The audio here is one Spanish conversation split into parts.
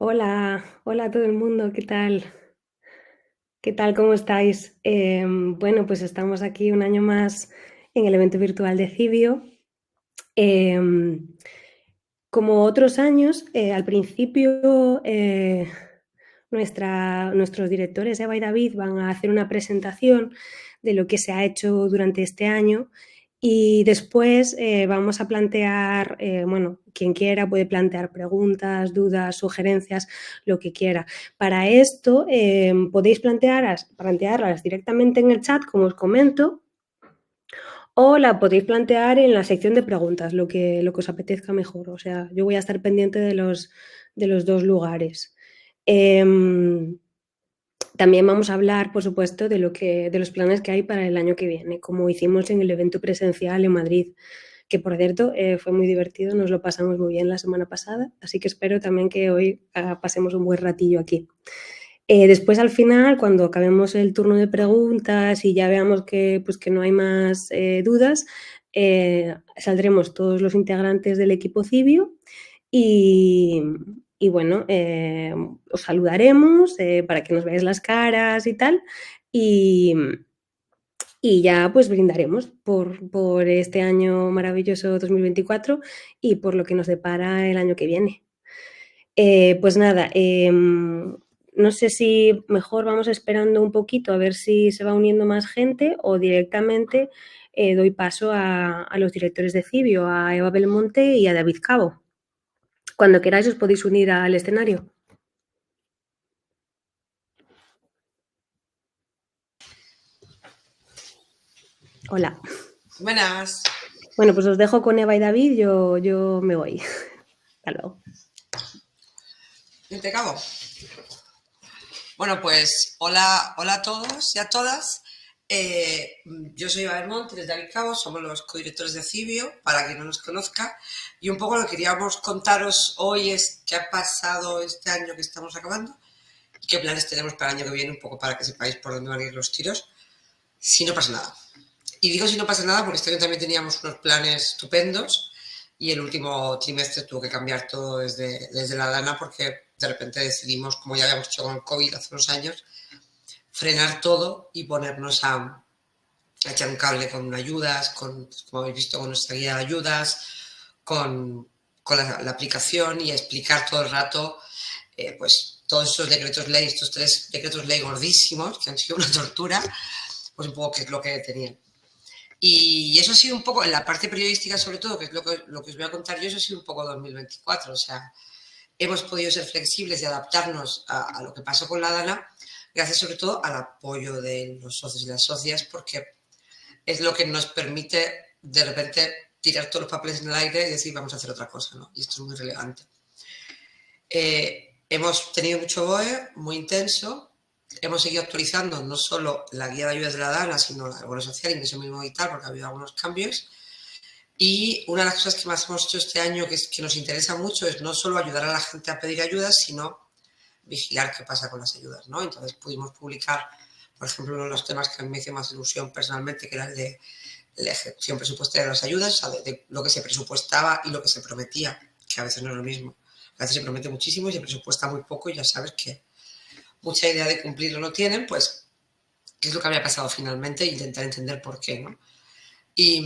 Hola, hola a todo el mundo, ¿qué tal? ¿Qué tal? ¿Cómo estáis? Bueno, pues estamos aquí un año más en el evento virtual de Cibio. Em, Como otros años, al principio nuestros directores, Eva y David, van a hacer una presentación de lo que se ha hecho durante este año y después vamos a plantear, bueno, quien quiera puede plantear preguntas, dudas, sugerencias, lo que quiera. Para esto podéis plantearlas directamente en el chat, como os comento, o la podéis plantear en la sección de preguntas, lo que os apetezca mejor. O sea, yo voy a estar pendiente de los dos lugares. También vamos a hablar, por supuesto, de los planes que hay para el año que viene, como hicimos en el evento presencial en Madrid, que por cierto fue muy divertido, nos lo pasamos muy bien la semana pasada, así que espero también que hoy pasemos un buen ratillo aquí. Después, al final, cuando acabemos el turno de preguntas y ya veamos que no hay más dudas, saldremos todos los integrantes del equipo Cibio y, y bueno, os saludaremos para que nos veáis las caras y tal. Y, y ya pues brindaremos por este año maravilloso 2024 y por lo que nos depara el año que viene. Pues nada, no sé si mejor vamos esperando un poquito a ver si se va uniendo más gente o directamente doy paso a los directores de Cibio, a Eva Belmonte y a David Cabo. Cuando queráis os podéis unir al escenario. Hola. Buenas. Bueno, pues os dejo con Eva y David, yo me voy. Hasta luego. ¿Y te acabo? Bueno, pues hola a todos y a todas. Yo soy Eva Belmonte desde Alicabo, somos los codirectores de Cibio, para quien no nos conozca. Y un poco lo que queríamos contaros hoy es qué ha pasado este año que estamos acabando y qué planes tenemos para el año que viene, un poco para que sepáis por dónde van a ir los tiros, si no pasa nada. Y digo si no pasa nada porque este año también teníamos unos planes estupendos y el último trimestre tuvo que cambiar todo desde la lana porque de repente decidimos, como ya habíamos hecho con el COVID hace unos años, frenar todo y ponernos a echar un cable con ayudas, como habéis visto, con nuestra guía de ayudas, con la aplicación y a explicar todo el rato pues todos esos decretos ley, estos 3 decretos ley gordísimos que han sido una tortura, pues un poco qué es lo que tenían. Y eso ha sido un poco, en la parte periodística sobre todo, que es lo que os voy a contar yo, eso ha sido un poco 2024. O sea, hemos podido ser flexibles y adaptarnos a lo que pasó con la Dana, gracias sobre todo al apoyo de los socios y las socias, porque es lo que nos permite de repente tirar todos los papeles en el aire y decir vamos a hacer otra cosa, ¿no? Y esto es muy relevante. Hemos tenido mucho BOE, muy intenso. Hemos seguido actualizando no solo la guía de ayudas de la DANA, sino la Bono Social, ingreso mínimo vital, porque ha habido algunos cambios. Y una de las cosas que más hemos hecho este año, que nos interesa mucho, es no solo ayudar a la gente a pedir ayudas, sino vigilar qué pasa con las ayudas, ¿no? Entonces pudimos publicar, por ejemplo, uno de los temas que me hizo más ilusión personalmente, que era el de la ejecución presupuestaria de las ayudas, o sea, de lo que se presupuestaba y lo que se prometía, que a veces no es lo mismo. A veces se promete muchísimo y se presupuesta muy poco y ya sabes que mucha idea de cumplirlo no tienen, pues qué es lo que había pasado finalmente e intentar entender por qué, ¿no? Y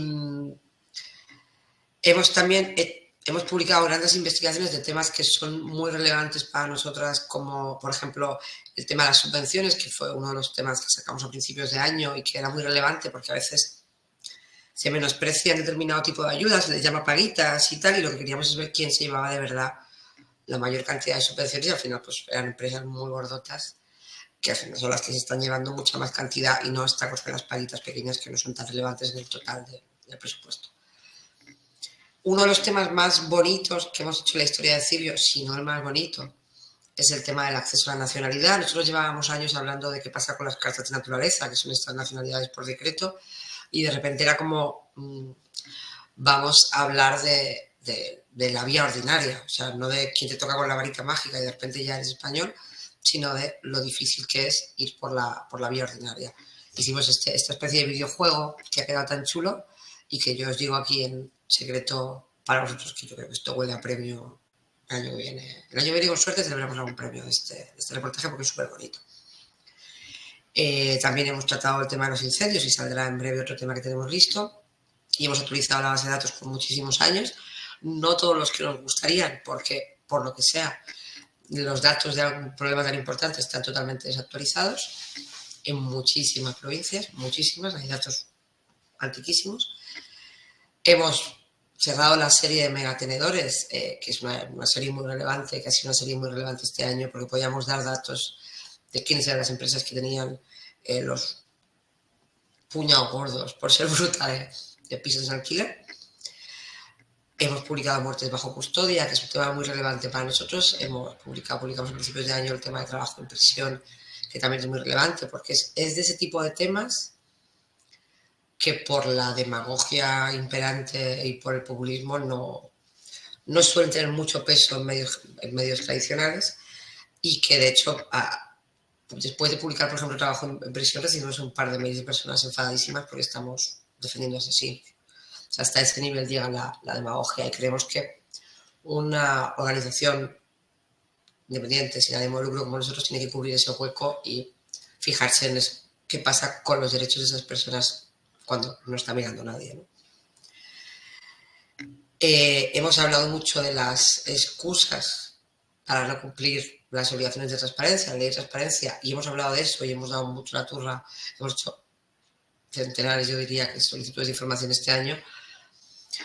hemos publicado grandes investigaciones de temas que son muy relevantes para nosotras, como por ejemplo el tema de las subvenciones, que fue uno de los temas que sacamos a principios de año y que era muy relevante porque a veces se menosprecian determinado tipo de ayudas, se les llama paguitas y tal, y lo que queríamos es ver quién se llevaba de verdad la mayor cantidad de subvenciones y al final pues eran empresas muy gordotas que al final son las que se están llevando mucha más cantidad y no esta cosa de las paguitas pequeñas que no son tan relevantes en el total del presupuesto. Uno de los temas más bonitos que hemos hecho en la historia de Cibio, si no el más bonito, es el tema del acceso a la nacionalidad. Nosotros llevábamos años hablando de qué pasa con las cartas de naturaleza, que son estas nacionalidades por decreto, y de repente era como vamos a hablar de la vía ordinaria, o sea, no de quién te toca con la varita mágica y de repente ya eres español, sino de lo difícil que es ir por la vía ordinaria. Hicimos esta especie de videojuego que ha quedado tan chulo y que yo os digo aquí en secreto para vosotros, que yo creo que esto huele a premio El año que viene. El año que viene, con suerte, celebramos algún premio de este reportaje porque es súper bonito. También hemos tratado el tema de los incendios y saldrá en breve otro tema que tenemos listo. Y hemos actualizado la base de datos por muchísimos años. No todos los que nos gustarían, porque, por lo que sea, los datos de algún problema tan importante están totalmente desactualizados. En muchísimas provincias, muchísimas, hay datos antiquísimos. Hemos cerrado la serie de megatenedores, que es una serie muy relevante, que ha sido una serie muy relevante este año, porque podíamos dar datos de quiénes eran las empresas que tenían los puñados gordos, por ser bruta, de pisos de alquiler. Hemos publicado muertes bajo custodia, que es un tema muy relevante para nosotros. Publicamos a principios de año el tema de trabajo en prisión, que también es muy relevante, porque es de ese tipo de temas que por la demagogia imperante y por el populismo no suelen tener mucho peso en medios tradicionales, y que de hecho, después de publicar, por ejemplo, trabajo en prisión, recibimos un par de mails de personas enfadadísimas porque estamos defendiendo asesinos. O sea, hasta ese nivel llega la demagogia, y creemos que una organización independiente, sin ánimo de lucro como nosotros, tiene que cubrir ese hueco y fijarse en qué pasa con los derechos de esas personas cuando no está mirando nadie, ¿no? Hemos hablado mucho de las excusas para no cumplir las obligaciones de transparencia, la ley de transparencia, y hemos hablado de eso y hemos dado mucho la turra. Hemos hecho centenares, yo diría, que solicitudes de información este año,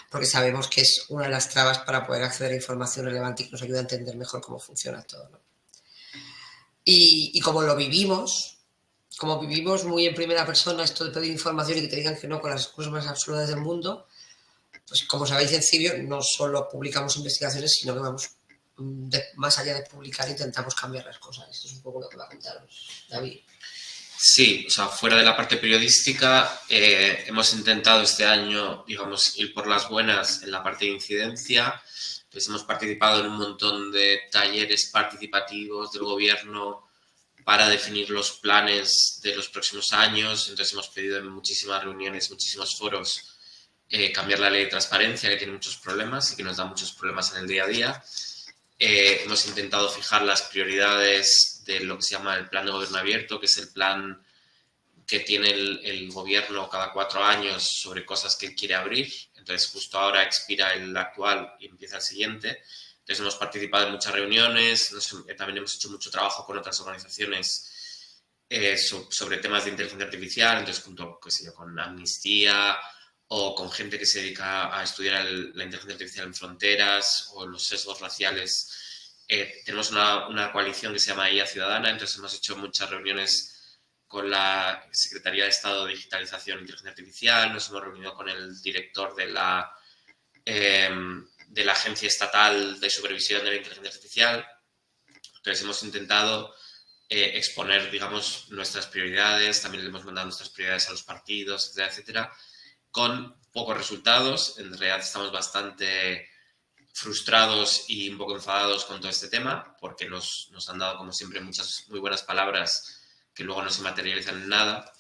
porque sabemos que es una de las trabas para poder acceder a información relevante y que nos ayuda a entender mejor cómo funciona todo, ¿no? Y como vivimos muy en primera persona esto de pedir información y que te digan que no con las cosas más absurdas del mundo, pues como sabéis en Cibio no solo publicamos investigaciones, sino que vamos más allá de publicar, intentamos cambiar las cosas. Esto es un poco lo que va a contaros David. Sí, o sea, fuera de la parte periodística, hemos intentado este año, digamos, ir por las buenas en la parte de incidencia. Pues hemos participado en un montón de talleres participativos del gobierno para definir los planes de los próximos años. Entonces hemos pedido en muchísimas reuniones, muchísimos foros, cambiar la ley de transparencia, que tiene muchos problemas y que nos da muchos problemas en el día a día. Hemos intentado fijar las prioridades de lo que se llama el plan de gobierno abierto, que es el plan que tiene el gobierno cada 4 años sobre cosas que quiere abrir. Entonces justo ahora expira el actual y empieza el siguiente. Entonces hemos participado en muchas reuniones, también hemos hecho mucho trabajo con otras organizaciones sobre temas de inteligencia artificial, entonces junto, qué sé yo, con Amnistía o con gente que se dedica a estudiar la inteligencia artificial en fronteras o los sesgos raciales. Tenemos una coalición que se llama IA Ciudadana, entonces hemos hecho muchas reuniones con la Secretaría de Estado de Digitalización e Inteligencia Artificial, nos hemos reunido con el director de la Agencia Estatal de Supervisión de la Inteligencia Artificial. Entonces hemos intentado exponer, digamos, nuestras prioridades, también le hemos mandado nuestras prioridades a los partidos, etcétera, etcétera, con pocos resultados. En realidad estamos bastante frustrados y un poco enfadados con todo este tema, porque nos han dado, como siempre, muchas muy buenas palabras que luego no se materializan en nada.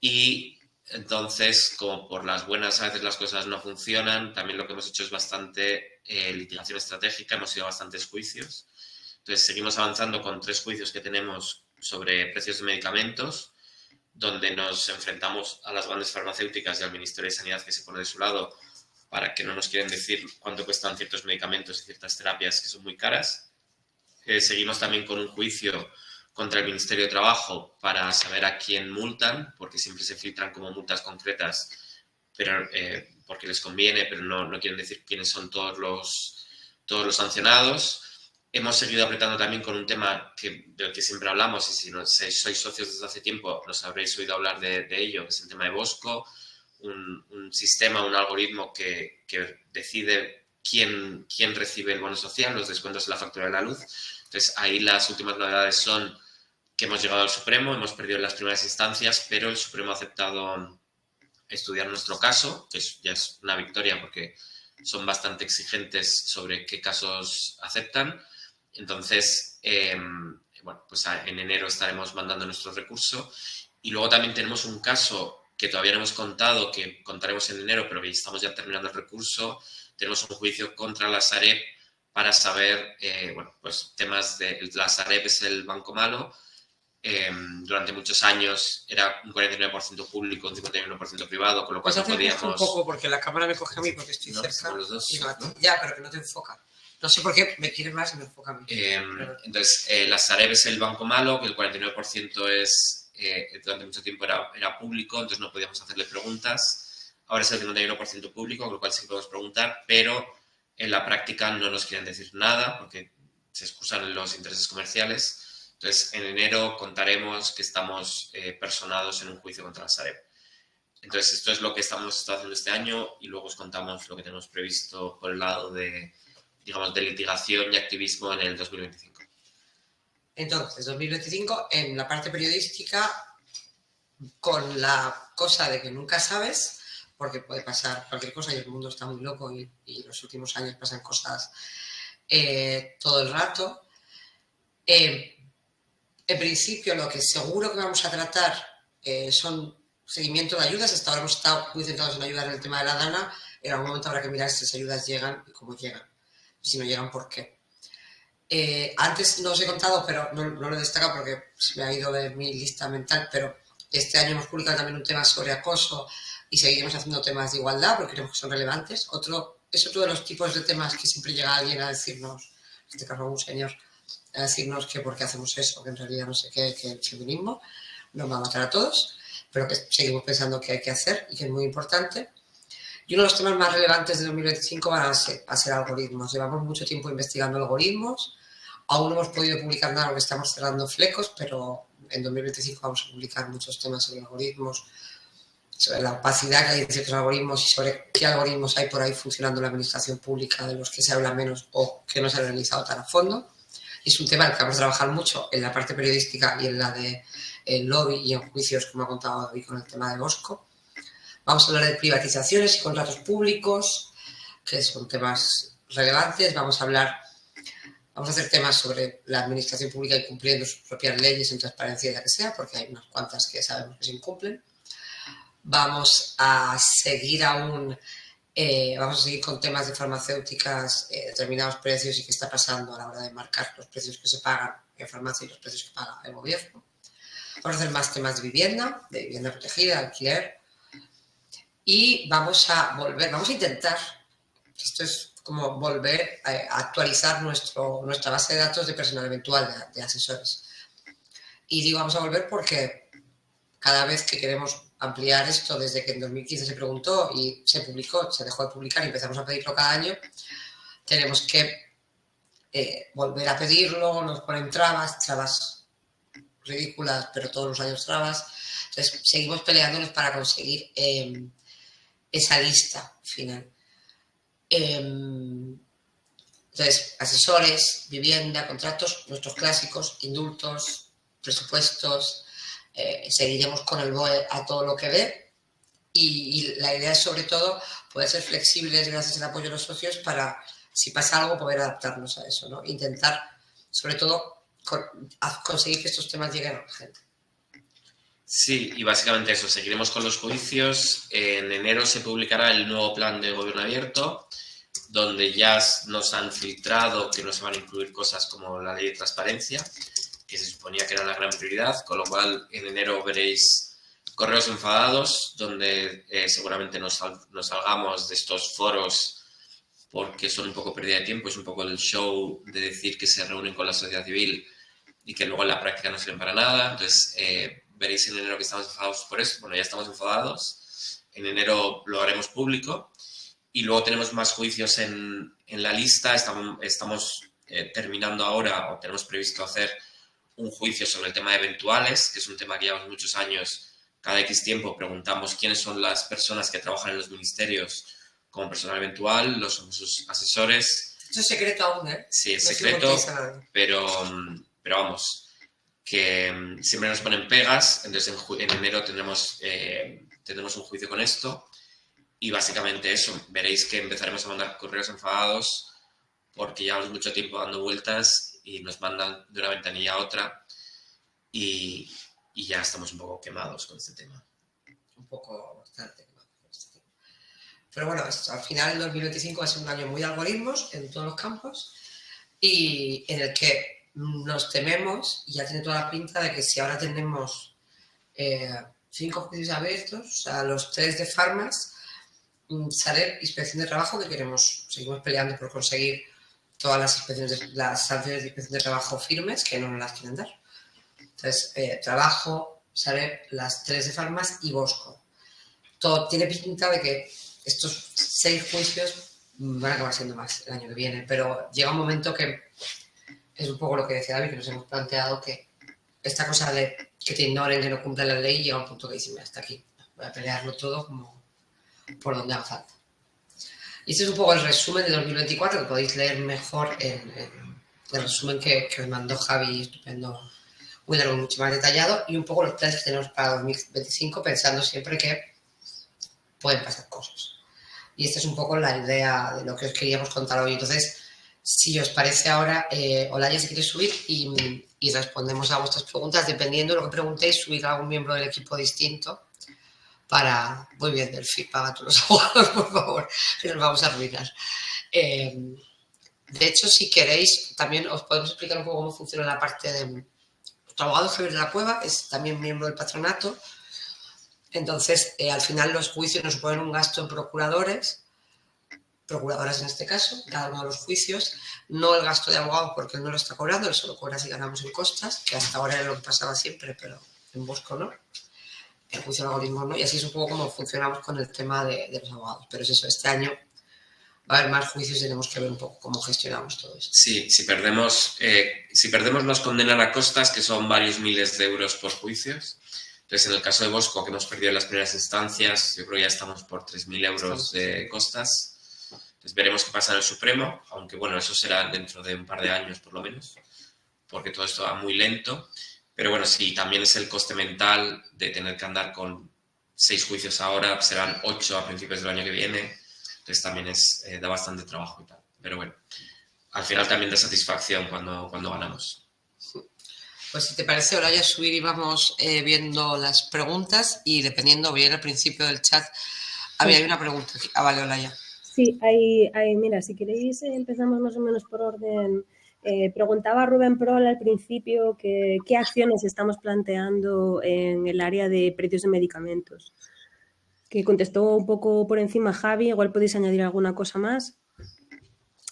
Y entonces, como por las buenas a veces las cosas no funcionan, también lo que hemos hecho es bastante litigación estratégica, hemos ido a bastantes juicios. Entonces, seguimos avanzando con 3 juicios que tenemos sobre precios de medicamentos, donde nos enfrentamos a las grandes farmacéuticas y al Ministerio de Sanidad, que se pone de su lado para que no nos quieren decir cuánto cuestan ciertos medicamentos y ciertas terapias que son muy caras. Seguimos también con un juicio contra el Ministerio de Trabajo para saber a quién multan, porque siempre se filtran como multas concretas, pero porque les conviene, pero no quieren decir quiénes son todos los sancionados. Hemos seguido apretando también con un tema del que siempre hablamos, y si sois socios desde hace tiempo nos habréis oído hablar de ello, que es el tema de Bosco, un sistema, un algoritmo que decide quién recibe el bono social, los descuentos en la factura de la luz. Entonces ahí las últimas novedades son que hemos llegado al Supremo, hemos perdido en las primeras instancias, pero el Supremo ha aceptado estudiar nuestro caso, que ya es una victoria porque son bastante exigentes sobre qué casos aceptan. Entonces, bueno, pues en enero estaremos mandando nuestro recurso. Y luego también tenemos un caso que todavía no hemos contado, que contaremos en enero, pero que estamos ya terminando el recurso. Tenemos un juicio contra la Sareb para saber, bueno, pues temas de la Sareb es el banco malo. Durante muchos años era un 49% público, un 51% privado, con lo cual Pues no acércate un podíamos... poco porque la cámara me coge a mí porque estoy No, cerca. somos los dos, Y no a ti. ¿no? Ya, pero que no te enfoca. No sé por qué me quiere más y me enfoca a mí. Entonces, la Sareb es el banco malo, que el 49% es, durante mucho tiempo era público, entonces no podíamos hacerle preguntas. Ahora es el 51% público, con lo cual sí que podemos preguntar, pero en la práctica no nos quieren decir nada porque se excusan los intereses comerciales. Entonces, en enero contaremos que estamos personados en un juicio contra la Sareb. Entonces, esto es lo que estamos haciendo este año y luego os contamos lo que tenemos previsto por el lado de, digamos, de litigación y activismo en el 2025. Entonces, 2025, en la parte periodística, con la cosa de que nunca sabes, porque puede pasar cualquier cosa y el mundo está muy loco y en los últimos años pasan cosas todo el rato. En principio, lo que seguro que vamos a tratar son seguimiento de ayudas. Hasta ahora hemos estado muy centrados en ayudar en el tema de la DANA. En algún momento habrá que mirar si esas ayudas llegan y cómo llegan. Y si no llegan, ¿por qué? Antes no os he contado, pero no lo he destacado porque se me ha ido de mi lista mental, pero este año hemos publicado también un tema sobre acoso y seguiremos haciendo temas de igualdad porque creemos que son relevantes. Es otro de los tipos de temas que siempre llega alguien a decirnos, en este caso un señor, a decirnos que por qué hacemos eso, que en realidad no sé qué, que el feminismo nos va a matar a todos, pero que seguimos pensando que hay que hacer y que es muy importante. Y uno de los temas más relevantes de 2025 van a ser algoritmos. Llevamos mucho tiempo investigando algoritmos. Aún no hemos podido publicar nada porque estamos cerrando flecos, pero en 2025 vamos a publicar muchos temas sobre algoritmos, sobre la opacidad que hay en ciertos algoritmos y sobre qué algoritmos hay por ahí funcionando en la administración pública de los que se habla menos o que no se han realizado tan a fondo. Es un tema en el que vamos a trabajar mucho en la parte periodística y en la de lobby y en juicios, como ha contado David con el tema de Bosco. Vamos a hablar de privatizaciones y contratos públicos, que son temas relevantes. Vamos a hacer temas sobre la administración pública incumpliendo sus propias leyes en transparencia y la que sea, porque hay unas cuantas que sabemos que se incumplen. Vamos a seguir con temas de farmacéuticas, determinados precios y qué está pasando a la hora de marcar los precios que se pagan en farmacia y los precios que paga el gobierno. Vamos a hacer más temas de vivienda protegida, alquiler. Y vamos a intentar, esto es como volver a actualizar nuestra base de datos de personal eventual de asesores. Y digo vamos a volver porque cada vez que queremos ampliar esto, desde que en 2015 se preguntó y se publicó, se dejó de publicar y empezamos a pedirlo cada año, tenemos que volver a pedirlo, nos ponen trabas ridículas, pero todos los años trabas. Entonces seguimos peleándonos para conseguir esa lista final. Entonces, asesores, vivienda, contratos, nuestros clásicos, indultos, presupuestos, seguiremos con el BOE a todo lo que dé y la idea es sobre todo poder ser flexibles gracias al apoyo de los socios para, si pasa algo, poder adaptarnos a eso, ¿no? Intentar, sobre todo, conseguir que estos temas lleguen a la gente. Sí, y básicamente eso, seguiremos con los juicios. En enero se publicará el nuevo plan de gobierno abierto, donde ya nos han filtrado que no se van a incluir cosas como la ley de transparencia, que se suponía que era la gran prioridad, con lo cual en enero veréis correos enfadados, donde seguramente nos salgamos de estos foros porque son un poco pérdida de tiempo, es un poco el show de decir que se reúnen con la sociedad civil y que luego en la práctica no sirven para nada. Entonces, veréis en enero que estamos enfadados por eso. Bueno, ya estamos enfadados. En enero lo haremos público. Y luego tenemos más juicios en la lista. Estamos terminando ahora, o tenemos previsto hacer un juicio sobre el tema de eventuales, que es un tema que llevamos muchos años. Cada X tiempo preguntamos quiénes son las personas que trabajan en los ministerios como personal eventual, los sus asesores. Esto es secreto aún, ¿eh? Sí, es secreto, pero vamos, que siempre nos ponen pegas. Entonces en enero tendremos un juicio con esto y básicamente eso, veréis que empezaremos a mandar correos enfadados porque llevamos mucho tiempo dando vueltas y nos mandan de una ventanilla a otra y ya estamos un poco quemados con este tema. Un poco bastante quemados con este tema. Pero bueno, al final el 2025 va a ser un año muy de algoritmos en todos los campos y en el que nos tememos, y ya tiene toda la pinta de que si ahora tenemos 5 juicios abiertos, o sea, los 3 de Farmas, Sareb, inspección de trabajo, que seguimos peleando por conseguir todas las sanciones de inspección de trabajo firmes, que no nos las quieren dar. Entonces, trabajo, Sareb, las 3 de Farmas y Bosco. Todo tiene pinta de que estos 6 juicios van a acabar siendo más el año que viene, pero llega un momento que es un poco lo que decía David, que nos hemos planteado que esta cosa de que te ignoren, que no cumplan la ley, llega a un punto que dicen, mira, hasta aquí, voy a pelearlo todo como por donde haga falta. Y este es un poco el resumen de 2024, que podéis leer mejor en el resumen que os mandó Javi, estupendo, muy largo, mucho más detallado, y un poco los planes que tenemos para 2025, pensando siempre que pueden pasar cosas. Y esta es un poco la idea de lo que os queríamos contar hoy. Entonces, si os parece ahora, Olaya, si quieres subir y respondemos a vuestras preguntas, dependiendo de lo que preguntéis, subir a algún miembro del equipo distinto para, muy bien, Delphi, paga tú los abogados, por favor, que nos vamos a arruinar. De hecho, si queréis, también os podemos explicar un poco cómo funciona la parte de... Nuestro abogado Javier de la Cueva es también miembro del patronato. Entonces, al final los juicios nos suponen un gasto en procuradoras en este caso, cada uno de los juicios, no el gasto de abogado porque él no lo está cobrando, él solo cobra si ganamos en costas, que hasta ahora era lo que pasaba siempre, pero en Bosco no. El juicio de algoritmos no, y así es un poco como funcionamos con el tema de los abogados. Pero es eso, este año va a haber más juicios y tenemos que ver un poco cómo gestionamos todo esto. Sí, si perdemos nos condenan a costas, que son varios miles de euros por juicios. Entonces, en el caso de Bosco, que hemos perdido en las primeras instancias, yo creo que ya estamos por 3.000 euros de costas. Entonces, veremos qué pasa en el Supremo, aunque, bueno, eso será dentro de un par de años, por lo menos, porque todo esto va muy lento. Pero, bueno, sí, también es el coste mental de tener que andar con 6 juicios ahora, serán 8 a principios del año que viene. Entonces, también da bastante trabajo y tal. Pero, bueno, al final también da satisfacción cuando ganamos. Pues si te parece, ahora ya subir y vamos viendo las preguntas y dependiendo bien al principio del chat. Hay una pregunta. Vale, Olaya. Sí, mira, si queréis empezamos más o menos por orden. Preguntaba Rubén Prol al principio qué acciones estamos planteando en el área de precios de medicamentos. Que contestó un poco por encima Javi, igual podéis añadir alguna cosa más.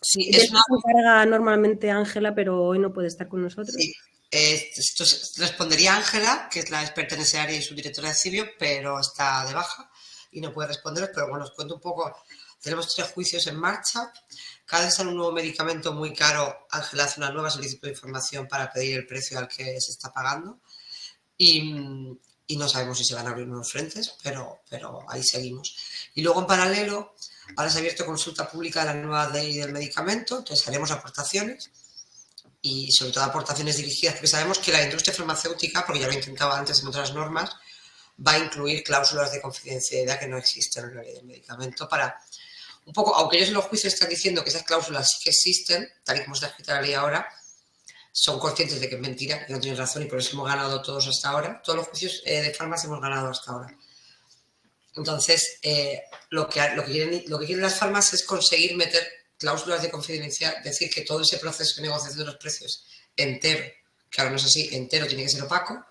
Sí, de esto se encarga normalmente Ángela, pero hoy no puede estar con nosotros. Sí, esto respondería Ángela, que es la experta en ese área y subdirectora de Cibio, pero está de baja y no puede responderos. Pero bueno, os cuento un poco. Tenemos 3 juicios en marcha. Cada vez sale un nuevo medicamento muy caro. Ángela hace una nueva solicitud de información para pedir el precio al que se está pagando. Y no sabemos si se van a abrir nuevos frentes, pero ahí seguimos. Y luego, en paralelo, ahora se ha abierto consulta pública de la nueva ley del medicamento. Entonces haremos aportaciones y sobre todo aportaciones dirigidas, porque sabemos que la industria farmacéutica, porque ya lo he intentado antes en otras normas, va a incluir cláusulas de confidencialidad que no existen en la ley del medicamento para un poco, aunque ellos en los juicios están diciendo que esas cláusulas sí que existen, tal y como está escrita la ley ahora, son conscientes de que es mentira, que no tienen razón y por eso hemos ganado todos hasta ahora. Todos los juicios de farmacia hemos ganado hasta ahora. Entonces, lo que quieren las farmacias es conseguir meter cláusulas de confidencialidad, decir que todo ese proceso de negociación de los precios entero, que ahora no es así, entero tiene que ser opaco,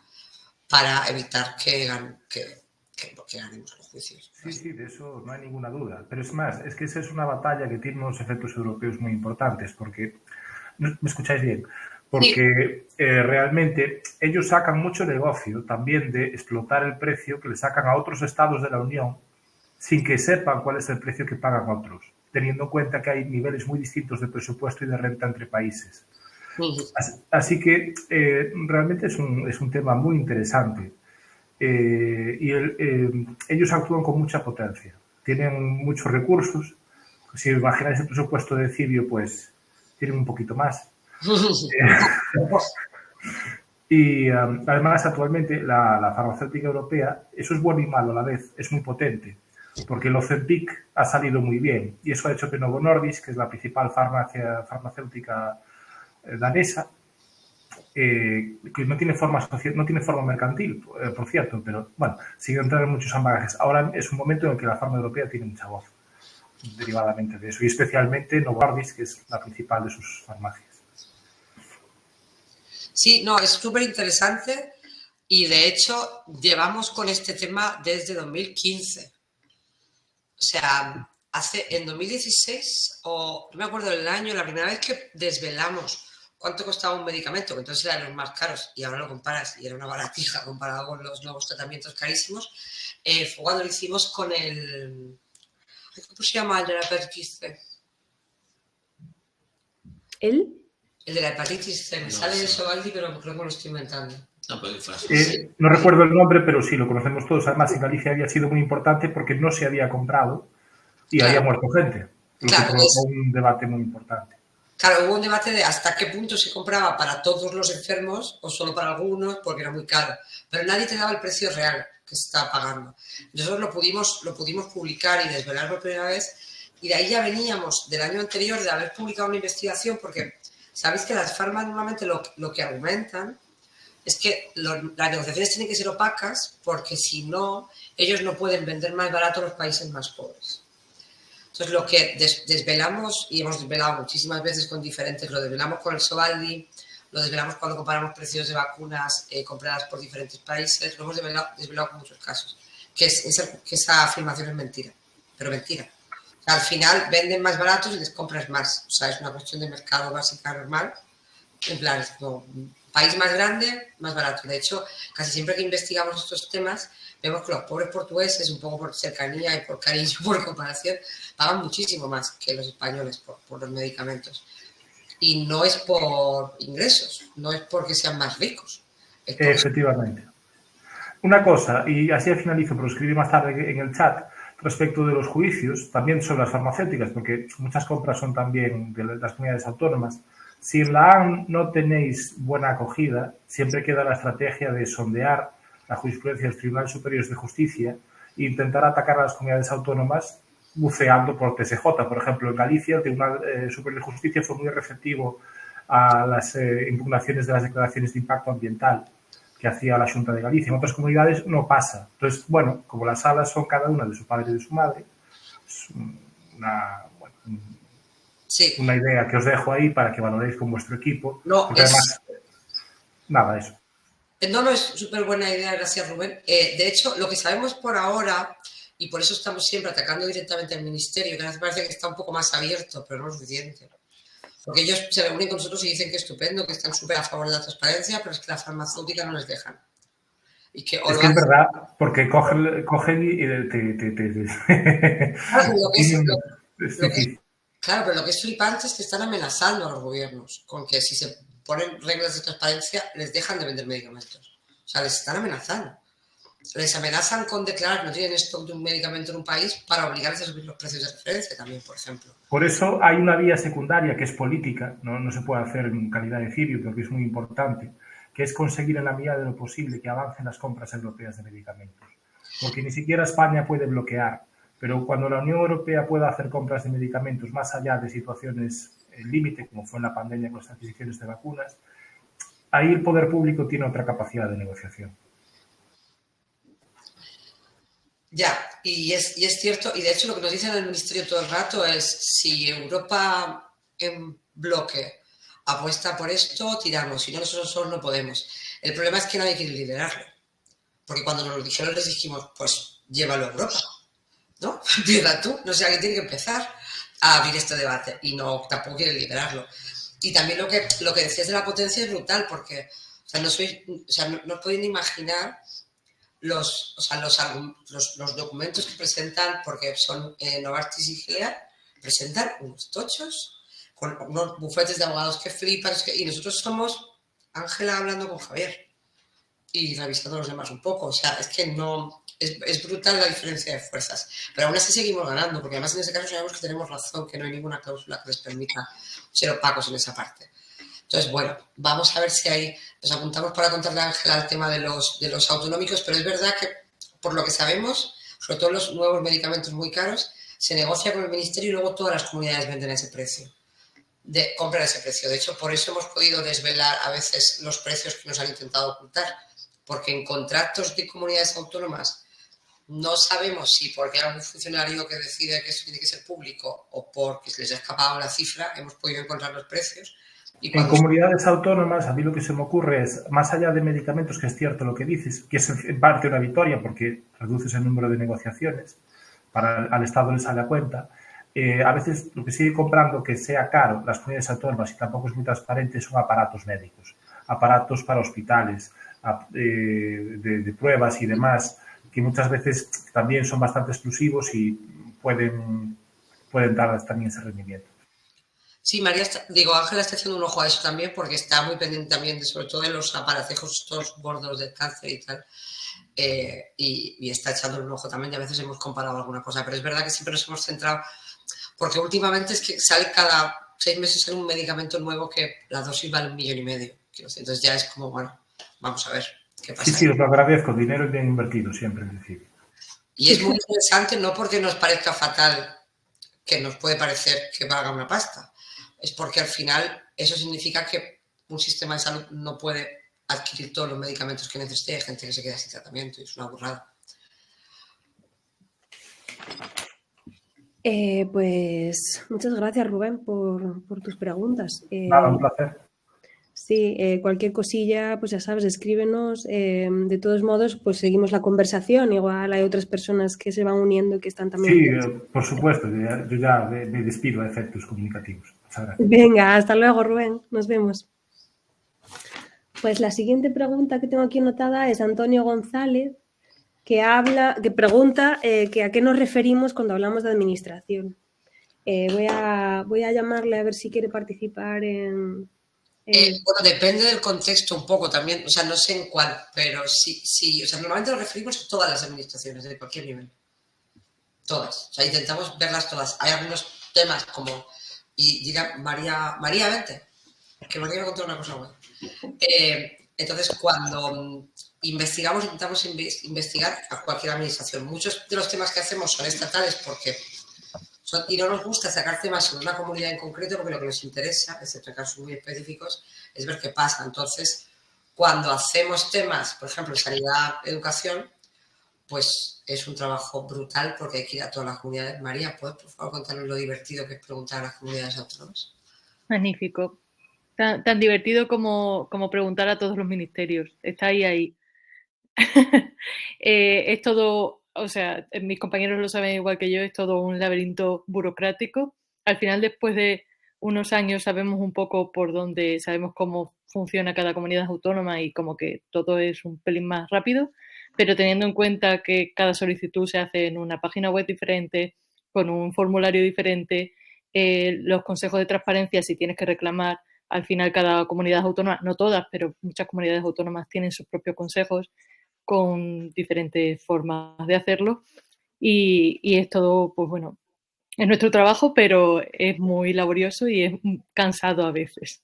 para evitar que ganemos los juicios. Sí, de eso no hay ninguna duda. Pero es más, es que esa es una batalla que tienen los efectos europeos muy importantes, porque, ¿me escucháis bien? Porque realmente ellos sacan mucho negocio también de explotar el precio que le sacan a otros estados de la Unión sin que sepan cuál es el precio que pagan otros, teniendo en cuenta que hay niveles muy distintos de presupuesto y de renta entre países. Así que realmente es un tema muy interesante. Ellos actúan con mucha potencia, tienen muchos recursos. Si imagináis el presupuesto de Cibio, pues tienen un poquito más. Y además actualmente la farmacéutica europea, eso es bueno y malo a la vez, es muy potente, porque el Ozempic ha salido muy bien y eso ha hecho que Novo Nordisk, que es la principal farmacéutica danesa, que no tiene forma mercantil, por cierto, pero bueno, sigue entrando en muchos ambagajes. Ahora es un momento en el que la farma europea tiene mucha voz derivadamente de eso, y especialmente Novo Nordisk, que es la principal de sus farmacias. Sí, no, es súper interesante y de hecho llevamos con este tema desde 2015. O sea, en 2016, o no me acuerdo del año, la primera vez que desvelamos cuánto costaba un medicamento, que entonces eran los más caros y ahora lo comparas y era una baratija comparado con los nuevos tratamientos carísimos, fue cuando lo hicimos con el... ¿Cómo se llama el de la hepatitis C? ¿Él? El de la hepatitis C, me sale de Sovaldi, pero creo que me lo estoy inventando. No, puede que fuera no recuerdo el nombre, pero sí, lo conocemos todos. Además, en Galicia había sido muy importante porque no se había comprado y había muerto gente, lo que provocó un debate muy importante. Claro, hubo un debate de hasta qué punto se compraba para todos los enfermos o solo para algunos, porque era muy caro. Pero nadie te daba el precio real que se estaba pagando. Nosotros lo pudimos publicar y desvelar por primera vez, y de ahí ya veníamos del año anterior de haber publicado una investigación, porque sabéis que las farmas normalmente lo que argumentan es que las negociaciones tienen que ser opacas, porque si no, ellos no pueden vender más barato a los países más pobres. Entonces, lo que desvelamos, y hemos desvelado muchísimas veces con diferentes, lo desvelamos con el Sovaldi, lo desvelamos cuando comparamos precios de vacunas compradas por diferentes países, lo hemos desvelado con muchos casos, que esa afirmación es mentira, pero mentira. O sea, al final venden más baratos y les compras más. O sea, es una cuestión de mercado básica normal. En plan, es como país más grande, más barato. De hecho, casi siempre que investigamos estos temas, vemos que los pobres portugueses, un poco por cercanía y por cariño, por comparación, pagan muchísimo más que los españoles por los medicamentos. Y no es por ingresos, no es porque sean más ricos. Efectivamente. Una cosa, y así finalizo, pero escribí más tarde en el chat, respecto de los juicios, también sobre las farmacéuticas, porque muchas compras son también de las comunidades autónomas. Si en la AN no tenéis buena acogida, siempre queda la estrategia de sondear la jurisprudencia de los Tribunales Superiores de Justicia e intentar atacar a las comunidades autónomas buceando por TSJ. Por ejemplo, en Galicia, el Tribunal Superior de Justicia fue muy receptivo a las impugnaciones de las declaraciones de impacto ambiental que hacía la Xunta de Galicia. En otras comunidades no pasa. Entonces, bueno, como las salas son cada una de su padre y de su madre, es una idea que os dejo ahí para que valoréis con vuestro equipo. No, además, nada, eso. No, es súper buena idea, gracias Rubén. De hecho, lo que sabemos por ahora, y por eso estamos siempre atacando directamente al Ministerio, que a veces parece que está un poco más abierto, pero no es suficiente. Porque ellos se reúnen con nosotros y dicen que es estupendo, que están súper a favor de la transparencia, pero es que la farmacéutica no les dejan. Y que, es que es verdad, porque cogen y Claro, pero lo que es flipante es que están amenazando a los gobiernos con que si se ponen reglas de transparencia les dejan de vender medicamentos. O sea, les están amenazando. Les amenazan con declarar que no tienen stock de un medicamento en un país para obligarles a subir los precios de referencia también, por ejemplo. Por eso hay una vía secundaria que es política, no se puede hacer en calidad de civil, pero que es muy importante, que es conseguir en la medida de lo posible que avancen las compras europeas de medicamentos. Porque ni siquiera España puede bloquear, pero cuando la Unión Europea pueda hacer compras de medicamentos más allá de situaciones límite, como fue en la pandemia con las adquisiciones de vacunas, ahí el poder público tiene otra capacidad de negociación. Ya, y es cierto, y de hecho lo que nos dicen en el Ministerio todo el rato es si Europa en bloque apuesta por esto, tiramos, si no nosotros solos no podemos. El problema es que nadie quiere liderarlo, porque cuando nos lo dijeron les dijimos, pues llévalo a Europa, ¿no? Empieza tú, no sé, alguien tiene que empezar a abrir este debate y no, tampoco quiere liderarlo. Y también lo que decías de la potencia es brutal, porque no os podéis ni imaginar los documentos que presentan, porque son Novartis y Gilead, presentan unos tochos con unos bufetes de abogados que flipan, y nosotros somos Ángela hablando con Javier y revisando a los demás un poco. O sea, es que no... Es brutal la diferencia de fuerzas, pero aún así seguimos ganando, porque además en ese caso sabemos que tenemos razón, que no hay ninguna cláusula que les permita ser opacos en esa parte. Entonces, bueno, vamos a ver si nos apuntamos para contarle a Ángela el tema de los autonómicos, pero es verdad que, por lo que sabemos, sobre todo los nuevos medicamentos muy caros, se negocia con el Ministerio y luego todas las comunidades venden a ese precio, compran a ese precio. De hecho, por eso hemos podido desvelar a veces los precios que nos han intentado ocultar, porque en contratos de comunidades autónomas no sabemos si porque hay un funcionario que decide que eso tiene que ser público o porque se les ha escapado la cifra, hemos podido encontrar los precios. Y En cuando comunidades autónomas, a mí lo que se me ocurre es, más allá de medicamentos, que es cierto lo que dices, que es en parte una victoria porque reduces el número de negociaciones, al Estado le sale a cuenta, a veces lo que sigue comprando que sea caro las comunidades autónomas y tampoco es muy transparente son aparatos médicos, aparatos para hospitales, de pruebas y demás, que muchas veces también son bastante exclusivos y pueden dar también ese rendimiento. Sí, Ángela está echando un ojo a eso también porque está muy pendiente también sobre todo de los aparatejos estos gordos del cáncer y tal. Y está echando un ojo también y a veces hemos comparado alguna cosa, pero es verdad que siempre nos hemos centrado, porque últimamente es que sale cada 6 meses un medicamento nuevo que la dosis vale 1,5 millones. Entonces ya es como, bueno, vamos a ver qué Sí, pasa sí, ahí. os lo agradezco, dinero bien invertido siempre, es decir. Y es muy interesante, no porque nos parezca fatal, que nos puede parecer que valga una pasta, es porque al final eso significa que un sistema de salud no puede adquirir todos los medicamentos que necesite, hay gente que se queda sin tratamiento y es una burrada. Pues muchas gracias, Rubén, por tus preguntas. Nada, un placer. Sí, cualquier cosilla, pues ya sabes, escríbenos. De todos modos, pues seguimos la conversación. Igual hay otras personas que se van uniendo que están también. Sí, por supuesto, yo ya me despido a efectos comunicativos. Muchas gracias. Venga, hasta luego, Rubén. Nos vemos. Pues la siguiente pregunta que tengo aquí anotada es Antonio González, que pregunta que a qué nos referimos cuando hablamos de administración. Voy a llamarle a ver si quiere participar en... Bueno, depende del contexto un poco también, o sea, no sé en cuál, pero sí, o sea, normalmente nos referimos a todas las administraciones de cualquier nivel. Todas, o sea, intentamos verlas todas. Hay algunos temas como, y dirá María, vente, que María me ha contado una cosa buena. Entonces, cuando investigamos, intentamos investigar a cualquier administración. Muchos de los temas que hacemos son estatales porque y no nos gusta sacar temas sobre una comunidad en concreto porque lo que nos interesa, excepto en casos muy específicos, es ver qué pasa. Entonces, cuando hacemos temas, por ejemplo, sanidad, educación, pues es un trabajo brutal porque hay que ir a todas las comunidades. María, ¿puedes por favor contarnos lo divertido que es preguntar a las comunidades autónomas? Magnífico. Tan divertido como preguntar a todos los ministerios. Está ahí. Es todo, o sea, mis compañeros lo saben igual que yo, es todo un laberinto burocrático. Al final, después de unos años, sabemos un poco por dónde, sabemos cómo funciona cada comunidad autónoma y como que todo es un pelín más rápido, pero teniendo en cuenta que cada solicitud se hace en una página web diferente, con un formulario diferente, los consejos de transparencia, si tienes que reclamar, al final cada comunidad autónoma, no todas, pero muchas comunidades autónomas tienen sus propios consejos con diferentes formas de hacerlo y es todo, pues bueno, es nuestro trabajo, pero es muy laborioso y es cansado a veces.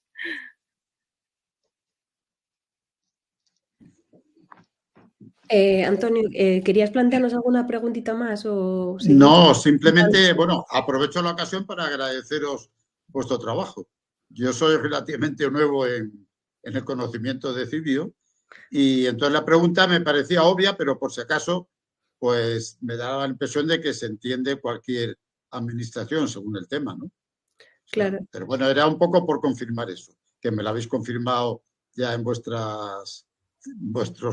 Antonio, ¿querías plantearnos alguna preguntita más? O no, simplemente, bueno, aprovecho la ocasión para agradeceros vuestro trabajo. Yo soy relativamente nuevo en el conocimiento de Cibio y entonces la pregunta me parecía obvia, pero por si acaso, pues me da la impresión de que se entiende cualquier administración según el tema, ¿no? Claro. Pero bueno, era un poco por confirmar eso, que me lo habéis confirmado ya en vuestros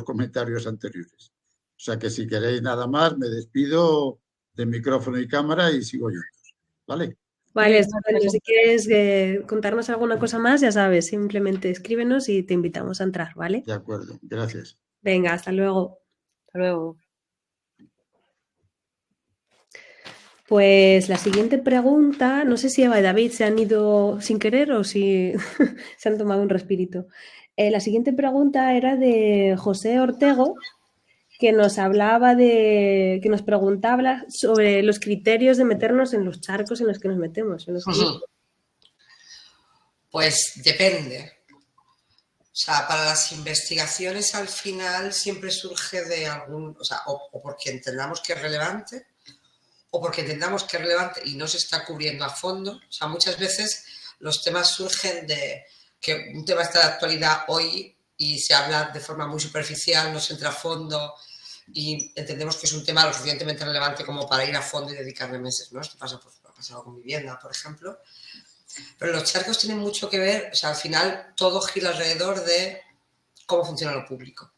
comentarios anteriores. O sea que si queréis nada más, me despido de micrófono y cámara y sigo yo. ¿Vale? Vale, estupendo. Si quieres contarnos alguna cosa más, ya sabes, simplemente escríbenos y te invitamos a entrar, ¿vale? De acuerdo, gracias. Venga, hasta luego. Hasta luego. Pues la siguiente pregunta, no sé si Eva y David se han ido sin querer o si se han tomado un respirito. La siguiente pregunta era de José Ortego, que nos preguntaba sobre los criterios de meternos en los charcos en los que nos metemos. Pues depende. O sea, para las investigaciones al final siempre surge de algún, o sea, o porque entendamos que es relevante, o porque entendamos que es relevante y no se está cubriendo a fondo. O sea, muchas veces los temas surgen de que un tema está de actualidad hoy y se habla de forma muy superficial, no se entra a fondo y entendemos que es un tema lo suficientemente relevante como para ir a fondo y dedicarle meses, ¿no? Esto ha pasado con vivienda, por ejemplo. Pero los charcos tienen mucho que ver, o sea, al final todo gira alrededor de cómo funciona lo público.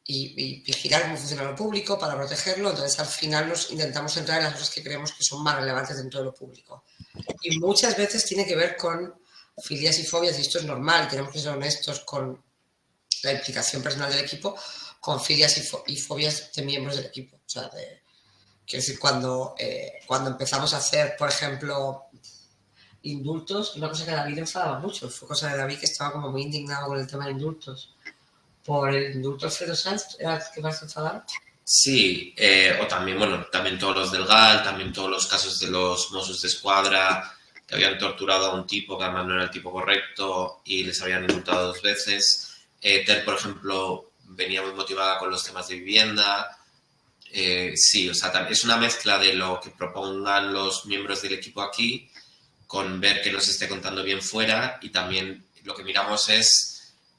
Y vigilar cómo funciona lo público para protegerlo. Entonces, al final nos intentamos centrar en las cosas que creemos que son más relevantes dentro de lo público. Y muchas veces tiene que ver con filias y fobias, y esto es normal, tenemos que ser honestos con la implicación personal del equipo, con filias y fobias de miembros del equipo. O sea, quiero decir, cuando empezamos a hacer, por ejemplo, indultos, una cosa que a David enfadaba mucho, fue cosa de David que estaba como muy indignado con el tema de indultos. Por el indulto Alfredo Sanz, ¿era el que más enfadaba? Sí, o también, bueno, también todos los del GAL, también todos los casos de los Mossos de Escuadra, que habían torturado a un tipo que además no era el tipo correcto y les habían indultado 2 veces. Ter, por ejemplo, venía muy motivada con los temas de vivienda. Sí, o sea, es una mezcla de lo que propongan los miembros del equipo aquí con ver que nos esté contando bien fuera, y también lo que miramos es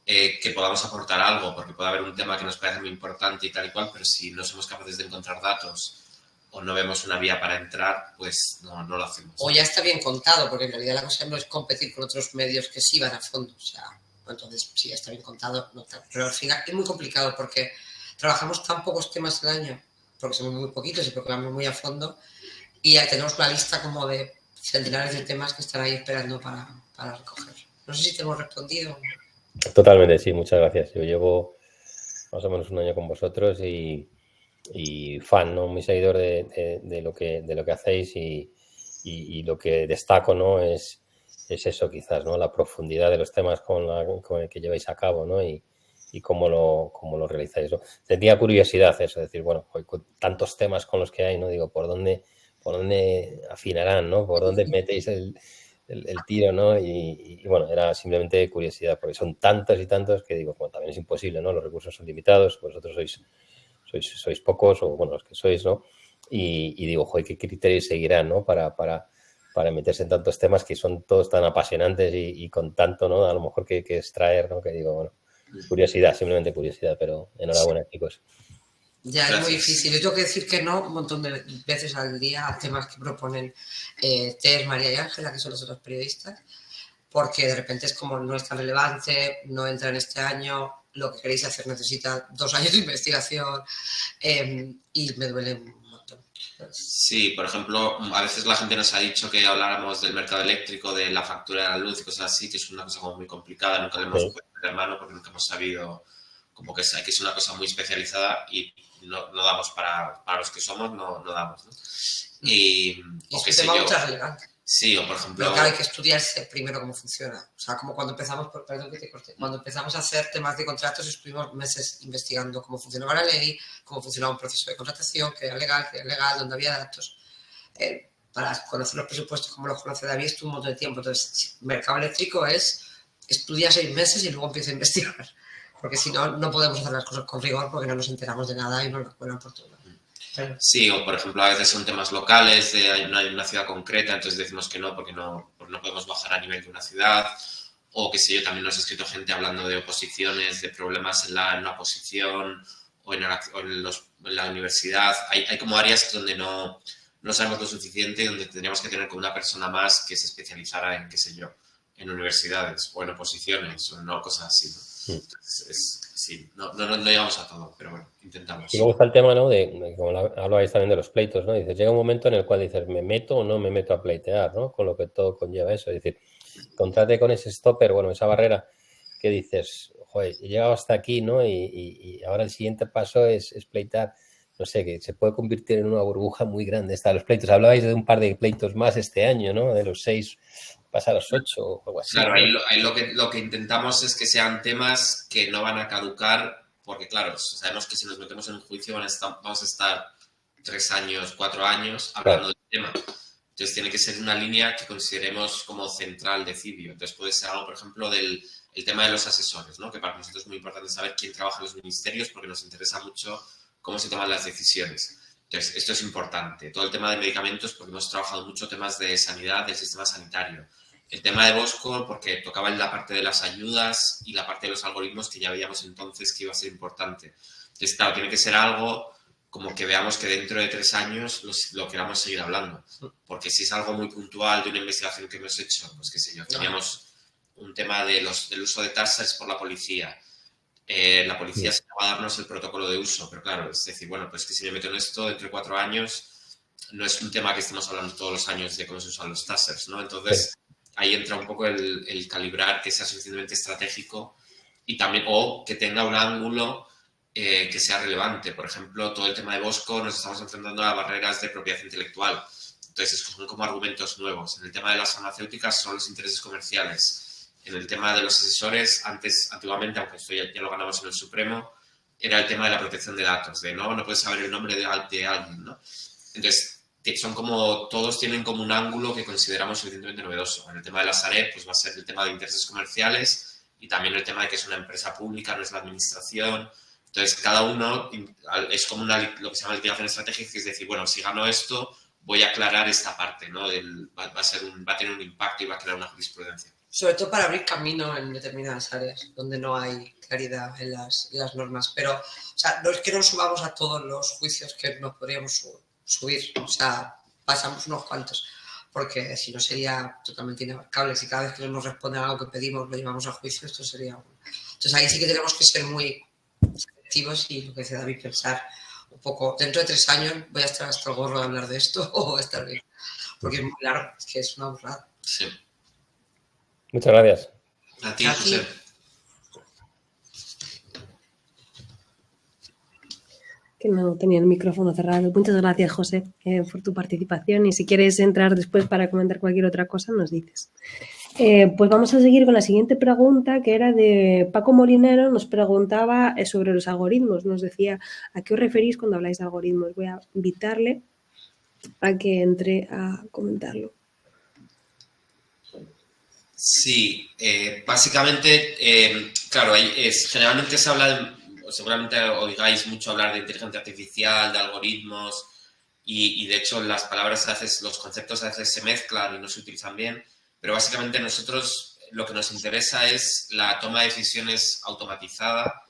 que podamos aportar algo, porque puede haber un tema que nos parece muy importante y tal y cual, pero si no somos capaces de encontrar datos o no vemos una vía para entrar, pues no lo hacemos. O ya está bien contado, porque en realidad la cosa no es competir con otros medios que sí van a fondo, o sea, entonces si ya está bien contado, no está. Pero al final es muy complicado porque trabajamos tan pocos temas al año, porque somos muy poquitos y porque vamos muy a fondo, y ya tenemos una lista como de centenares de temas que están ahí esperando para recoger. No sé si te hemos respondido. Totalmente, sí, muchas gracias. Yo llevo más o menos un año con vosotros y fan, ¿no? Muy seguidor de lo que hacéis, y lo que destaco, ¿no? Es eso, quizás, ¿no? La profundidad de los temas con el que lleváis a cabo, ¿no? Y cómo lo realizáis, ¿no? Tenía curiosidad eso, decir, bueno, con tantos temas con los que hay, ¿no? Digo, ¿por dónde afinarán, ¿no? ¿Por dónde metéis el tiro, ¿no? Y bueno, era simplemente curiosidad, porque son tantos y tantos que digo, bueno, también es imposible, ¿no? Los recursos son limitados, vosotros sois pocos, o bueno, los que sois, ¿no? Y digo, joder, ¿qué criterios seguirán, ¿no? Para meterse en tantos temas que son todos tan apasionantes y con tanto, ¿no? A lo mejor que extraer, ¿no? Que digo, bueno, curiosidad, simplemente curiosidad, pero enhorabuena, chicos. Ya, gracias. Es muy difícil. Yo tengo que decir que no un montón de veces al día a temas que proponen Ter, María y Ángela, que son los otros periodistas, porque de repente es como no es tan relevante, no entra en este año, lo que queréis hacer necesita 2 años de investigación, y me duele un montón. Sí, por ejemplo, a veces la gente nos ha dicho que habláramos del mercado eléctrico, de la factura de la luz y cosas así, que es una cosa como muy complicada, nunca le hemos podido meter mano porque nunca hemos sabido como que es una cosa muy especializada y no damos para los que somos, no damos, ¿no? Y es un tema muy relevante. Sí, o por ejemplo... Pero hay que estudiarse primero cómo funciona. O sea, como cuando empezamos, perdón que te corté, cuando empezamos a hacer temas de contratos, estuvimos meses investigando cómo funcionaba la ley, cómo funcionaba un proceso de contratación, que era legal, donde había datos. Para conocer los presupuestos como los conoce David, estuvo un montón de tiempo. Entonces, mercado eléctrico es estudia 6 meses y luego empieza a investigar. Porque si no, no podemos hacer las cosas con rigor porque no nos enteramos de nada y nos lo cuelan por todo. Sí, o por ejemplo a veces son temas locales, no hay una ciudad concreta, entonces decimos que no porque no podemos bajar a nivel de una ciudad, o qué sé yo, también nos ha escrito gente hablando de oposiciones, de problemas en la oposición o en la universidad. Hay como áreas donde no sabemos lo suficiente y donde tendríamos que tener como una persona más que se especializara en, qué sé yo, en universidades o en oposiciones o en cosas así, ¿no? Entonces, sí, no llegamos a todo, pero bueno, intentamos. Y luego está el tema, ¿no? De como hablabais también de los pleitos, ¿no? Dices, llega un momento en el cual dices, ¿me meto o no me meto a pleitear, ¿no? Con lo que todo conlleva eso. Es decir, contrate con ese stopper, bueno, esa barrera que dices, joder, he llegado hasta aquí, ¿no? Y ahora el siguiente paso es pleitear. No sé, que se puede convertir en una burbuja muy grande esta de los pleitos. Hablabais de un par de pleitos más este año, ¿no? De los 6 pasar a los 8 o algo así. Claro, ahí lo que intentamos es que sean temas que no van a caducar, porque claro, sabemos que si nos metemos en un juicio vamos a estar 3 años, 4 años hablando del tema. Entonces tiene que ser una línea que consideremos como central de Cibio. Entonces puede ser algo, por ejemplo, el tema de los asesores, ¿no? Que para nosotros es muy importante saber quién trabaja en los ministerios porque nos interesa mucho cómo se toman las decisiones. Entonces, esto es importante. Todo el tema de medicamentos, porque hemos trabajado mucho temas de sanidad, del sistema sanitario. El tema de Bosco, porque tocaba en la parte de las ayudas y la parte de los algoritmos que ya veíamos entonces que iba a ser importante. Entonces, claro, tiene que ser algo como que veamos que dentro de 3 años lo queramos seguir hablando. Porque si es algo muy puntual de una investigación que hemos hecho, pues qué sé yo, teníamos un tema del uso de tasers por la policía. La policía se va a darnos el protocolo de uso, pero claro, es decir, bueno, pues que si me meto en esto dentro de 4 años, no es un tema que estemos hablando todos los años de cómo se usan los tasers, ¿no? Entonces, ahí entra un poco el calibrar que sea suficientemente estratégico y también, o que tenga un ángulo que sea relevante. Por ejemplo, todo el tema de Bosco nos estamos enfrentando a barreras de propiedad intelectual. Entonces, son como argumentos nuevos. En el tema de las farmacéuticas son los intereses comerciales. En el tema de los asesores, antiguamente, aunque esto ya lo ganamos en el Supremo, era el tema de la protección de datos, de no puedes saber el nombre de alguien, ¿no? Entonces, son como, todos tienen como un ángulo que consideramos suficientemente novedoso. En el tema de la Sareb, pues va a ser el tema de intereses comerciales y también el tema de que es una empresa pública, no es la administración. Entonces, cada uno es como lo que se llama litigación estratégica, que es decir, bueno, si gano esto, voy a aclarar esta parte, ¿no? Va a tener un impacto y va a crear una jurisprudencia. Sobre todo para abrir camino en determinadas áreas donde no hay claridad en las normas. Pero, o sea, no es que nos subamos a todos los juicios que nos podríamos subir. O sea, pasamos unos cuantos, porque si no sería totalmente inabarcable. Si cada vez que no nos responden a algo que pedimos lo llevamos a juicio, esto sería... Entonces ahí sí que tenemos que ser muy selectivos y lo que dice David, pensar un poco, dentro de 3 años voy a estar hasta el gorro de hablar de esto o voy a estar bien. Porque es muy largo, es que es una burrada. Sí. Muchas gracias. A ti, José. Que no tenía el micrófono cerrado. Muchas gracias, José, por tu participación. Y si quieres entrar después para comentar cualquier otra cosa, nos dices. Pues vamos a seguir con la siguiente pregunta, que era de Paco Molinero. Nos preguntaba sobre los algoritmos. Nos decía, ¿a qué os referís cuando habláis de algoritmos? Voy a invitarle a que entre a comentarlo. Sí, básicamente, claro, generalmente se habla seguramente oigáis mucho hablar de inteligencia artificial, de algoritmos, y de hecho las palabras a veces, los conceptos a veces se mezclan y no se utilizan bien, pero básicamente nosotros lo que nos interesa es la toma de decisiones automatizada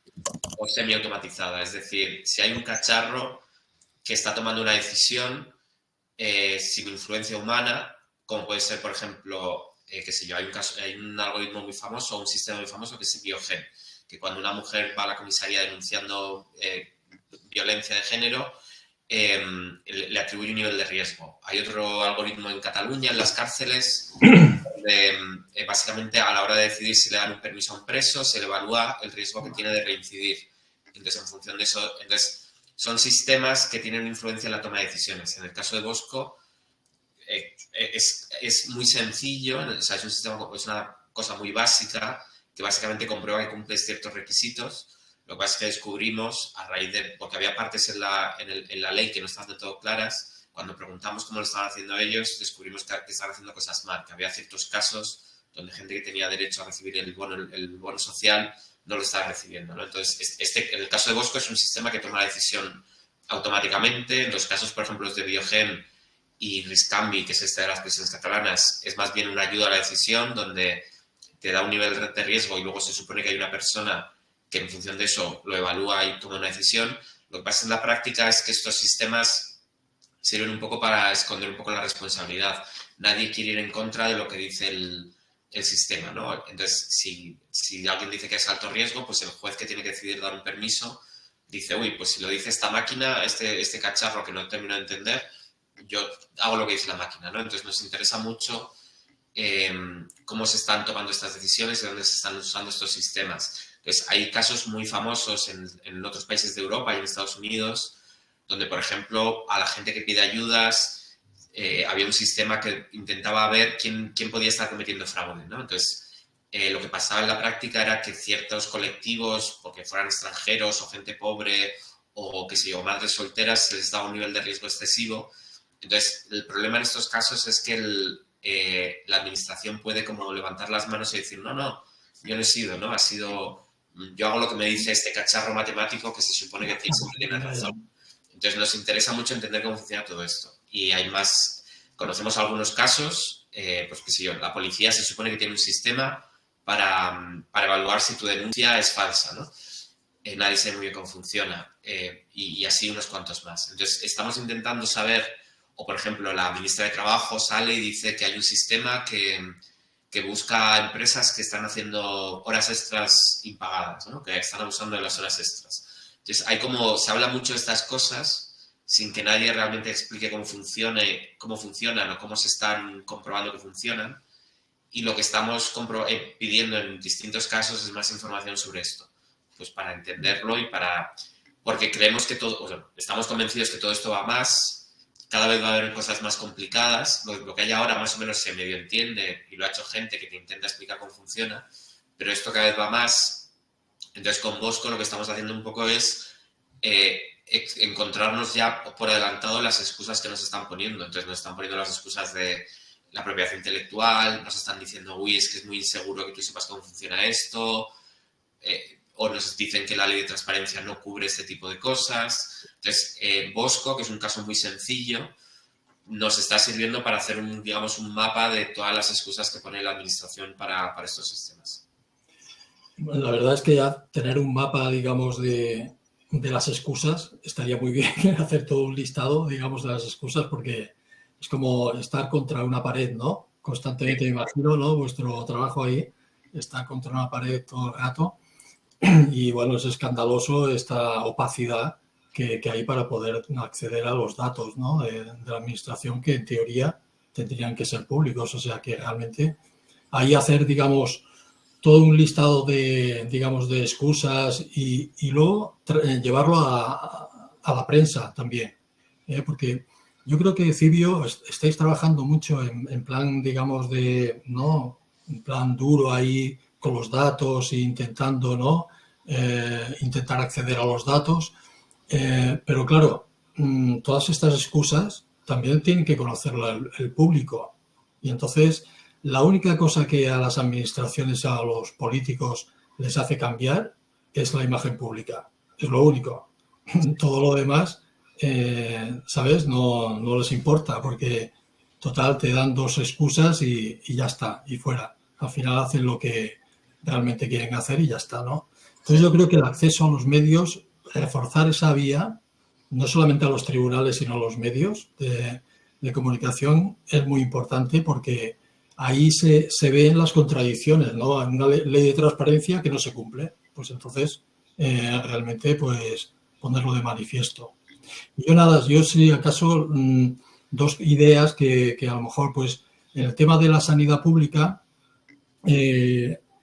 o semiautomatizada, es decir, si hay un cacharro que está tomando una decisión sin influencia humana, como puede ser, por ejemplo, qué sé yo, hay un algoritmo muy famoso, un sistema muy famoso que es Biogen, que cuando una mujer va a la comisaría denunciando violencia de género, le atribuye un nivel de riesgo. Hay otro algoritmo en Cataluña, en las cárceles, donde básicamente a la hora de decidir si le dan un permiso a un preso, se le evalúa el riesgo que tiene de reincidir. Entonces, en función de eso, son sistemas que tienen influencia en la toma de decisiones. En el caso de Bosco, es muy sencillo, o sea, es una cosa muy básica, que básicamente comprueba que cumple ciertos requisitos. Lo que pasa es que descubrimos, a raíz de... porque había partes en la ley que no estaban del todo claras, cuando preguntamos cómo lo estaban haciendo ellos, descubrimos que estaban haciendo cosas mal, que había ciertos casos donde gente que tenía derecho a recibir el bono social no lo estaba recibiendo, ¿no? Entonces, en el caso de Bosco es un sistema que toma la decisión automáticamente. En los casos, por ejemplo, los de Biogen y Riscambi, que es esta de las prisiones catalanas, es más bien una ayuda a la decisión, donde te da un nivel de riesgo y luego se supone que hay una persona que en función de eso lo evalúa y toma una decisión. Lo que pasa en la práctica es que estos sistemas sirven un poco para esconder un poco la responsabilidad. Nadie quiere ir en contra de lo que dice el sistema, ¿no? Entonces, si alguien dice que es alto riesgo, pues el juez que tiene que decidir dar un permiso dice, uy, pues si lo dice esta máquina, este cacharro que no termino de entender, yo hago lo que dice la máquina, ¿no? Entonces nos interesa mucho cómo se están tomando estas decisiones y dónde se están usando estos sistemas. Entonces, hay casos muy famosos en otros países de Europa y en Estados Unidos, donde, por ejemplo, a la gente que pide ayudas, había un sistema que intentaba ver quién podía estar cometiendo fraude, ¿no? Entonces, lo que pasaba en la práctica era que ciertos colectivos, porque fueran extranjeros o gente pobre o, qué sé yo, madres solteras, se les daba un nivel de riesgo excesivo. Entonces, el problema en estos casos es que la administración puede como levantar las manos y decir, no, yo no he sido, ¿no? Yo hago lo que me dice este cacharro matemático que se supone que siempre tiene razón. Entonces, nos interesa mucho entender cómo funciona todo esto. Y hay más, conocemos algunos casos, pues qué sé yo, la policía se supone que tiene un sistema para evaluar si tu denuncia es falsa, ¿no? nadie sabe muy bien cómo funciona, y así unos cuantos más. Entonces, estamos intentando saber, o por ejemplo, la ministra de Trabajo sale y dice que hay un sistema que busca empresas que están haciendo horas extras impagadas, ¿no? Que están abusando de las horas extras. Entonces, se habla mucho de estas cosas sin que nadie realmente explique cómo funcionan o cómo se están comprobando que funcionan. Y lo que estamos pidiendo en distintos casos es más información sobre esto, pues para entenderlo porque creemos que estamos convencidos que todo esto va más. Cada vez va a haber cosas más complicadas. Lo que hay ahora más o menos se medio entiende y lo ha hecho gente que te intenta explicar cómo funciona, pero esto cada vez va más. Entonces, con Bosco lo que estamos haciendo un poco es encontrarnos ya por adelantado las excusas que nos están poniendo. Entonces, nos están poniendo las excusas de la propiedad intelectual, nos están diciendo, uy, es que es muy inseguro que tú sepas cómo funciona esto, o nos dicen que la ley de transparencia no cubre este tipo de cosas. Entonces, Bosco, que es un caso muy sencillo, nos está sirviendo para hacer un mapa de todas las excusas que pone la administración para estos sistemas. Bueno, la verdad es que ya tener un mapa, digamos, de las excusas, estaría muy bien hacer todo un listado, digamos, de las excusas, porque es como estar contra una pared, ¿no? Constantemente, me imagino, ¿no? Vuestro trabajo ahí, está contra una pared todo el rato. Y bueno, es escandaloso esta opacidad que hay para poder acceder a los datos, ¿no? de la administración, que en teoría tendrían que ser públicos. O sea que realmente ahí hacer, digamos, todo un listado de, digamos, de excusas y luego llevarlo a la prensa también. Porque yo creo que Cibio estáis trabajando mucho en plan, digamos, ¿no? En plan duro ahí con los datos e intentando, ¿no? Intentar acceder a los datos. Pero claro, todas estas excusas también tienen que conocerlo el público. Y entonces, la única cosa que a las administraciones, a los políticos les hace cambiar es la imagen pública. Es lo único. Todo lo demás, ¿sabes? No les importa, porque total te dan dos excusas y ya está, y fuera. Al final hacen lo que realmente quieren hacer y ya está, ¿no? Entonces yo creo que el acceso a los medios, reforzar esa vía, no solamente a los tribunales, sino a los medios de comunicación, es muy importante, porque ahí se ven las contradicciones, ¿no? Hay una ley de transparencia que no se cumple, pues entonces realmente pues ponerlo de manifiesto. Y yo si acaso dos ideas que a lo mejor pues en el tema de la sanidad pública,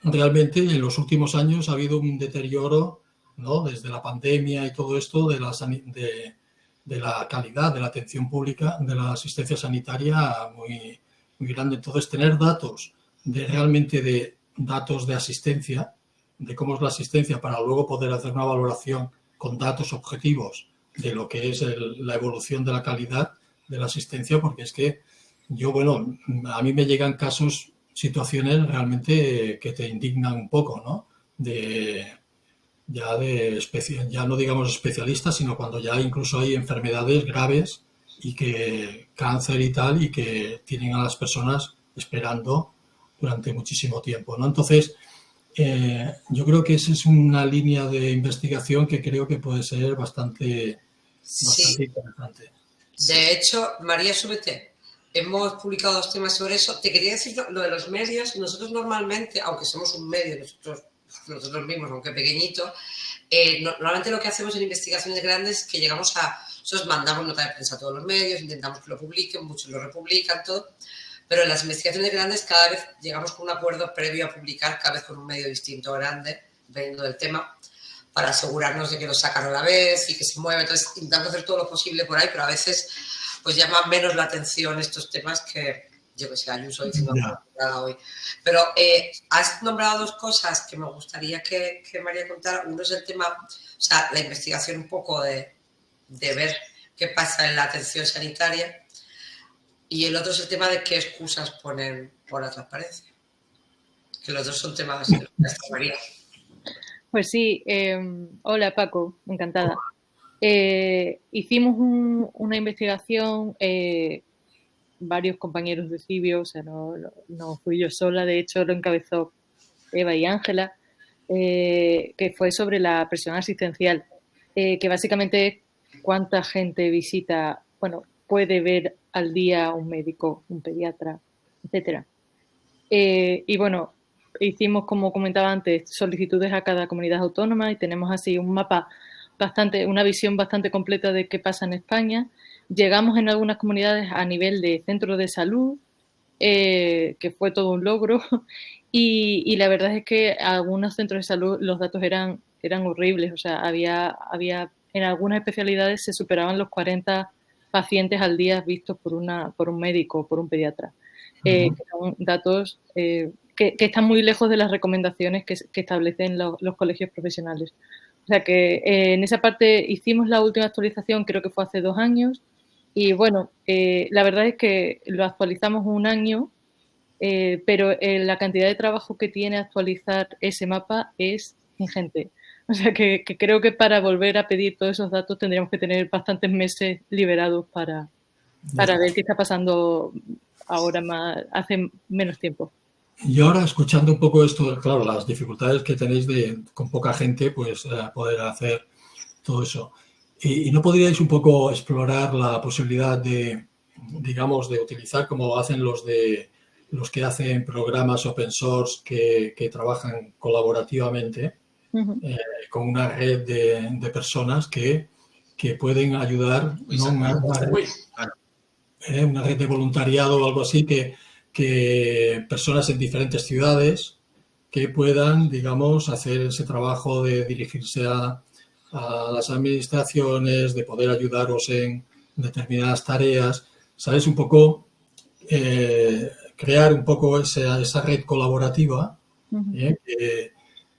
realmente en los últimos años ha habido un deterioro, ¿no? Desde la pandemia y todo esto de la calidad de la atención pública, de la asistencia sanitaria muy, muy grande. Entonces, tener datos de datos de asistencia, de cómo es la asistencia, para luego poder hacer una valoración con datos objetivos de lo que es la evolución de la calidad de la asistencia, porque es que a mí me llegan situaciones realmente que te indignan un poco, ¿no? Ya no digamos especialistas, sino cuando ya incluso hay enfermedades graves y que cáncer y tal, y que tienen a las personas esperando durante muchísimo tiempo, ¿no? Entonces, yo creo que esa es una línea de investigación que creo que puede ser bastante interesante. De hecho, María, súbete. Hemos publicado 2 temas sobre eso. Te quería decir lo de los medios. Nosotros normalmente, aunque somos un medio, nosotros mismos, aunque pequeñito, normalmente lo que hacemos en investigaciones grandes es que nosotros mandamos nota de prensa a todos los medios, intentamos que lo publiquen, muchos lo republican, todo. Pero en las investigaciones grandes cada vez llegamos con un acuerdo previo a publicar, cada vez con un medio distinto grande, dependiendo del tema, para asegurarnos de que lo sacan a la vez y que se mueve. Entonces, intentamos hacer todo lo posible por ahí, pero a veces pues llaman menos la atención estos temas que, yo que sé, Ayuso diciendo nada hoy. Pero has nombrado 2 cosas que me gustaría que María contara. Uno es el tema, o sea, la investigación un poco de ver qué pasa en la atención sanitaria, y el otro es el tema de qué excusas ponen por la transparencia. Que los dos son temas de María. Pues sí, hola Paco, encantada. Hicimos una investigación, varios compañeros de Cibio, o sea, no fui yo sola, de hecho lo encabezó Eva y Ángela, que fue sobre la presión asistencial, que básicamente es cuánta gente visita, bueno, puede ver al día un médico, un pediatra, etcétera. Y bueno, hicimos, como comentaba antes, solicitudes a cada comunidad autónoma y tenemos así un mapa una visión bastante completa de qué pasa en España. Llegamos en algunas comunidades a nivel de centro de salud, que fue todo un logro, y la verdad es que algunos centros de salud los datos eran horribles, o sea, había en algunas especialidades se superaban los 40 pacientes al día vistos por un médico, por un pediatra. Que son datos que están muy lejos de las recomendaciones que establecen los colegios profesionales. O sea que en esa parte hicimos la última actualización, creo que fue hace 2 años, y bueno, la verdad es que lo actualizamos un año, pero la cantidad de trabajo que tiene actualizar ese mapa es ingente. O sea que creo que para volver a pedir todos esos datos tendríamos que tener bastantes meses liberados para ver qué está pasando ahora hace menos tiempo. Y ahora, escuchando un poco esto, claro, las dificultades que tenéis con poca gente, pues poder hacer todo eso. ¿Y no podríais un poco explorar la posibilidad de, digamos, de utilizar como hacen los que hacen programas open source que trabajan colaborativamente con una red de personas que pueden ayudar, ¿no? Una red de voluntariado o algo así, que personas en diferentes ciudades que puedan, digamos, hacer ese trabajo de dirigirse a las administraciones, de poder ayudaros en determinadas tareas, ¿sabes? Un poco crear un poco esa red colaborativa,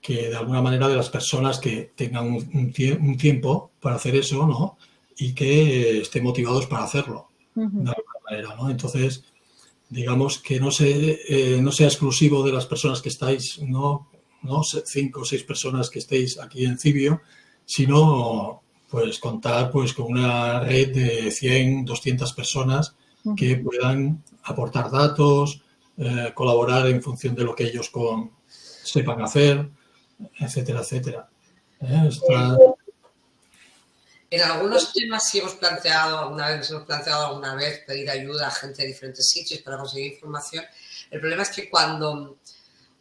que de alguna manera de las personas que tengan un tiempo para hacer eso, ¿no? Y que estén motivados para hacerlo, de alguna manera, ¿no? Entonces, digamos que no sea exclusivo de las personas que estáis, no 5 o 6 personas que estéis aquí en Cibio, sino pues contar pues con una red de 100, 200 personas que puedan aportar datos, colaborar en función de lo que ellos sepan hacer, etcétera, etcétera. En algunos temas sí hemos planteado alguna vez pedir ayuda a gente de diferentes sitios para conseguir información. El problema es que cuando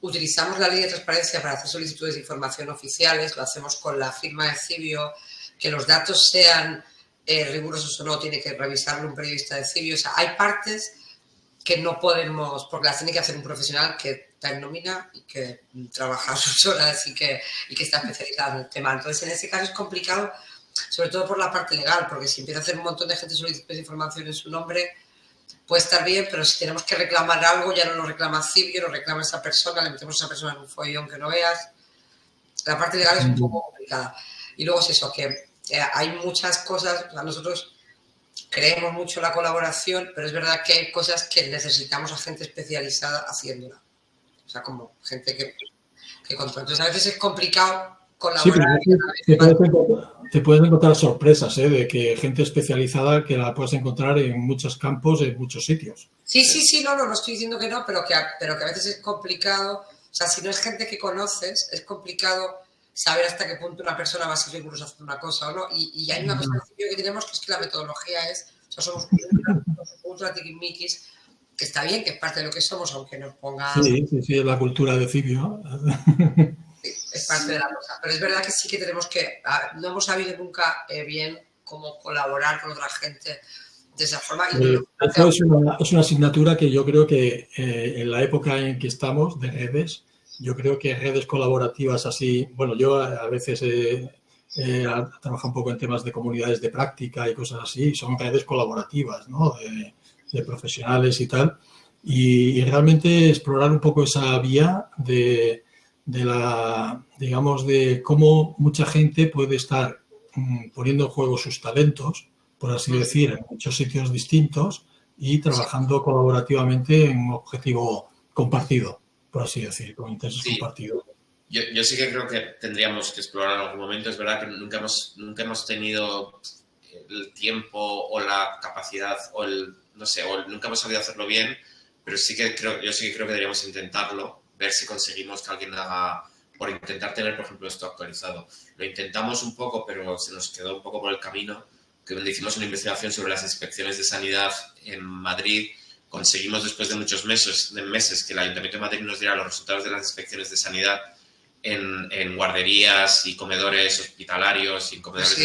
utilizamos la ley de transparencia para hacer solicitudes de información oficiales, lo hacemos con la firma de Cibio, que los datos sean rigurosos o no, tiene que revisarlo un periodista de Cibio. O sea, hay partes que no podemos, porque las tiene que hacer un profesional que está en nómina y que trabaja sus horas y que está especializado en el tema. Entonces, en ese caso es complicado, sobre todo por la parte legal, porque si empieza a hacer un montón de gente solicitudes de información en su nombre, puede estar bien, pero si tenemos que reclamar algo, ya no lo reclama Cibio, lo reclama esa persona, le metemos a esa persona en un follón que no veas. La parte legal es un poco complicada. Y luego es eso, que hay muchas cosas, o sea, nosotros creemos mucho en la colaboración, pero es verdad que hay cosas que necesitamos a gente especializada haciéndola. O sea, como gente que controla. Entonces, a veces es complicado colaborar. Sí, te puedes encontrar sorpresas, de que gente especializada que la puedes encontrar en muchos campos, en muchos sitios. Sí, no estoy diciendo que no, pero que a veces es complicado. O sea, si no es gente que conoces, es complicado saber hasta qué punto una persona va a ser rigurosa hacer una cosa o no. Y hay una cosa que tenemos, que es que la metodología somos ultra tiquismiquis, que está bien, que es parte de lo que somos, aunque nos ponga... Sí, es la cultura de Cibio. Es parte de la cosa. Pero es verdad que sí que tenemos que... No hemos sabido nunca bien cómo colaborar con otra gente de esa forma. Esto es una asignatura que yo creo que en la época en que estamos, de redes, yo creo que redes colaborativas así... Bueno, yo a veces he trabajado un poco en temas de comunidades de práctica y cosas así, y son redes colaborativas, ¿no? De profesionales y tal. Y realmente explorar un poco esa vía de cómo mucha gente puede estar poniendo en juego sus talentos, por así decir, en muchos sitios distintos y trabajando colaborativamente en un objetivo compartido, por así decir, con intereses compartidos. Yo sí que creo que tendríamos que explorar en algún momento. Es verdad que nunca hemos tenido el tiempo o la capacidad o nunca hemos sabido hacerlo bien, pero yo sí que creo que deberíamos intentarlo, ver si conseguimos que alguien haga por intentar tener, por ejemplo, esto actualizado. Lo intentamos un poco, pero se nos quedó un poco por el camino, que donde hicimos una investigación sobre las inspecciones de sanidad en Madrid. Conseguimos, después de muchos meses que el Ayuntamiento de Madrid nos diera los resultados de las inspecciones de sanidad en guarderías y comedores hospitalarios y comedores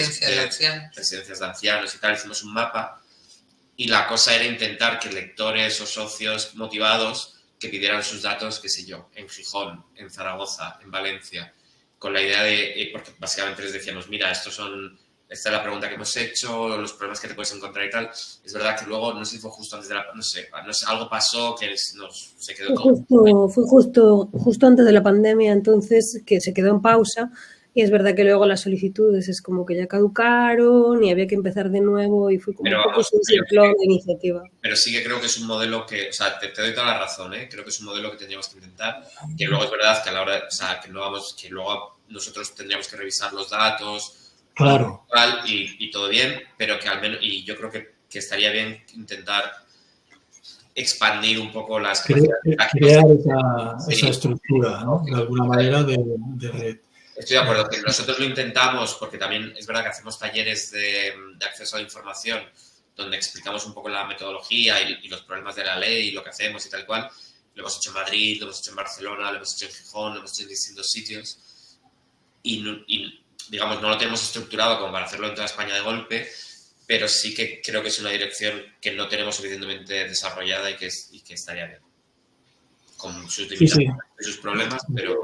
residencias de ancianos y tal. Hicimos un mapa y la cosa era intentar que lectores o socios motivados que pidieran sus datos, qué sé yo, en Gijón, en Zaragoza, en Valencia, con la idea de, porque básicamente les decíamos, mira, esta es la pregunta que hemos hecho, los problemas que te puedes encontrar y tal. Es verdad que luego, no sé si fue justo antes de no sé, algo pasó que se quedó todo. Fue justo antes de la pandemia, entonces, que se quedó en pausa. Y es verdad que luego las solicitudes es como que ya caducaron y había que empezar de nuevo y fue como un poco sin ciclón de iniciativa. Pero sí que creo que es un modelo que, o sea, te doy toda la razón, ¿eh? Creo que es un modelo que tendríamos que intentar, que luego es verdad que a la hora, o sea, que luego nosotros tendríamos que revisar los datos, claro, y todo bien, pero que al menos, y yo creo que estaría bien intentar expandir un poco las crear esa estructura, ¿no? De alguna manera de red. Estoy de acuerdo, que nosotros lo intentamos porque también es verdad que hacemos talleres de acceso a la información donde explicamos un poco la metodología y los problemas de la ley y lo que hacemos y tal cual. Lo hemos hecho en Madrid, lo hemos hecho en Barcelona, lo hemos hecho en Gijón, lo hemos hecho en distintos sitios y digamos, no lo tenemos estructurado como para hacerlo en toda España de golpe, pero sí que creo que es una dirección que no tenemos suficientemente desarrollada y que estaría bien. Con sus limitaciones y sus problemas, pero...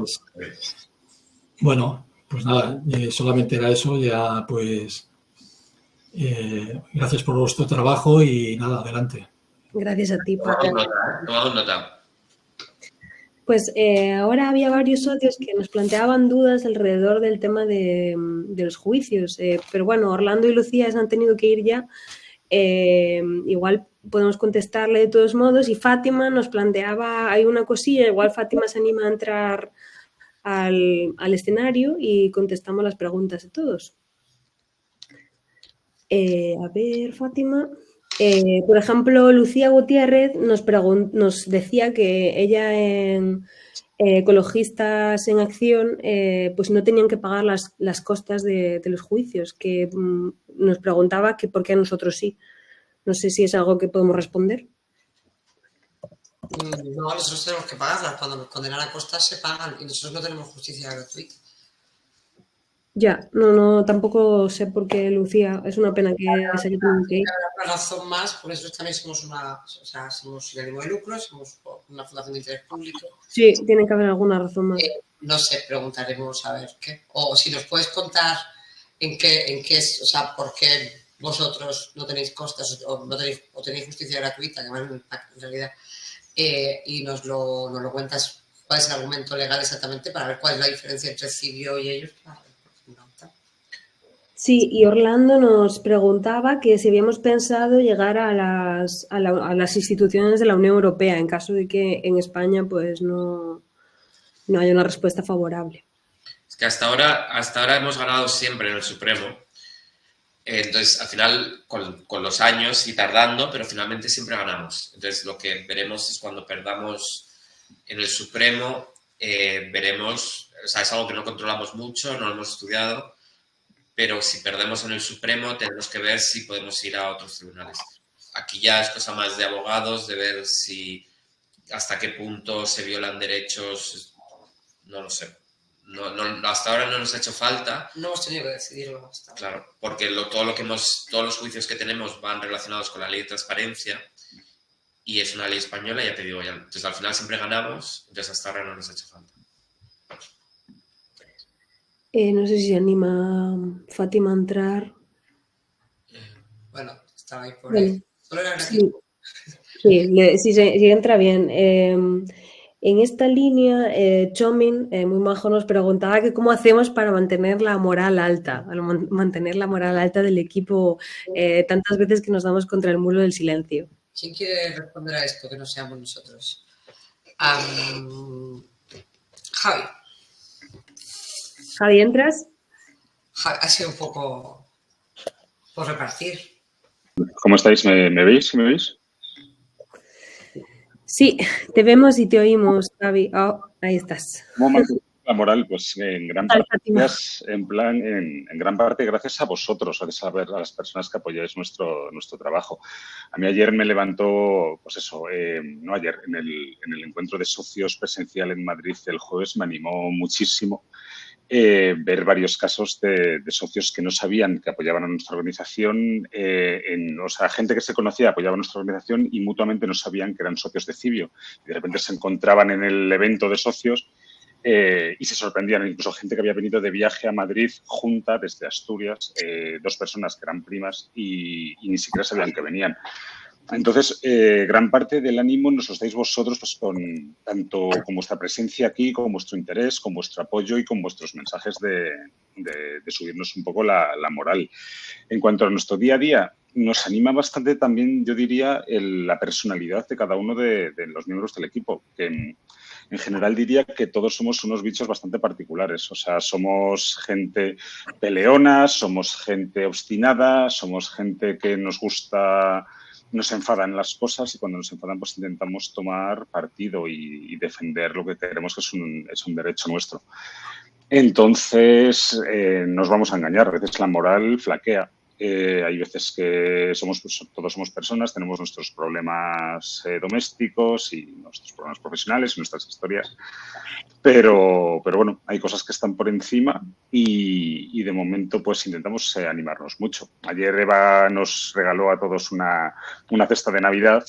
Bueno, pues nada, solamente era eso, ya pues gracias por vuestro trabajo y nada, adelante. Gracias a ti. Tomamos nota. Pues ahora había varios socios que nos planteaban dudas alrededor del tema de los juicios, pero bueno, Orlando y Lucía se han tenido que ir ya, igual podemos contestarle de todos modos, y Fátima nos planteaba, hay una cosilla, igual Fátima se anima a entrar al escenario y contestamos las preguntas de todos. A ver, Fátima. Por ejemplo, Lucía Gutiérrez nos decía que ella en Ecologistas en Acción pues no tenían que pagar las costas de los juicios, que nos preguntaba que por qué a nosotros sí. No sé si es algo que podemos responder. No, nosotros tenemos que pagarlas. Cuando nos condenan a costas se pagan y nosotros no tenemos justicia gratuita. Ya, no, tampoco sé por qué, Lucía, es una pena que se haya tenido que ir. Una razón más, por eso también somos somos sin ánimo de lucro, somos una fundación de interés público. Sí, tiene que haber alguna razón más. No sé, preguntaremos a ver qué. O si nos puedes contar en qué es, o sea, por qué vosotros no tenéis costas o tenéis justicia gratuita, que más me impacta en realidad. Y nos lo cuentas cuál es el argumento legal exactamente para ver cuál es la diferencia entre Cibio y ellos. Sí, y Orlando nos preguntaba que si habíamos pensado llegar a las instituciones de la Unión Europea en caso de que en España pues no haya una respuesta favorable. Es que hasta ahora hemos ganado siempre en el Supremo. Entonces, al final, con los años y tardando, pero finalmente siempre ganamos. Entonces, lo que veremos es cuando perdamos en el Supremo, veremos, o sea, es algo que no controlamos mucho, no lo hemos estudiado, pero si perdemos en el Supremo, tenemos que ver si podemos ir a otros tribunales. Aquí ya es cosa más de abogados, de ver hasta qué punto se violan derechos, no lo sé. No, hasta ahora no nos ha hecho falta. No hemos tenido que decidirlo hasta ahora. Claro, porque todos los juicios que tenemos van relacionados con la ley de transparencia y es una ley española, ya te digo ya. Entonces al final siempre ganamos, entonces hasta ahora no nos ha hecho falta. No sé si se anima Fátima a entrar. Bueno, estaba ahí por ahí. Solo era sí, si entra bien. En esta línea, Chomin, muy majo, nos preguntaba que cómo hacemos para mantener la moral alta, del equipo tantas veces que nos damos contra el muro del silencio. ¿Quién quiere responder a esto que no seamos nosotros? Javi, ¿entras? Ha sido un poco por repartir. ¿Cómo estáis? ¿Me veis? ¿Me veis? Sí, te vemos y te oímos, Javi. Oh, ahí estás. Un La moral, pues en gran parte gracias a vosotros, a las personas que apoyáis nuestro trabajo. A mí ayer me levantó, pues eso, no ayer, en el encuentro de socios presencial en Madrid el jueves me animó muchísimo ver varios casos de socios que no sabían que apoyaban a nuestra organización, o sea, gente que se conocía apoyaba a nuestra organización y mutuamente no sabían que eran socios de Civio. Y de repente se encontraban en el evento de socios y se sorprendían, incluso gente que había venido de viaje a Madrid junta desde Asturias, 2 personas que eran primas y ni siquiera sabían que venían. Entonces, gran parte del ánimo nos os dais vosotros, pues, tanto con vuestra presencia aquí, con vuestro interés, con vuestro apoyo y con vuestros mensajes de subirnos un poco la moral. En cuanto a nuestro día a día, nos anima bastante también, yo diría, la personalidad de cada uno de los miembros del equipo, que en general diría que todos somos unos bichos bastante particulares. O sea, somos gente peleona, somos gente obstinada, somos gente que nos enfadan las cosas y cuando nos enfadan pues intentamos tomar partido y defender lo que queremos, que es un derecho nuestro. Entonces, nos vamos a engañar, a veces la moral flaquea. Hay veces que todos somos personas, tenemos nuestros problemas domésticos y nuestros problemas profesionales y nuestras historias, pero bueno, hay cosas que están por encima y de momento pues intentamos animarnos mucho. Ayer Eva nos regaló a todos una cesta de Navidad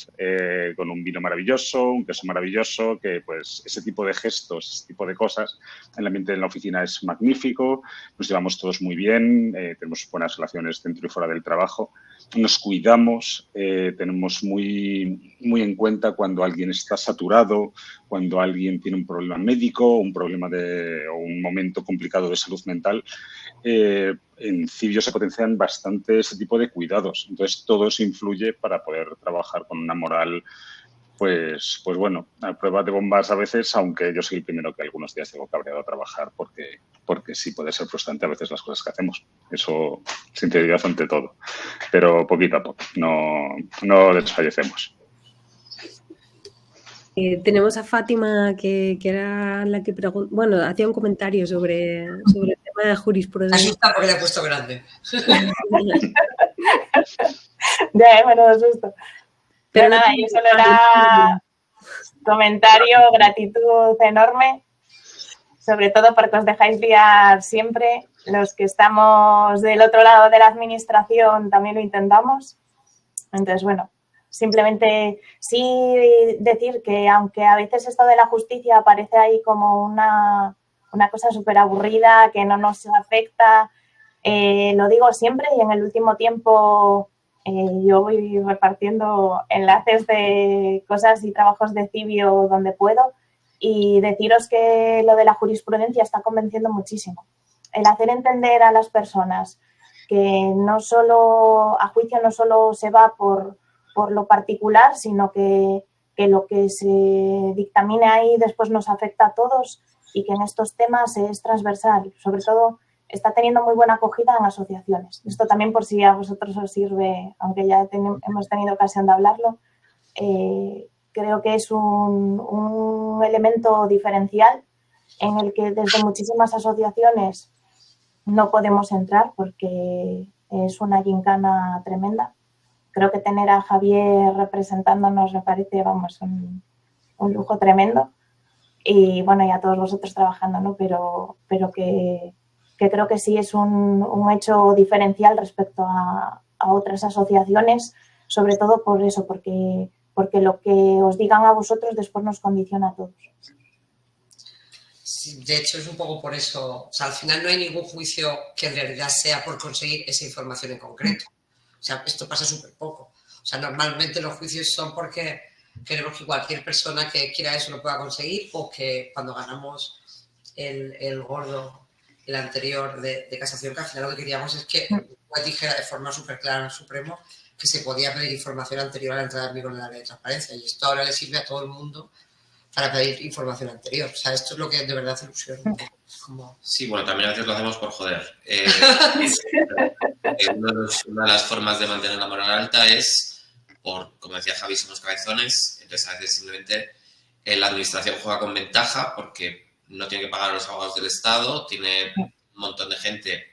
con un vino maravilloso, un queso maravilloso, que pues ese tipo de gestos, ese tipo de cosas, el ambiente en la oficina es magnífico, nos llevamos todos muy bien, tenemos buenas relaciones dentro y fuera del trabajo, nos cuidamos, tenemos muy, muy en cuenta cuando alguien está saturado, cuando alguien tiene un problema médico, un problema o un momento complicado de salud mental. En Civio se potencian bastante ese tipo de cuidados. Entonces, todo eso influye para poder trabajar con una moral, pues bueno, a prueba de bombas a veces, aunque yo soy el primero que algunos días tengo cabreado a trabajar porque sí puede ser frustrante a veces las cosas que hacemos. Eso, sinceridad ante todo. Pero poquito a poco, no desfallecemos. Tenemos a Fátima, que era la que hacía un comentario sobre el tema de jurisprudencia. Asusta porque le he puesto grande. Ya, bueno, asusto. Pero nada, yo solo era comentario, gratitud enorme, sobre todo porque os dejáis guiar siempre. Los que estamos del otro lado de la administración también lo intentamos. Entonces, bueno, simplemente sí decir que aunque a veces esto de la justicia parece ahí como una cosa súper aburrida, que no nos afecta, lo digo siempre y en el último tiempo yo voy repartiendo enlaces de cosas y trabajos de Civio donde puedo y deciros que lo de la jurisprudencia está convenciendo muchísimo. El hacer entender a las personas que no solo, a juicio no solo se va por lo particular, sino que lo que se dictamine ahí después nos afecta a todos y que en estos temas es transversal. Sobre todo, está teniendo muy buena acogida en asociaciones. Esto también por si a vosotros os sirve, aunque ya hemos tenido ocasión de hablarlo, creo que es un elemento diferencial en el que desde muchísimas asociaciones no podemos entrar porque es una gincana tremenda. Creo que tener a Javier representándonos me parece, vamos, un lujo tremendo. Y bueno, y a todos vosotros trabajando, ¿no? Pero que creo que sí es un hecho diferencial respecto a otras asociaciones, sobre todo por eso, porque lo que os digan a vosotros después nos condiciona a todos. Sí, de hecho, es un poco por eso. O sea, al final no hay ningún juicio que en realidad sea por conseguir esa información en concreto. O sea, esto pasa súper poco. O sea, normalmente los juicios son porque queremos que cualquier persona que quiera eso lo pueda conseguir o que cuando ganamos el gordo, el anterior de casación, que al final lo que queríamos es que pues, dijera de forma súper clara al Supremo que se podía pedir información anterior a la entrada en vigor de la ley de transparencia. Y esto ahora le sirve a todo el mundo para pedir información anterior. O sea, esto es lo que de verdad hace ilusión. Sí, bueno, también a veces lo hacemos por joder. Una de las formas de mantener la moral alta es, como decía Javi, somos cabezones, entonces a veces simplemente la administración juega con ventaja porque no tiene que pagar a los abogados del Estado, tiene un montón de gente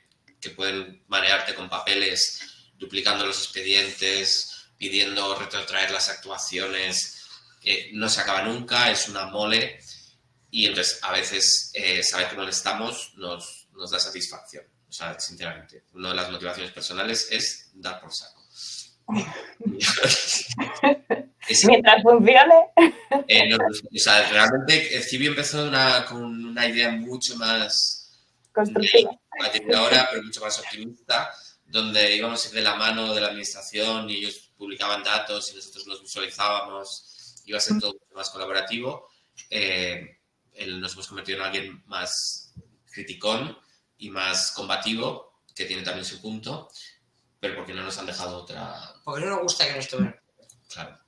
que pueden marearte con papeles, duplicando los expedientes, pidiendo retrotraer las actuaciones, no se acaba nunca, es una mole y entonces a veces saber que molestamos nos da satisfacción. O sea, sinceramente, una de las motivaciones personales es dar por saco. Mientras funcione. O sea, realmente Cibio empezó con una idea mucho más constructiva, ahora, pero mucho más optimista, donde íbamos a ir de la mano de la administración y ellos publicaban datos y nosotros los visualizábamos, iba a ser todo mucho más colaborativo. Nos hemos convertido en alguien más criticón y más combativo, que tiene también su punto, pero porque no nos han dejado otra... Porque no nos gusta que nos tomen. Claro.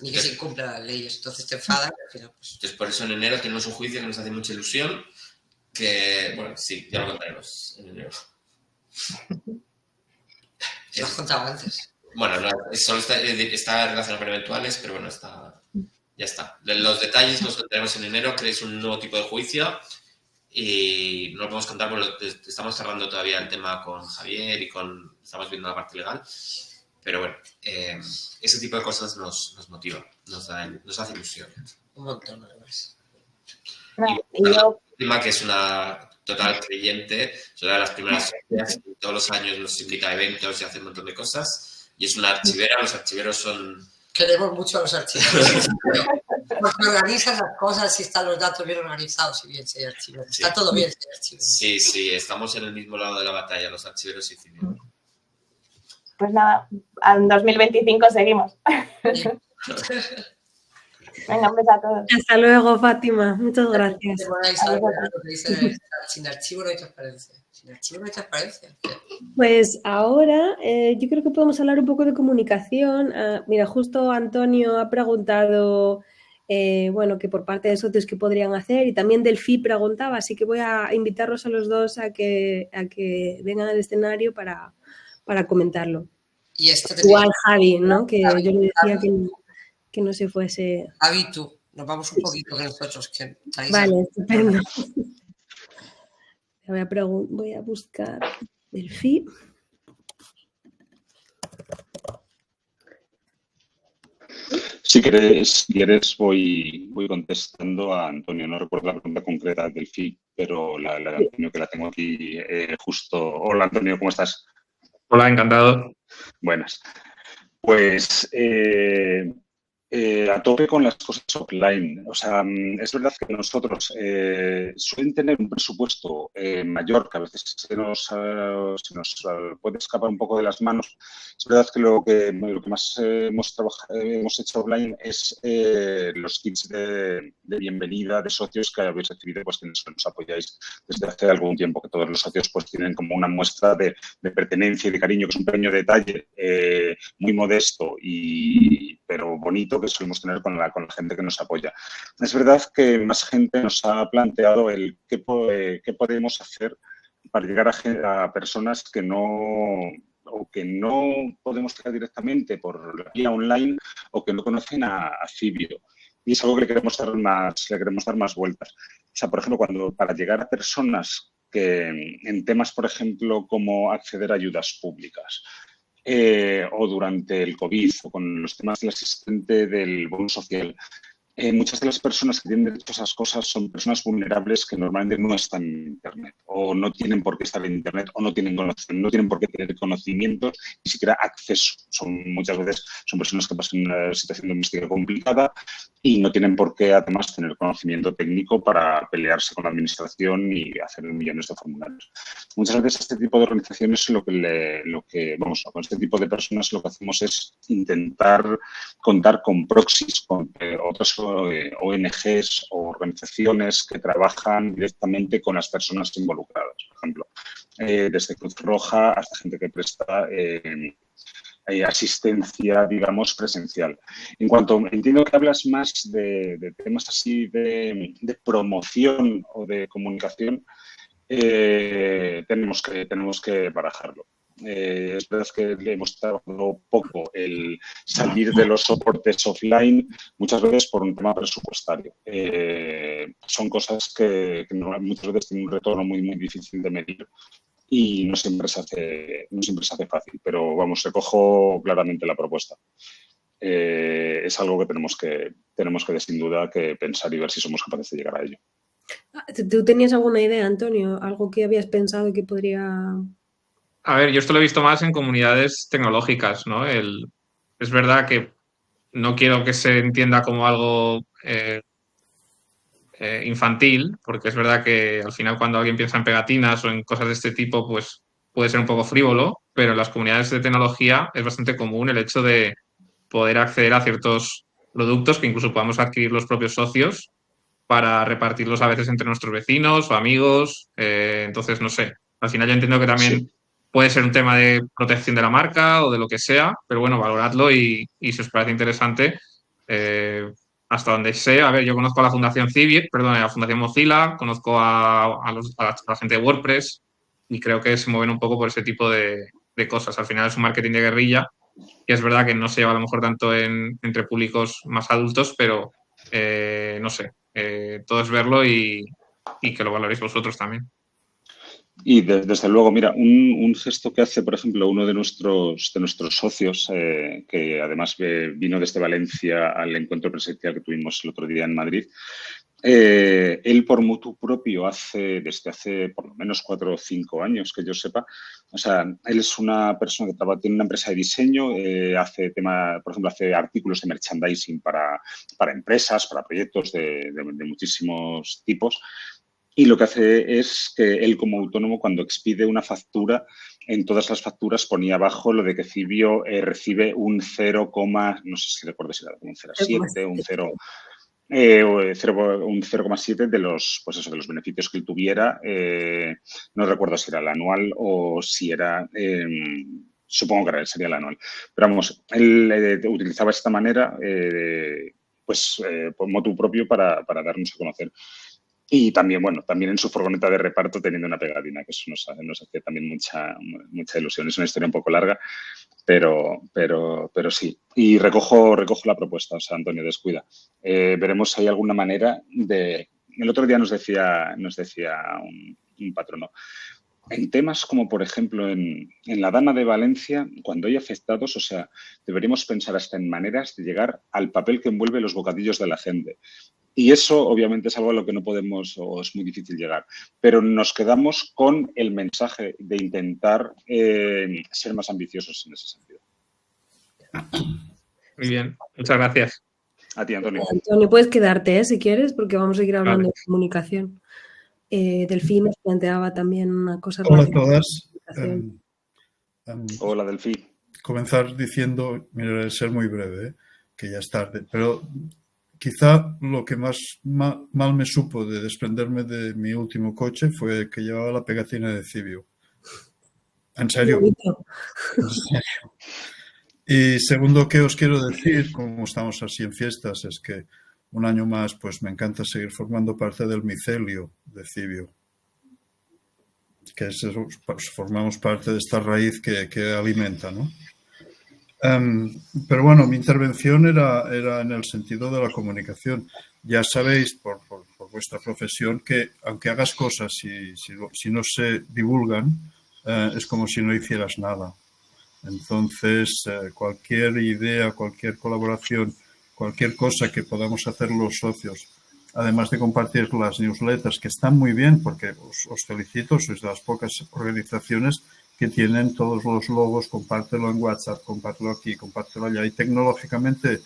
Ni que se incumplan las leyes. Entonces te enfadas. Pues... Entonces, por eso en enero tenemos un juicio que nos hace mucha ilusión, que, bueno, sí, ya lo contaremos en enero. ¿Se lo has contado antes? Bueno, no, solo está relacionado con eventuales, pero bueno, ya está. Los detalles los contaremos en enero, que es un nuevo tipo de juicio. Y no lo podemos contar porque estamos cerrando todavía el tema con Javier y estamos viendo la parte legal. Pero bueno, ese tipo de cosas nos motiva, nos hace ilusión. Un montón, además. Y la última, que es una total creyente, es una de las primeras socias, todos los años nos invita a eventos y hace un montón de cosas. Y es una archivera, los archiveros son... Queremos mucho a los archiveros. Porque organizan las cosas y están los datos bien organizados y bien si hay archiveros. Sí. Está todo bien si hay archiveros. Sí, estamos en el mismo lado de la batalla, los archiveros y Cibio. Pues nada, en 2025 seguimos. Venga, un beso a todos. Hasta luego, Fátima. Muchas gracias. Sin archivo no hay transparencia. Sin archivo no hay transparencia. Pues ahora yo creo que podemos hablar un poco de comunicación. Mira, justo Antonio ha preguntado, bueno, que por parte de socios qué podrían hacer y también Delphi preguntaba, así que voy a invitarlos a los dos a que vengan al escenario para comentarlo. Y igual Javi, ¿no? Que yo le decía que no se fuese. Javi, tú, nos vamos un poquito que nosotros. Vale, estupendo. Voy a buscar Delphi. Si quieres, voy contestando a Antonio. No recuerdo la pregunta concreta del Delphi, pero la de Antonio, que la tengo aquí justo. Hola, Antonio, ¿cómo estás? Hola, encantado. Buenas. Pues a tope con las cosas offline. O sea, es verdad que nosotros suelen tener un presupuesto mayor, que a veces se nos puede escapar un poco de las manos. Es verdad que lo que más hemos hecho offline es los kits de bienvenida de socios que habéis recibido, pues quienes nos apoyáis desde hace algún tiempo, que todos los socios pues tienen como una muestra de pertenencia y de cariño, que es un pequeño detalle muy modesto pero bonito, que solemos tener con la gente que nos apoya. Es verdad que más gente nos ha planteado el qué podemos hacer para llegar a personas que no podemos llegar directamente por la vía online o que no conocen a Cibio. Y es algo que le queremos dar más vueltas. O sea, por ejemplo, para llegar a personas que en temas, por ejemplo, como acceder a ayudas públicas, o durante el COVID o con los temas del asistente del bono social, muchas de las personas que tienen derecho a esas cosas son personas vulnerables que normalmente no están en Internet o no tienen por qué estar en Internet o no tienen por qué tener conocimientos, ni siquiera acceso. Muchas veces son personas que pasan una situación doméstica complicada y no tienen por qué, además, tener conocimiento técnico para pelearse con la administración y hacer millones de formularios. Muchas veces este tipo de organizaciones con este tipo de personas lo que hacemos es intentar contar con proxies, con otras ONGs o organizaciones que trabajan directamente con las personas involucradas. Por ejemplo, desde Cruz Roja hasta gente que presta asistencia, digamos, presencial. Entiendo que hablas más de temas así de promoción o de comunicación, tenemos que barajarlo. Es verdad que le hemos trabajado poco el salir de los soportes offline, muchas veces por un tema presupuestario. Son cosas que muchas veces tienen un retorno muy, muy difícil de medir y no siempre se hace fácil, pero vamos, recojo claramente la propuesta. Es algo que tenemos que sin duda que pensar y ver si somos capaces de llegar a ello. ¿Tú tenías alguna idea, Antonio? ¿Algo que habías pensado que podría...? A ver, yo esto lo he visto más en comunidades tecnológicas, ¿no? Es verdad que no quiero que se entienda como algo infantil, porque es verdad que al final cuando alguien piensa en pegatinas o en cosas de este tipo, pues puede ser un poco frívolo, pero en las comunidades de tecnología es bastante común el hecho de poder acceder a ciertos productos que incluso podamos adquirir los propios socios para repartirlos a veces entre nuestros vecinos o amigos. Entonces, no sé, al final yo entiendo que también puede ser un tema de protección de la marca o de lo que sea, pero bueno, valoradlo y si os parece interesante, hasta donde sé, a ver, yo conozco a la Fundación a la Fundación Mozilla, conozco a la gente de WordPress y creo que se mueven un poco por ese tipo de cosas. Al final es un marketing de guerrilla y es verdad que no se lleva a lo mejor tanto entre públicos más adultos, pero no sé, todo es verlo y que lo valoréis vosotros también. Y desde luego, mira, un gesto que hace, por ejemplo, uno de nuestros socios, que además vino desde Valencia al encuentro presencial que tuvimos el otro día en Madrid, él por mutuo propio desde hace por lo menos 4 o 5 años, que yo sepa, o sea, él es una persona que tiene una empresa de diseño, por ejemplo, hace artículos de merchandising para empresas, para proyectos de muchísimos tipos. Y lo que hace es que él como autónomo, cuando expide una factura, en todas las facturas ponía abajo lo de que Cibio recibe un 0, no sé si recuerdo si era un 0,7, un 0,7 de los, pues eso, de los beneficios que él tuviera. No recuerdo si era el anual o si era... supongo que sería el anual. Pero vamos, él utilizaba esta manera, por motu propio para darnos a conocer. Y también, bueno, también en su furgoneta de reparto teniendo una pegatina, que eso nos hace también mucha ilusión. Es una historia un poco larga, pero sí. Y recojo la propuesta, o sea, Antonio, descuida. Veremos si hay alguna manera de... El otro día nos decía un patrono. En temas como, por ejemplo, en la Dana de Valencia, cuando hay afectados, o sea, deberíamos pensar hasta en maneras de llegar al papel que envuelve los bocadillos de la gente. Y eso, obviamente, es algo a lo que no podemos o es muy difícil llegar. Pero nos quedamos con el mensaje de intentar ser más ambiciosos en ese sentido. Muy bien, muchas gracias. A ti, Antonio. Antonio, puedes quedarte, si quieres, porque vamos a seguir hablando de comunicación. Delfí nos planteaba también una cosa. Hola a todas. Hola, Delfí. Comenzar diciendo, mira, ser muy breve, que ya es tarde, pero quizá lo que más mal me supo de desprenderme de mi último coche fue que llevaba la pegatina de Cibio. En serio. En serio. Y segundo que os quiero decir, como estamos así en fiestas, es que un año más pues me encanta seguir formando parte del micelio de Cibio. Que pues, formamos parte de esta raíz que alimenta, ¿no? Pero bueno, mi intervención era en el sentido de la comunicación. Ya sabéis por vuestra profesión que aunque hagas cosas si no se divulgan, es como si no hicieras nada. Entonces, cualquier idea, cualquier colaboración, cualquier cosa que podamos hacer los socios, además de compartir las newsletters, que están muy bien, porque os felicito, sois de las pocas organizaciones que tienen todos los logos, compártelo en WhatsApp, compártelo aquí, compártelo allá. Y tecnológicamente,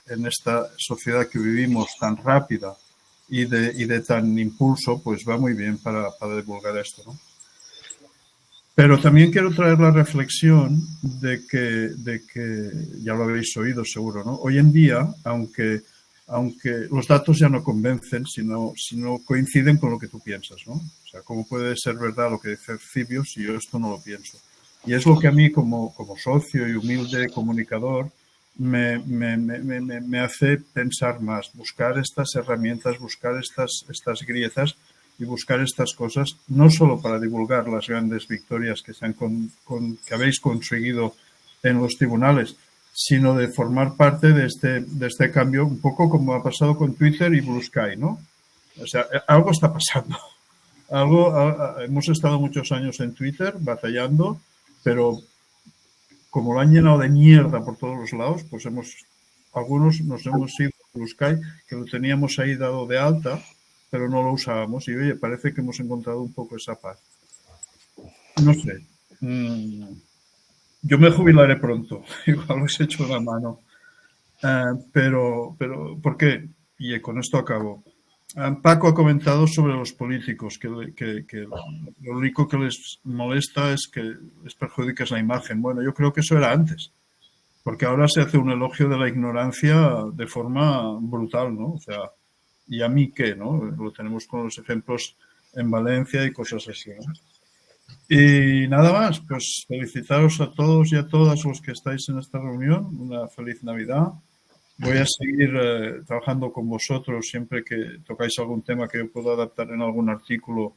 en esta sociedad que vivimos tan rápida y de tan impulso, pues va muy bien para divulgar esto, ¿no? Pero también quiero traer la reflexión de que ya lo habéis oído seguro, ¿no? Hoy en día, aunque los datos ya no convencen si no coinciden con lo que tú piensas, ¿no? O sea, ¿cómo puede ser verdad lo que dice Cibio si yo esto no lo pienso? Y es lo que a mí como socio y humilde comunicador me hace pensar más, buscar estas herramientas, buscar estas grietas y buscar estas cosas, no solo para divulgar las grandes victorias que que habéis conseguido en los tribunales, sino de formar parte de este cambio, un poco como ha pasado con Twitter y Blue Sky, ¿no? O sea, algo está pasando. Hemos estado muchos años en Twitter batallando, pero como lo han llenado de mierda por todos los lados, pues algunos nos hemos ido a Blue Sky, que lo teníamos ahí dado de alta, pero no lo usábamos. Y oye, parece que hemos encontrado un poco esa paz. No sé. Yo me jubilaré pronto. Igual os echo una mano. Pero, ¿por qué? Y con esto acabo. Paco ha comentado sobre los políticos, que lo único que les molesta es que les perjudiques la imagen. Bueno, yo creo que eso era antes, porque ahora se hace un elogio de la ignorancia de forma brutal, ¿no? O sea, ¿y a mí qué, no? Lo tenemos con los ejemplos en Valencia y cosas así, ¿no? Y nada más, pues felicitaros a todos y a todas los que estáis en esta reunión. Una feliz Navidad. Voy a seguir trabajando con vosotros siempre que tocáis algún tema que yo pueda adaptar en algún artículo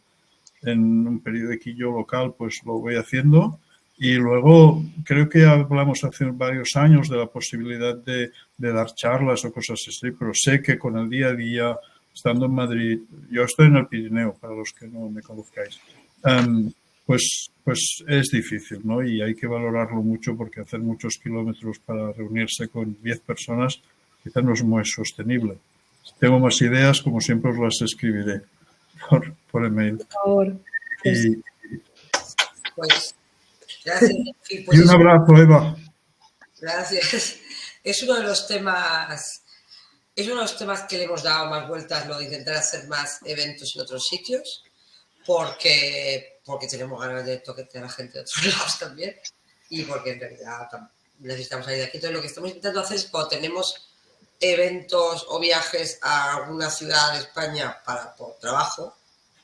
en un periódico local, pues lo voy haciendo. Y luego creo que hablamos hace varios años de la posibilidad de dar charlas o cosas así, pero sé que con el día a día, estando en Madrid, yo estoy en el Pirineo, para los que no me conozcáis, pues es difícil, ¿no? Y hay que valorarlo mucho porque hacer muchos kilómetros para reunirse con 10 personas quizás no es muy sostenible. Si tengo más ideas, como siempre, os las escribiré por email. Por favor. Pues, gracias. Y un abrazo, Eva. Gracias. Es uno de los temas que le hemos dado más vueltas, lo de intentar hacer más eventos en otros sitios, porque tenemos ganas de toquetear a la gente de otros lados también y porque en realidad necesitamos salir de aquí. Entonces lo que estamos intentando hacer es cuando tenemos eventos o viajes a alguna ciudad de España por trabajo,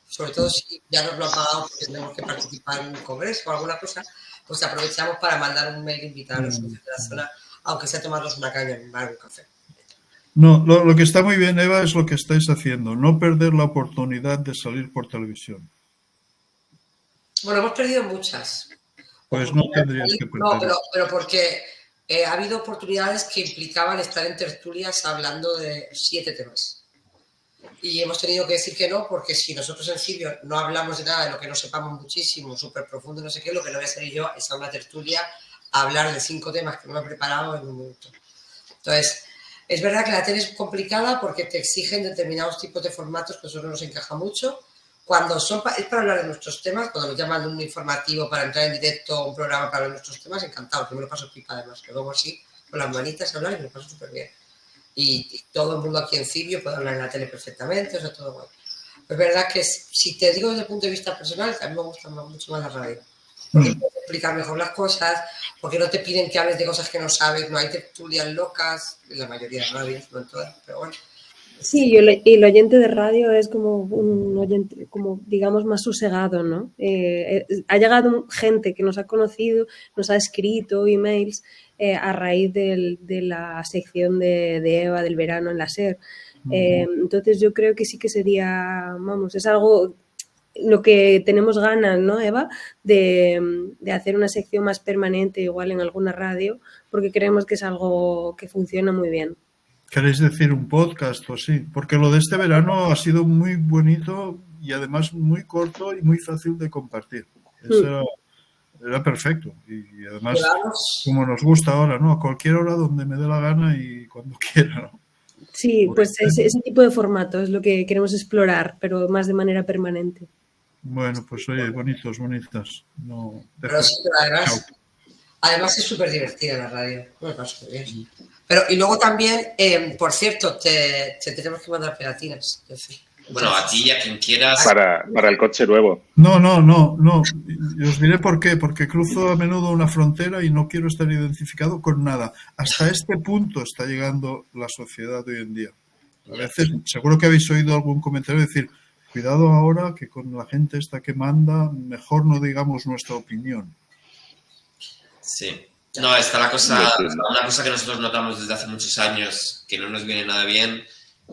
sobre todo si ya nos lo han pagado porque tenemos que participar en un congreso o alguna cosa, pues aprovechamos para mandar un mail e invitar a los socios de la zona, aunque sea tomarnos una caña en un bar o un café. No, lo que está muy bien, Eva, es lo que estáis haciendo, no perder la oportunidad de salir por televisión. Bueno, hemos perdido muchas. Pues no tendrías que perder. No, pero porque ha habido oportunidades que implicaban estar en tertulias hablando de 7 temas. Y hemos tenido que decir que no, porque si nosotros en Cibio no hablamos de nada de lo que no sepamos muchísimo, súper profundo, no sé qué, lo que no voy a hacer yo es a una tertulia a hablar de 5 temas que no me he preparado en un minuto. Entonces, es verdad que la tele es complicada porque te exigen determinados tipos de formatos que a nosotros nos encaja mucho. Cuando es para hablar de nuestros temas, cuando nos llaman un informativo para entrar en directo, un programa para hablar de nuestros temas, encantado, que me lo paso pipa además, que luego así, con las manitas a hablar y me lo paso súper bien. Y todo el mundo aquí en Cibio puede hablar en la tele perfectamente, o sea, todo bueno. Pero es verdad que si te digo desde el punto de vista personal, a mí me gusta mucho más la radio. Porque puedes explicar mejor las cosas, porque no te piden que hables de cosas que no sabes, no hay tertulias locas, en la mayoría de radios, no en todas, pero bueno. Sí, y el oyente de radio es como un oyente, como digamos, más sosegado, ¿no? Ha llegado gente que nos ha conocido, nos ha escrito emails a raíz de la sección de Eva del verano en la SER. Entonces yo creo que sí que sería, vamos, es algo lo que tenemos ganas, ¿no, Eva? De hacer una sección más permanente, igual en alguna radio, porque creemos que es algo que funciona muy bien. ¿Queréis decir un podcast o sí? Porque lo de este verano ha sido muy bonito y además muy corto y muy fácil de compartir. Eso era perfecto. Y además, como nos gusta ahora, ¿no? A cualquier hora donde me dé la gana y cuando quiera, ¿no? Sí, pues ese tipo de formato es lo que queremos explorar, pero más de manera permanente. Bueno, pues oye, bonitas. No, pero sí, además es súper divertida la radio. Me paso muy bien. Pero, y luego también, por cierto, te tenemos que mandar pegatinas. Bueno, a ti y a quien quieras. Para el coche nuevo. No. Y os diré por qué. Porque cruzo a menudo una frontera y no quiero estar identificado con nada. Hasta este punto está llegando la sociedad hoy en día. A veces, seguro que habéis oído algún comentario decir, cuidado ahora que con la gente esta que manda, mejor no digamos nuestra opinión. Sí. No, está la cosa, una cosa que nosotros notamos desde hace muchos años, que no nos viene nada bien,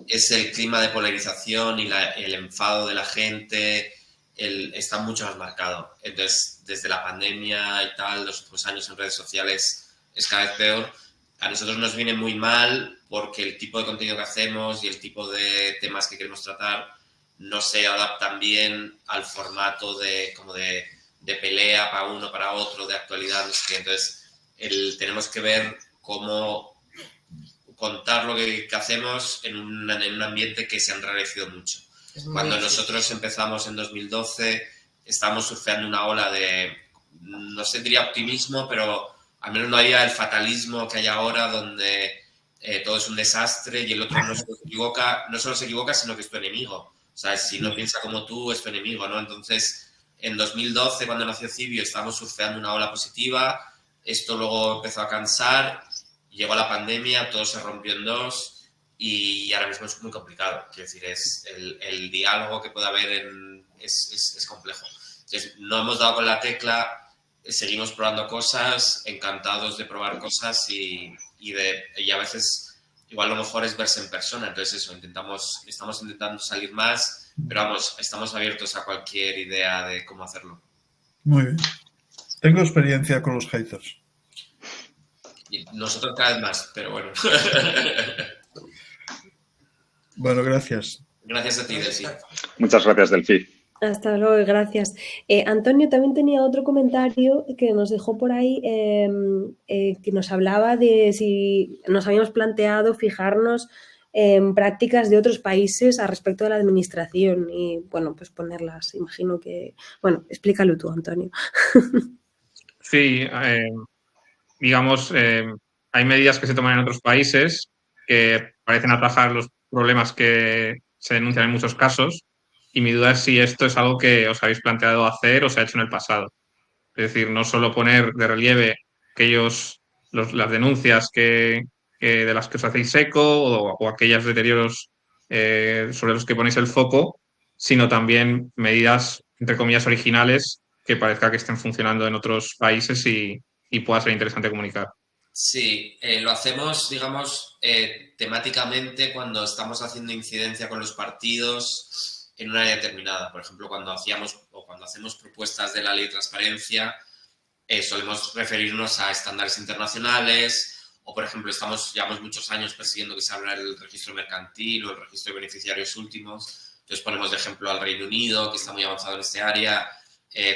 es el clima de polarización y el enfado de la gente, está mucho más marcado. Entonces, desde la pandemia y tal, los últimos años en redes sociales es cada vez peor. A nosotros nos viene muy mal porque el tipo de contenido que hacemos y el tipo de temas que queremos tratar no se adaptan bien al formato de pelea para uno, para otro, de actualidad, no sé qué. Entonces, tenemos que ver cómo contar lo que hacemos en un ambiente que se ha enrarecido mucho. Cuando nosotros empezamos en 2012, estábamos surfeando una ola de, no sé, diría optimismo, pero al menos no había el fatalismo que hay ahora, donde todo es un desastre y el otro no solo se equivoca, sino que es tu enemigo. O sea, si no piensa como tú, es tu enemigo, ¿no? Entonces, en 2012, cuando nació Cibio, estábamos surfeando una ola positiva, esto luego empezó a cansar, llegó la pandemia, todo se rompió en dos y ahora mismo es muy complicado. Quiero decir, el diálogo que puede haber es complejo. Entonces, no hemos dado con la tecla, seguimos probando cosas, encantados de probar cosas y a veces igual lo mejor es verse en persona. Entonces eso, estamos intentando salir más, pero vamos, estamos abiertos a cualquier idea de cómo hacerlo. Muy bien. Tengo experiencia con los haters. Y nosotros cada vez más, pero bueno. Bueno, gracias. Gracias a ti, Delphi. Muchas gracias, Delphi. Hasta luego, gracias. Antonio también tenía otro comentario que nos dejó por ahí, que nos hablaba de si nos habíamos planteado fijarnos en prácticas de otros países a respecto de la administración y, bueno, pues ponerlas. Imagino que... Bueno, explícalo tú, Antonio. Sí, digamos, hay medidas que se toman en otros países que parecen atajar los problemas que se denuncian en muchos casos. Y mi duda es si esto es algo que os habéis planteado hacer o se ha hecho en el pasado. Es decir, no solo poner de relieve las denuncias de las que os hacéis eco o aquellos deterioros sobre los que ponéis el foco, sino también medidas, entre comillas, originales que parezca que estén funcionando en otros países y pueda ser interesante comunicar. Sí, lo hacemos, digamos, temáticamente cuando estamos haciendo incidencia con los partidos en un área determinada. Por ejemplo, cuando hacemos propuestas de la ley de transparencia, solemos referirnos a estándares internacionales o, por ejemplo, llevamos muchos años persiguiendo que se abra el registro mercantil o el registro de beneficiarios últimos. Entonces ponemos de ejemplo al Reino Unido, que está muy avanzado en este área.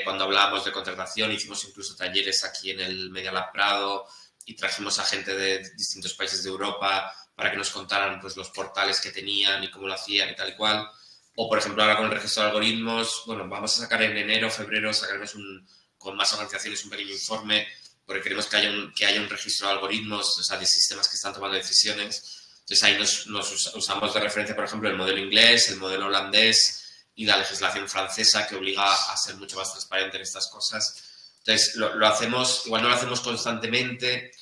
Cuando hablábamos de contratación, hicimos incluso talleres aquí en el Media Lab Prado y trajimos a gente de distintos países de Europa para que nos contaran pues, los portales que tenían y cómo lo hacían y tal y cual. O, por ejemplo, ahora con el registro de algoritmos, bueno, vamos a sacar en enero, febrero, sacaremos con más organizaciones un pequeño informe porque queremos que haya un registro de algoritmos, o sea, de sistemas que están tomando decisiones. Entonces ahí nos usamos de referencia, por ejemplo, el modelo inglés, el modelo holandés y la legislación francesa que obliga a ser mucho más transparente en estas cosas. Entonces, lo hacemos, igual no lo hacemos constantemente,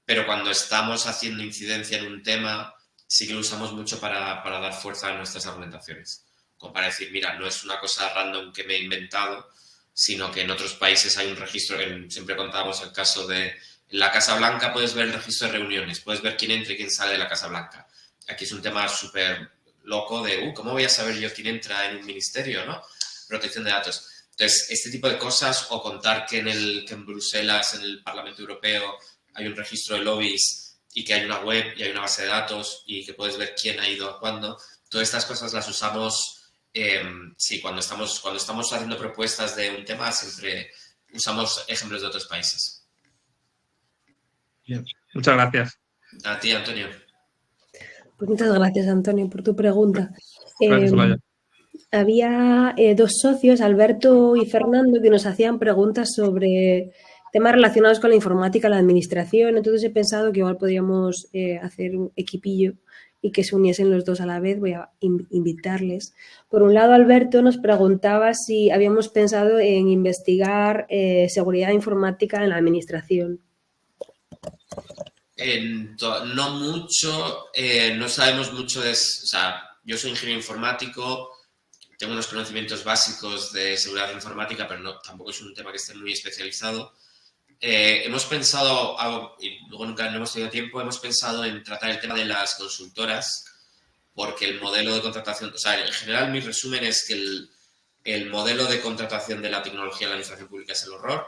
pero cuando estamos haciendo incidencia en un tema, sí que lo usamos mucho para dar fuerza a nuestras argumentaciones. Como para decir, mira, no es una cosa random que me he inventado, sino que en otros países hay un registro. Siempre contábamos el caso de en la Casa Blanca puedes ver el registro de reuniones, puedes ver quién entra y quién sale de la Casa Blanca. Aquí es un tema súper loco de, ¿cómo voy a saber yo quién entra en un ministerio, ¿no? Protección de datos. Entonces, este tipo de cosas, o contar que en Bruselas, en el Parlamento Europeo, hay un registro de lobbies y que hay una web y hay una base de datos y que puedes ver quién ha ido a cuándo, todas estas cosas las usamos, sí, cuando estamos haciendo propuestas de un tema, siempre usamos ejemplos de otros países. Bien. Muchas gracias. A ti, Antonio. Pues muchas gracias, Antonio, por tu pregunta. Gracias, Olaya. Había dos socios, Alberto y Fernando, que nos hacían preguntas sobre temas relacionados con la informática, la administración. Entonces he pensado que igual podríamos hacer un equipillo y que se uniesen los dos a la vez. Voy a invitarles. Por un lado, Alberto nos preguntaba si habíamos pensado en investigar seguridad informática en la administración. No mucho, no sabemos mucho o sea, yo soy ingeniero informático, tengo unos conocimientos básicos de seguridad informática, pero tampoco es un tema que esté muy especializado. Hemos pensado, y luego nunca no hemos tenido tiempo, hemos pensado en tratar el tema de las consultoras, porque el modelo de contratación, o sea, en general mi resumen es que el modelo de contratación de la tecnología en la administración pública es el horror,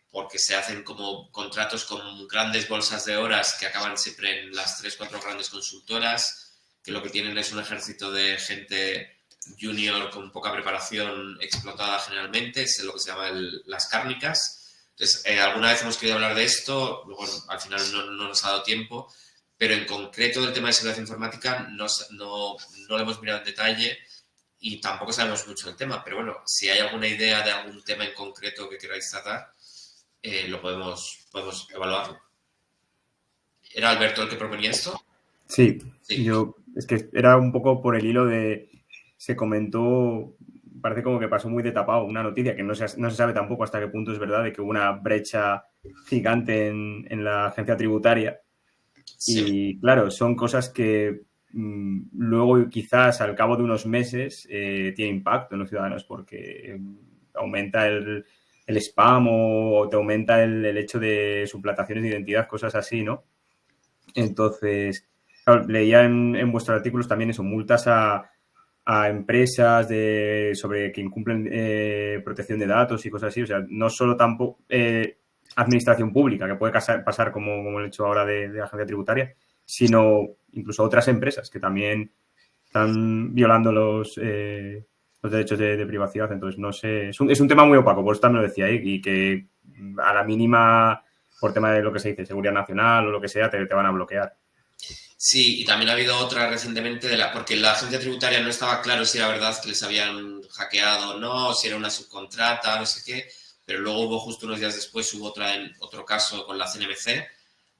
porque se hacen como contratos con grandes bolsas de horas que acaban siempre en las 3-4 grandes consultoras, que lo que tienen es un ejército de gente junior con poca preparación explotada generalmente, es lo que se llama las cárnicas. Entonces, alguna vez hemos querido hablar de esto, luego al final no nos ha dado tiempo, pero en concreto del tema de seguridad informática no lo hemos mirado en detalle y tampoco sabemos mucho del tema, pero bueno, si hay alguna idea de algún tema en concreto que queráis tratar, lo podemos evaluarlo. ¿Era Alberto el que proponía esto? Sí, yo es que era un poco por el hilo de... Se comentó, parece como que pasó muy de tapado una noticia que no se sabe tampoco hasta qué punto es verdad, de que hubo una brecha gigante en la agencia tributaria. Sí. Y claro, son cosas que luego quizás al cabo de unos meses tiene impacto en los ciudadanos porque aumenta el spam o te aumenta el hecho de suplantaciones de identidad, cosas así, ¿no? Entonces, claro, leía en vuestros artículos también eso, multas a empresas sobre que incumplen protección de datos y cosas así. O sea, no solo tampoco administración pública, que puede pasar como el hecho ahora de la agencia tributaria, sino incluso otras empresas que también están violando los derechos de privacidad. Entonces, no sé, es un tema muy opaco, por eso también lo decía ahí, y que a la mínima, por tema de lo que se dice, seguridad nacional o lo que sea, te van a bloquear. Sí, y también ha habido otra recientemente, porque la agencia tributaria no estaba claro si era verdad que les habían hackeado o no, si era una subcontrata, no sé qué, pero luego hubo justo unos días después, hubo otro caso con la CNMC,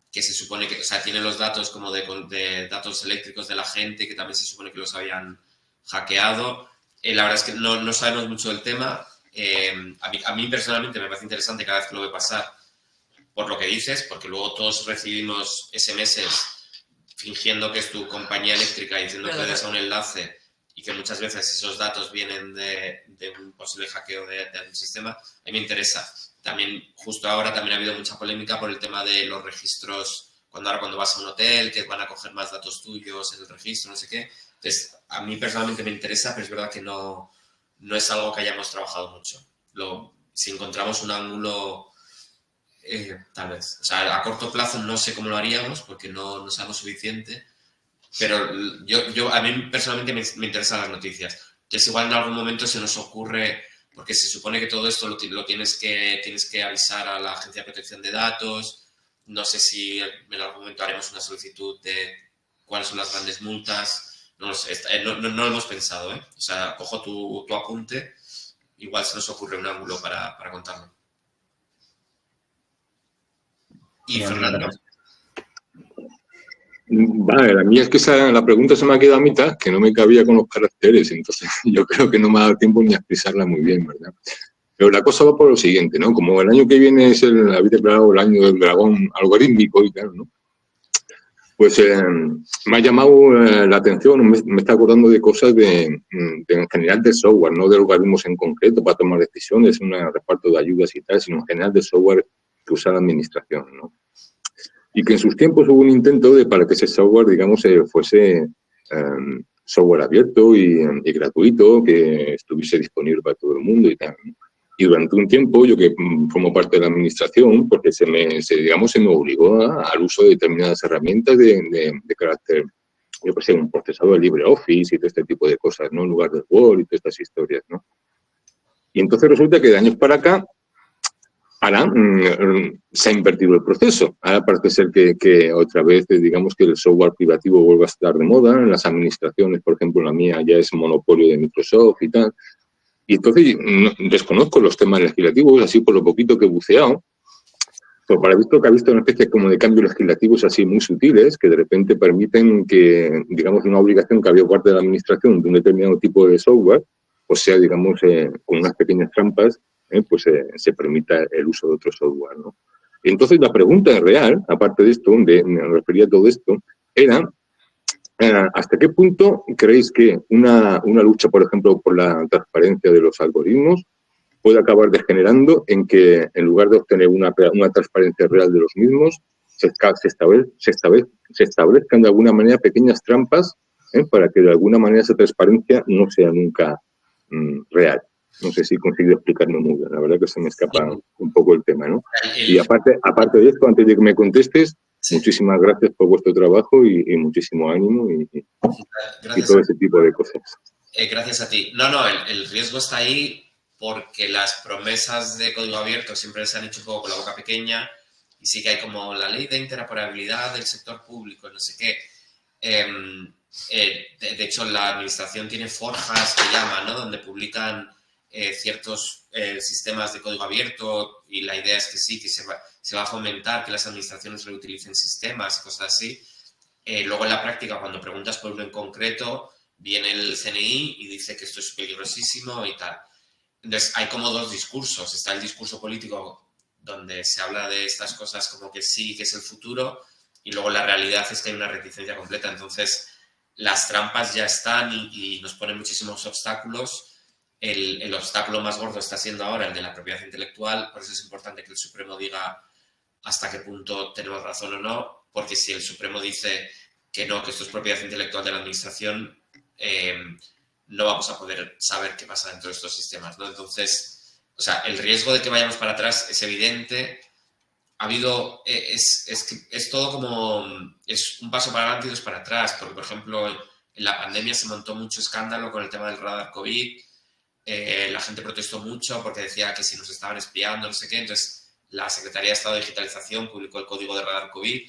que se supone que, o sea, tiene los datos como de datos eléctricos de la gente, que también se supone que los habían hackeado. La verdad es que no sabemos mucho del tema. A mí personalmente me parece interesante cada vez que lo veo pasar, por lo que dices, porque luego todos recibimos SMS fingiendo que es tu compañía eléctrica y diciendo que le des a un enlace y que muchas veces esos datos vienen de un posible hackeo de un sistema. A mí me interesa. También, justo ahora, también ha habido mucha polémica por el tema de los registros, cuando vas a un hotel, que van a coger más datos tuyos en el registro, no sé qué. Entonces, a mí personalmente me interesa, pero es verdad que no es algo que hayamos trabajado mucho. Si encontramos un ángulo... tal vez. O sea, a corto plazo no sé cómo lo haríamos porque no sabemos suficiente, pero a mí personalmente me interesan las noticias. Entonces igual en algún momento se nos ocurre, porque se supone que todo esto lo tienes que avisar a la Agencia de Protección de Datos. No sé si en algún momento haremos una solicitud de cuáles son las grandes multas. No lo sé, no lo hemos pensado, ¿eh? O sea, cojo tu apunte, igual se nos ocurre un ángulo para contarlo. Y Fernando. Vale, la mía es que la pregunta se me ha quedado a mitad, que no me cabía con los caracteres, entonces yo creo que no me ha dado tiempo ni a expresarla muy bien, ¿verdad? Pero la cosa va por lo siguiente, ¿no? Como el año que viene habéis declarado el año del dragón algorítmico y tal, ¿no? Pues me ha llamado la atención, me está acordando de cosas en general de software, no de algoritmos en concreto para tomar decisiones, un reparto de ayudas y tal, sino en general de software que usa la administración, ¿no? Y que en sus tiempos hubo un intento para que ese software, digamos, fuese software abierto y gratuito, que estuviese disponible para todo el mundo y tal, ¿no? Y durante un tiempo, yo que formo parte de la administración, porque se me obligó al uso de determinadas herramientas de carácter, yo pues sé, un procesador de LibreOffice y todo este tipo de cosas, ¿no? En lugar del Word y todas estas historias, ¿no? Y entonces resulta que de años para acá, ahora se ha invertido el proceso. Ahora parece ser que otra vez, digamos, que el software privativo vuelve a estar de moda. En las administraciones, por ejemplo, la mía ya es monopolio de Microsoft y tal. Y entonces desconozco los temas legislativos, así por lo poquito que he buceado. Pero para visto que ha visto una especie como de cambios legislativos así muy sutiles que de repente permiten que, digamos, una obligación que había parte de la administración de un determinado tipo de software, o sea, digamos, con unas pequeñas trampas, pues se permita el uso de otro software, ¿no? Entonces, la pregunta real, aparte de esto, me refería a todo esto, era ¿hasta qué punto creéis que una lucha, por ejemplo, por la transparencia de los algoritmos puede acabar degenerando en que, en lugar de obtener una transparencia real de los mismos, se establezcan de alguna manera pequeñas trampas para que de alguna manera esa transparencia no sea nunca real. No sé si he conseguido explicarme muy bien, la verdad que se me escapa un poco el tema, ¿no? Y aparte de esto, antes de que me contestes, muchísimas gracias por vuestro trabajo y muchísimo ánimo y todo ese tipo de cosas. Gracias a ti. No, el riesgo está ahí porque las promesas de código abierto siempre se han hecho un poco con la boca pequeña y sí que hay como la ley de interoperabilidad del sector público, no sé qué. De hecho, la administración tiene forjas que llaman, ¿no? Donde publican ciertos sistemas de código abierto y la idea es que sí, que se va a fomentar que las administraciones reutilicen sistemas y cosas así. Luego en la práctica, cuando preguntas por uno en concreto, viene el CNI y dice que esto es peligrosísimo y tal. Entonces, hay como dos discursos. Está el discurso político donde se habla de estas cosas como que sí, que es el futuro, y luego la realidad es que hay una reticencia completa. Entonces, las trampas ya están y nos ponen muchísimos obstáculos. El obstáculo más gordo está siendo ahora el de la propiedad intelectual, por eso es importante que el Supremo diga hasta qué punto tenemos razón o no, porque si el Supremo dice que no, que esto es propiedad intelectual de la administración, no vamos a poder saber qué pasa dentro de estos sistemas, ¿no? Entonces, o sea, el riesgo de que vayamos para atrás es evidente. Ha habido, es todo como, es un paso para adelante y dos para atrás, porque, por ejemplo, en la pandemia se montó mucho escándalo con el tema del radar COVID, la gente protestó mucho porque decía que si nos estaban espiando, no sé qué, entonces la Secretaría de Estado de Digitalización publicó el código de radar COVID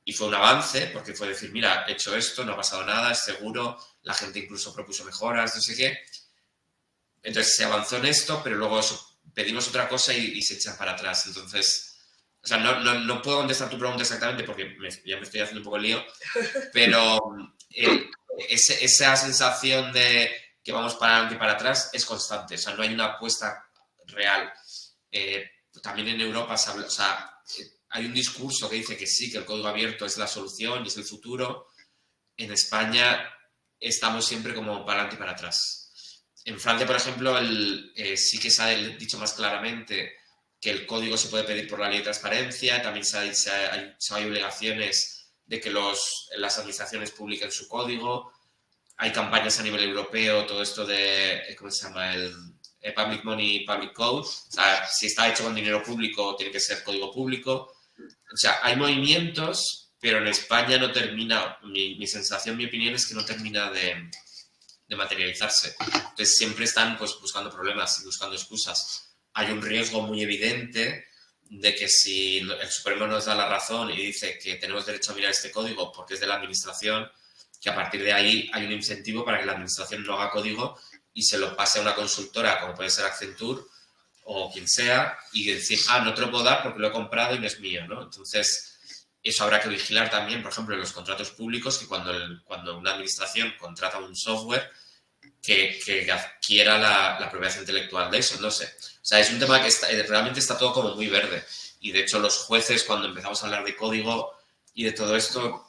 y fue un avance porque fue decir, mira, he hecho esto, no ha pasado nada, es seguro, la gente incluso propuso mejoras, no sé qué. Entonces se avanzó en esto, pero luego pedimos otra cosa y se echan para atrás. Entonces, o sea, no puedo contestar tu pregunta exactamente porque ya me estoy haciendo un poco lío, pero esa sensación de que vamos para adelante y para atrás es constante. O sea, no hay una apuesta real. También en Europa se habla, o sea, hay un discurso que dice que sí, que el código abierto es la solución y es el futuro. En España estamos siempre como para adelante y para atrás. En Francia, por ejemplo, sí que se ha dicho más claramente que el código se puede pedir por la ley de transparencia, también hay obligaciones de que las administraciones publiquen su código, hay campañas a nivel europeo, todo esto de, ¿cómo se llama? El Public Money, Public Code, o sea, si está hecho con dinero público, tiene que ser código público. O sea, hay movimientos, pero en España no termina, mi sensación, mi opinión es que no termina de materializarse. Entonces siempre están pues buscando problemas y buscando excusas. Hay un riesgo muy evidente de que si el Supremo nos da la razón y dice que tenemos derecho a mirar este código porque es de la administración, que a partir de ahí hay un incentivo para que la administración no haga código y se lo pase a una consultora como puede ser Accenture o quien sea y decir, no te lo puedo dar porque lo he comprado y no es mío, ¿no? Entonces, eso habrá que vigilar también, por ejemplo, en los contratos públicos, que cuando una administración contrata un software, que adquiera la propiedad intelectual de eso, no sé. O sea, es un tema que realmente está todo como muy verde. Y, de hecho, los jueces, cuando empezamos a hablar de código y de todo esto,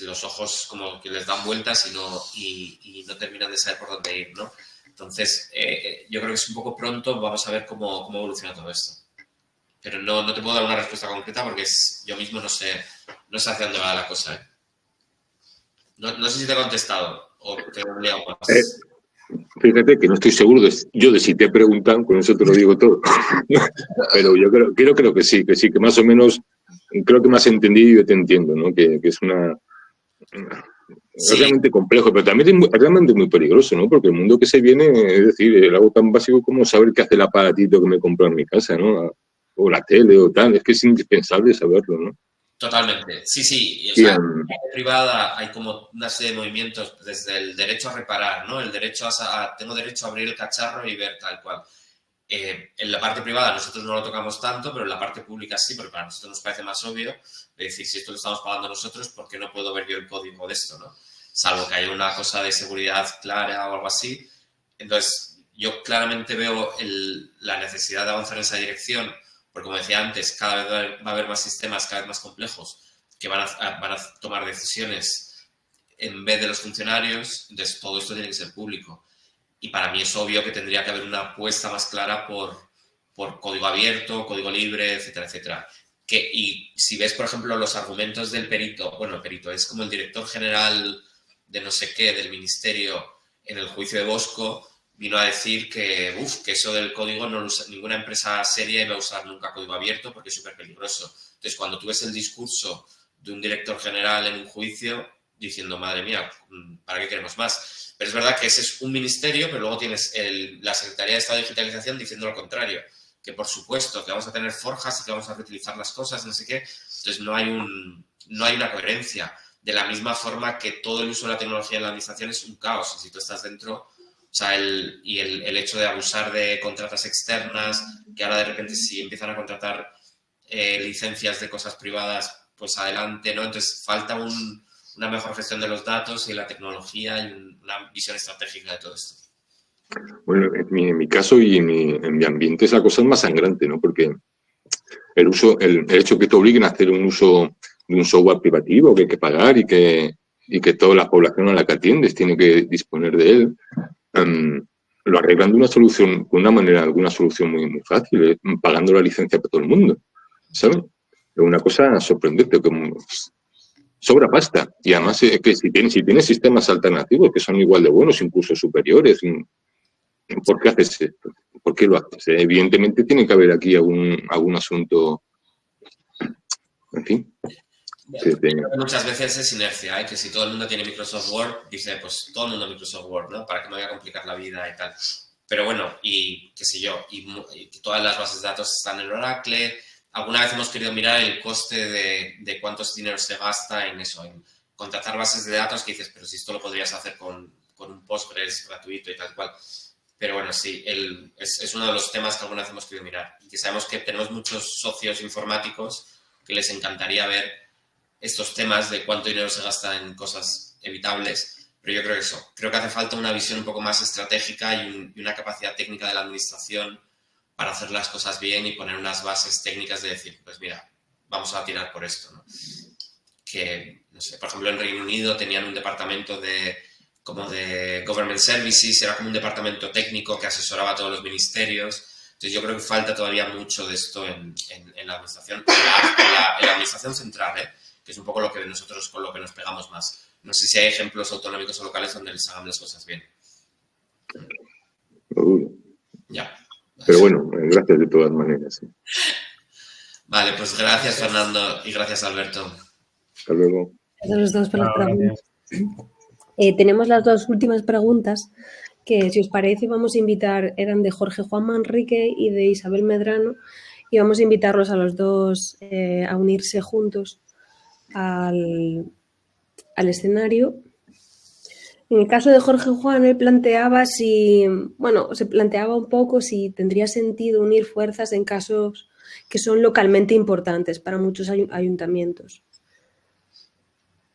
los ojos como que les dan vueltas y no terminan de saber por dónde ir, ¿no? Entonces, yo creo que es un poco pronto, vamos a ver cómo evoluciona todo esto. Pero no te puedo dar una respuesta concreta porque yo mismo no sé hacia dónde va la cosa, ¿eh? No sé si te he contestado o te he liado más. Fíjate que no estoy seguro de si te he preguntado, con eso te lo digo todo. Pero yo creo que sí, que más o menos creo que me has entendido y yo te entiendo, ¿no? Que es es realmente complejo, pero también es realmente muy peligroso, ¿no? Porque el mundo que se viene, es decir, algo tan básico como saber qué hace el aparatito que me compro en mi casa, ¿no? O la tele o tal, es que es indispensable saberlo, ¿no? Totalmente, sí. O sea, en la parte privada hay como una serie de movimientos desde el derecho a reparar, ¿no? El derecho tengo derecho a abrir el cacharro y ver tal cual. En la parte privada nosotros no lo tocamos tanto, pero en la parte pública sí, porque para nosotros nos parece más obvio de decir, si esto lo estamos pagando nosotros, ¿por qué no puedo ver yo el código de esto, no? Salvo que haya una cosa de seguridad clara o algo así. Entonces, yo claramente veo la necesidad de avanzar en esa dirección, porque como decía antes, cada vez va a haber más sistemas cada vez más complejos que van a tomar decisiones en vez de los funcionarios, entonces todo esto tiene que ser público. Y para mí es obvio que tendría que haber una apuesta más clara por código abierto, código libre, etcétera, etcétera. y si ves, por ejemplo, los argumentos del perito, bueno, el perito es como el director general de no sé qué, del ministerio, en el juicio de Bosco, vino a decir que eso del código no lo usa, ninguna empresa seria iba a usar nunca código abierto porque es súper peligroso. Entonces, cuando tú ves el discurso de un director general en un juicio diciendo, madre mía, ¿para qué queremos más? Pero es verdad que ese es un ministerio, pero luego tienes la Secretaría de Estado de Digitalización diciendo lo contrario, que por supuesto que vamos a tener forjas y que vamos a reutilizar las cosas, no sé qué. Entonces, no hay una coherencia. De la misma forma que todo el uso de la tecnología en la administración es un caos. Y si tú estás dentro, o sea, el hecho de abusar de contratas externas, que ahora de repente si empiezan a contratar licencias de cosas privadas, pues adelante, ¿no? Entonces falta una mejor gestión de los datos y la tecnología y una visión estratégica de todo esto. Bueno, en mi caso y en mi ambiente esa cosa es más sangrante, ¿no? Porque el hecho que te obliguen a hacer un uso de un software privativo que hay que pagar y que toda la población a la que atiendes tiene que disponer de él, lo arreglan de una solución, alguna solución muy, muy fácil, pagando la licencia para todo el mundo, ¿sabes? Es una cosa sorprendente, como sobra pasta. Y además que si tienes sistemas alternativos que son igual de buenos, incluso superiores, ¿por qué haces esto? ¿Por qué lo haces? Evidentemente tiene que haber aquí algún asunto, en fin. Muchas veces es inercia, que si todo el mundo tiene Microsoft Word, dice, pues todo el mundo Microsoft Word, ¿no? ¿Para qué me voy a complicar la vida y tal? Pero bueno, y qué sé yo, y todas las bases de datos están en Oracle. Alguna vez hemos querido mirar el coste de cuántos dinero se gasta en eso, en contratar bases de datos que dices, pero si esto lo podrías hacer con un Postgres gratuito y tal cual. Pero bueno, sí, es uno de los temas que alguna vez hemos querido mirar. Y que sabemos que tenemos muchos socios informáticos que les encantaría ver estos temas de cuánto dinero se gasta en cosas evitables, pero yo creo que hace falta una visión un poco más estratégica y una capacidad técnica de la administración para hacer las cosas bien y poner unas bases técnicas de decir, pues mira, vamos a tirar por esto, ¿no? Que, no sé, por ejemplo, en Reino Unido tenían un departamento de Government Services, era como un departamento técnico que asesoraba a todos los ministerios. Entonces yo creo que falta todavía mucho de esto en la administración, en la administración central, que es un poco nosotros con lo que nos pegamos más. No sé si hay ejemplos autonómicos o locales donde les hagan las cosas bien. Ya. Pero bueno, gracias de todas maneras. ¿Sí? Vale, pues gracias Fernando y gracias Alberto. Hasta luego. Gracias a los dos por las preguntas. Tenemos las dos últimas preguntas que, si os parece, vamos a invitar, eran de Jorge Juan Manrique y de Isabel Medrano, y vamos a invitarlos a los dos a unirse juntos al escenario. En el caso de Jorge Juan, él planteaba se planteaba un poco si tendría sentido unir fuerzas en casos que son localmente importantes para muchos ayuntamientos.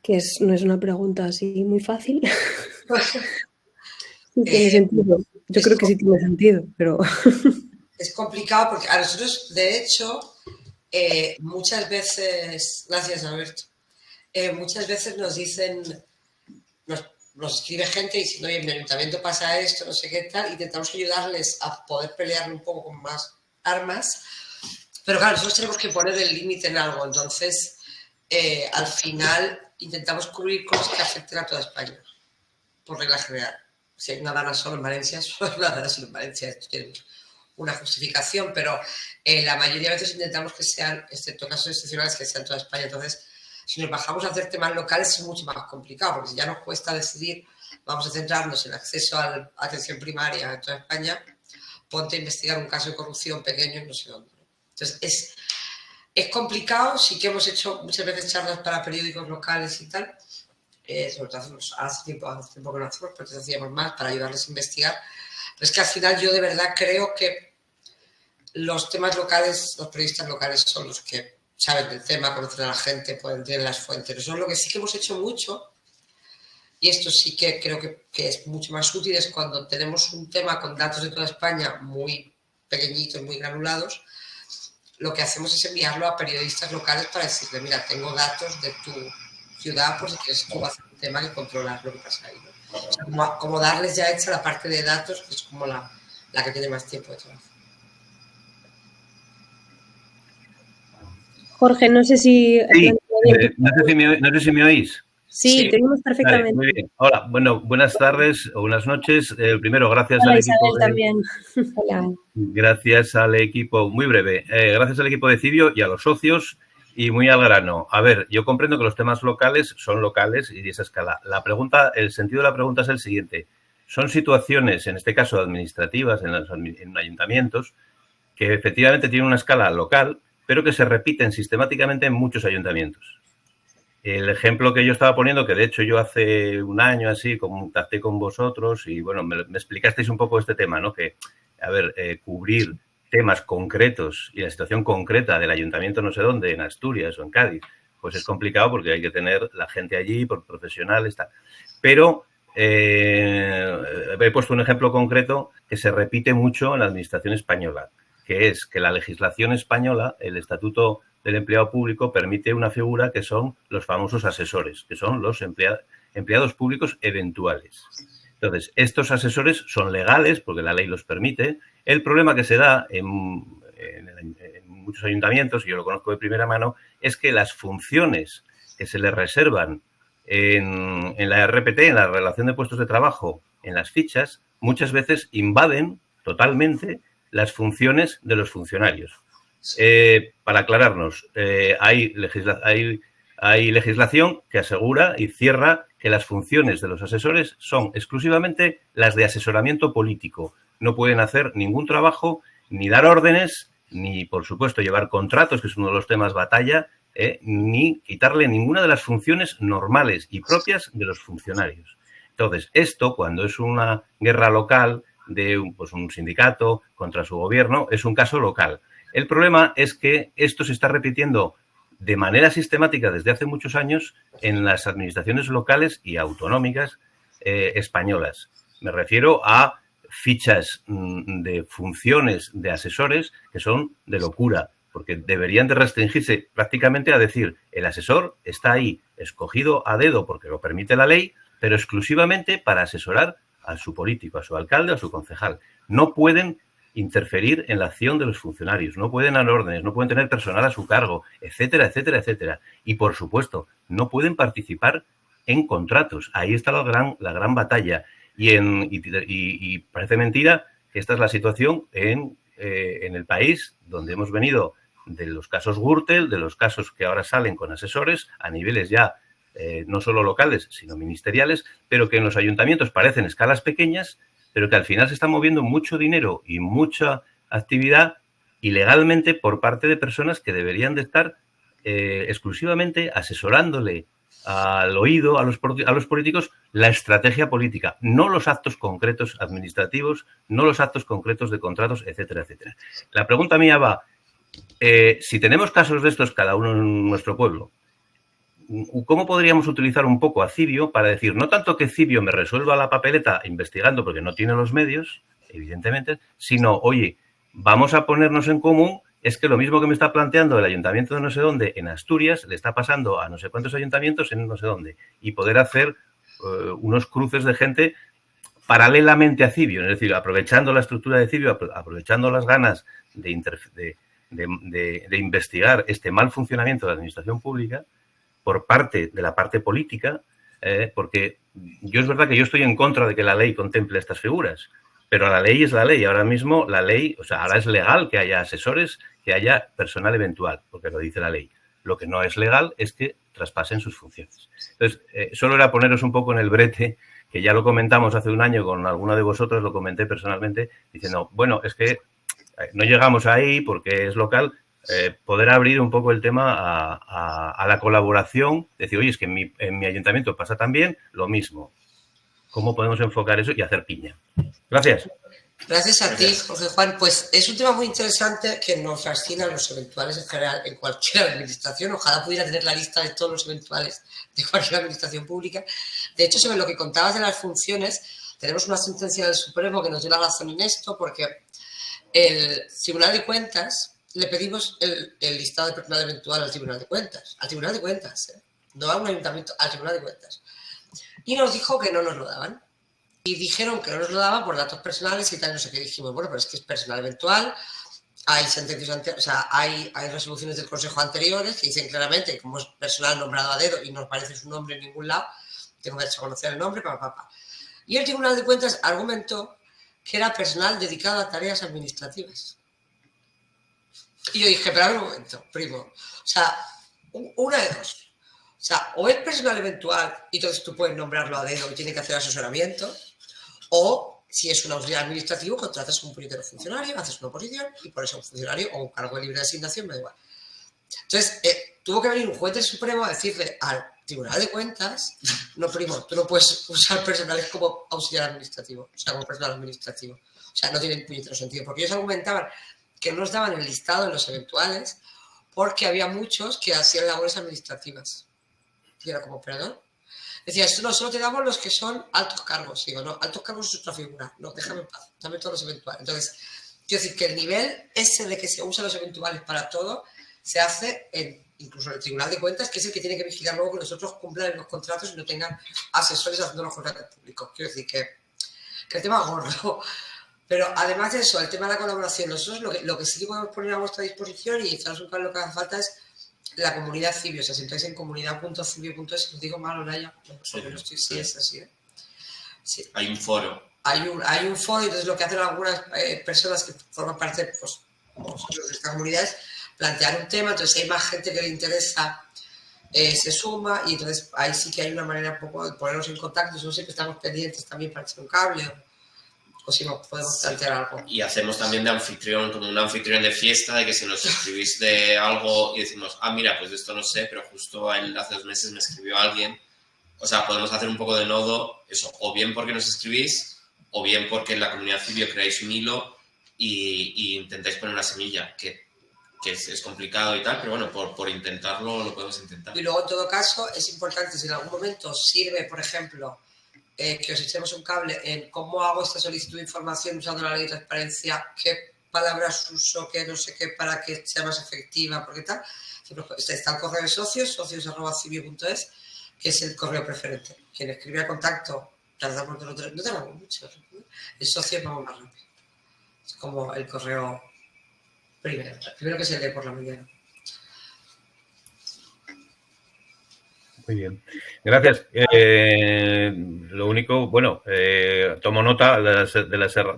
Que no es una pregunta así muy fácil. Sí tiene sentido. Yo creo que sí tiene sentido, pero... Es complicado porque a nosotros, de hecho, muchas veces... Gracias, Alberto. Muchas veces nos dicen... Nos escribe gente diciendo, oye, en mi ayuntamiento pasa esto, no sé qué tal, intentamos ayudarles a poder pelear un poco con más armas, pero claro, nosotros tenemos que poner el límite en algo, entonces al final intentamos cubrir cosas que afecten a toda España, por regla general. Si hay una dana solo en Valencia, solo hay una dana solo en Valencia, esto tiene una justificación, pero la mayoría de veces intentamos que sean, excepto casos excepcionales, que sean toda España, entonces... Si nos bajamos a hacer temas locales es mucho más complicado, porque si ya nos cuesta decidir, vamos a centrarnos en acceso a la atención primaria en toda España, ponte a investigar un caso de corrupción pequeño en no sé dónde. Entonces, es complicado, sí que hemos hecho muchas veces charlas para periódicos locales y tal, sobre todo hace tiempo que no hacemos, pero entonces hacíamos más para ayudarles a investigar. Pero es que al final yo de verdad creo que los temas locales, los periodistas locales son los que saben del tema, conocen a la gente, pueden tener las fuentes. Eso es lo que sí que hemos hecho mucho, y esto sí que creo que es mucho más útil, es cuando tenemos un tema con datos de toda España muy pequeñitos, muy granulados, lo que hacemos es enviarlo a periodistas locales para decirle, mira, tengo datos de tu ciudad por si quieres tú hacer un tema que controlar lo que pasa ahí, ¿no? O sea, como darles ya hecha la parte de datos, que es como la que tiene más tiempo de trabajo. Jorge, no sé si... Sí, no sé si me oís. Sí, te oímos perfectamente. Vale, muy bien. Hola, bueno, buenas tardes o buenas noches. Primero, gracias Hola, al Isabel, equipo también. Hola. Gracias al equipo, muy breve, gracias al equipo de Cibio y a los socios y muy al grano. A ver, yo comprendo que los temas locales son locales y de esa escala. La pregunta, el sentido de la pregunta es el siguiente. Son situaciones, en este caso administrativas, en ayuntamientos, que efectivamente tienen una escala local, pero que se repiten sistemáticamente en muchos ayuntamientos. El ejemplo que yo estaba poniendo, que de hecho yo hace un año así contacté con vosotros y bueno, me explicasteis un poco este tema, ¿no? Que, a ver, cubrir temas concretos y la situación concreta del ayuntamiento no sé dónde, en Asturias o en Cádiz, pues es complicado porque hay que tener la gente allí, por profesionales, tal. Pero he puesto un ejemplo concreto que se repite mucho en la administración española, que es que la legislación española, el Estatuto del Empleado Público, permite una figura que son los famosos asesores, que son los empleados públicos eventuales. Entonces, estos asesores son legales porque la ley los permite. El problema que se da en muchos ayuntamientos, y yo lo conozco de primera mano, es que las funciones que se les reservan en la RPT, en la relación de puestos de trabajo, en las fichas, muchas veces invaden totalmente las funciones de los funcionarios. Para aclararnos, hay legislación que asegura y cierra que las funciones de los asesores son exclusivamente las de asesoramiento político. No pueden hacer ningún trabajo, ni dar órdenes, ni, por supuesto, llevar contratos, que es uno de los temas batalla, ni quitarle ninguna de las funciones normales y propias de los funcionarios. Entonces, esto, cuando es una guerra local de un sindicato contra su gobierno, es un caso local. El problema es que esto se está repitiendo de manera sistemática desde hace muchos años en las administraciones locales y autonómicas españolas. Me refiero a fichas de funciones de asesores que son de locura, porque deberían de restringirse prácticamente a decir el asesor está ahí escogido a dedo porque lo permite la ley, pero exclusivamente para asesorar a su político, a su alcalde o a su concejal. No pueden interferir en la acción de los funcionarios, no pueden dar órdenes, no pueden tener personal a su cargo, etcétera, etcétera, etcétera. Y, por supuesto, no pueden participar en contratos. Ahí está la gran batalla. Y parece mentira que esta es la situación en el país donde hemos venido de los casos Gürtel, de los casos que ahora salen con asesores a niveles ya no solo locales, sino ministeriales, pero que en los ayuntamientos parecen escalas pequeñas, pero que al final se está moviendo mucho dinero y mucha actividad ilegalmente por parte de personas que deberían de estar exclusivamente asesorándole al oído a los políticos la estrategia política, no los actos concretos administrativos, no los actos concretos de contratos, etcétera, etcétera. La pregunta mía va, si tenemos casos de estos cada uno en nuestro pueblo, ¿cómo podríamos utilizar un poco a Cibio para decir, no tanto que Cibio me resuelva la papeleta investigando porque no tiene los medios, evidentemente, sino, oye, vamos a ponernos en común, es que lo mismo que me está planteando el ayuntamiento de no sé dónde en Asturias, le está pasando a no sé cuántos ayuntamientos en no sé dónde, y poder hacer unos cruces de gente paralelamente a Cibio, es decir, aprovechando la estructura de Cibio, aprovechando las ganas de investigar este mal funcionamiento de la administración pública, por parte de la parte política, porque yo es verdad que yo estoy en contra de que la ley contemple estas figuras, pero la ley es la ley. Ahora mismo la ley, o sea, ahora es legal que haya asesores, que haya personal eventual, porque lo dice la ley. Lo que no es legal es que traspasen sus funciones. Entonces, solo era poneros un poco en el brete, que ya lo comentamos hace un año con alguno de vosotros, lo comenté personalmente, diciendo, bueno, es que no llegamos ahí porque es local. Poder abrir un poco el tema a la colaboración, decir, oye, es que en mi ayuntamiento pasa también lo mismo. ¿Cómo podemos enfocar eso y hacer piña? Gracias. Gracias a ti, Jorge Juan. Pues es un tema muy interesante que nos fascina a los eventuales en general en cualquier administración. Ojalá pudiera tener la lista de todos los eventuales de cualquier administración pública. De hecho, sobre lo que contabas de las funciones, tenemos una sentencia del Supremo que nos dio la razón en esto, porque el Tribunal de Cuentas le pedimos el listado de personal eventual al Tribunal de Cuentas. Al Tribunal de Cuentas, no a un ayuntamiento, al Tribunal de Cuentas. Y nos dijo que no nos lo daban. Y dijeron que no nos lo daban por datos personales y tal, no sé qué. Dijimos, bueno, pero es que es personal eventual, hay sentencias anteriores, o sea, hay resoluciones del Consejo anteriores que dicen claramente que como es personal nombrado a dedo y no aparece su nombre en ningún lado, tengo derecho a conocer el nombre, Y el Tribunal de Cuentas argumentó que era personal dedicado a tareas administrativas. Y yo dije, pero a ver un momento, primo. O sea, una de dos. O sea, o es personal eventual y entonces tú puedes nombrarlo a dedo y tiene que hacer asesoramiento, o si es un auxiliar administrativo, contratas a un puñetero funcionario, haces una oposición y por eso un funcionario o un cargo de libre asignación, me da igual. Entonces, tuvo que venir un juez del Supremo a decirle al Tribunal de Cuentas, no, primo, tú no puedes usar personales como auxiliar administrativo, o sea, como personal administrativo. O sea, no tiene puñetero sentido, porque ellos argumentaban que no nos daban el listado de los eventuales porque había muchos que hacían labores administrativas. Y era como, perdón. Decía, no, solo te damos los que son altos cargos. Digo, no, altos cargos es otra figura. No, déjame en paz, dame todos los eventuales. Entonces, quiero decir que el nivel ese de que se usan los eventuales para todo se hace incluso en el Tribunal de Cuentas, que es el que tiene que vigilar luego que nosotros cumplan los contratos y no tengan asesores haciendo los contratos públicos. Quiero decir que el tema es gordo. Pero además de eso, el tema de la colaboración, nosotros lo que sí podemos poner a vuestra disposición y echaros un cable, lo que hace falta es la comunidad Cibio. O sea, si entráis en comunidad.cibio.es, os digo mal, Naya, porque no estoy, sí es así. Sí. Hay un foro. Hay un foro, y entonces lo que hacen algunas personas que forman parte, pues, de esta comunidad es plantear un tema. Entonces, si hay más gente que le interesa, se suma, y entonces ahí sí que hay una manera un poco de ponernos en contacto. Nosotros siempre estamos pendientes también para echar un cable o si no podemos plantear algo. Y hacemos también de anfitrión, como un anfitrión de fiesta, de que si nos escribís de algo y decimos, mira, pues de esto no sé, pero justo hace 2 meses me escribió alguien. O sea, podemos hacer un poco de nodo, eso, o bien porque nos escribís, o bien porque en la comunidad Cibio creáis un hilo y intentáis poner una semilla, que es complicado y tal, pero bueno, por intentarlo lo podemos intentar. Y luego, en todo caso, es importante, si en algún momento sirve, por ejemplo, que os echemos un cable en cómo hago esta solicitud de información usando la ley de transparencia, qué palabras uso, qué no sé qué, para que sea más efectiva, porque tal. Está el correo de socios@cibio.es, que es el correo preferente. Quien escribe a contacto, tardamos no tardamos mucho. El socios vamos más rápido. Es como el correo primero que se lee por la mañana. Muy bien. Gracias. Lo único, bueno, tomo nota de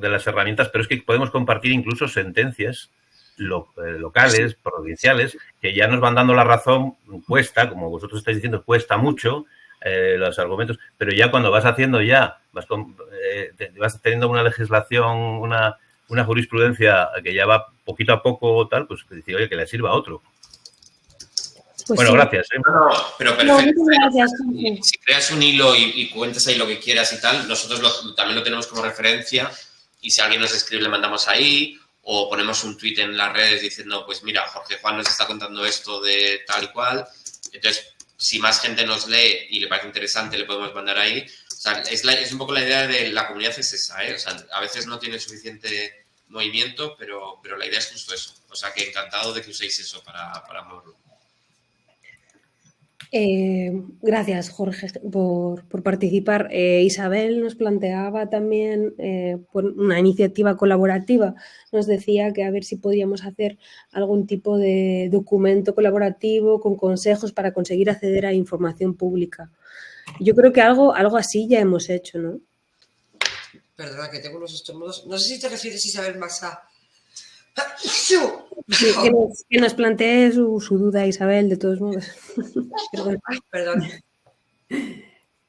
las herramientas, pero es que podemos compartir incluso sentencias locales, provinciales, que ya nos van dando la razón. Cuesta, como vosotros estáis diciendo, cuesta mucho los argumentos, pero ya cuando vas haciendo vas teniendo una legislación, una jurisprudencia que ya va poquito a poco, tal, pues decir, oye, que le sirva a otro. Pues bueno, sí. Gracias. Pero perfecto. Gracias, si creas un hilo y cuentas ahí lo que quieras y tal, nosotros también lo tenemos como referencia, y si alguien nos escribe le mandamos ahí, o ponemos un tuit en las redes diciendo, pues mira, Jorge Juan nos está contando esto de tal y cual. Entonces, si más gente nos lee y le parece interesante, le podemos mandar ahí. O sea, es un poco la idea de la comunidad es esa, ¿eh? O sea, a veces no tiene suficiente movimiento, pero la idea es justo eso. O sea, que encantado de que uséis eso para moverlo. Gracias, Jorge, por participar. Isabel nos planteaba también una iniciativa colaborativa. Nos decía que a ver si podíamos hacer algún tipo de documento colaborativo con consejos para conseguir acceder a información pública. Yo creo que algo así ya hemos hecho, ¿no? Perdona, que tengo unos estornudos. No sé si te refieres, Isabel, más a... Sí, que nos plantee su duda, Isabel, de todos modos. Perdón.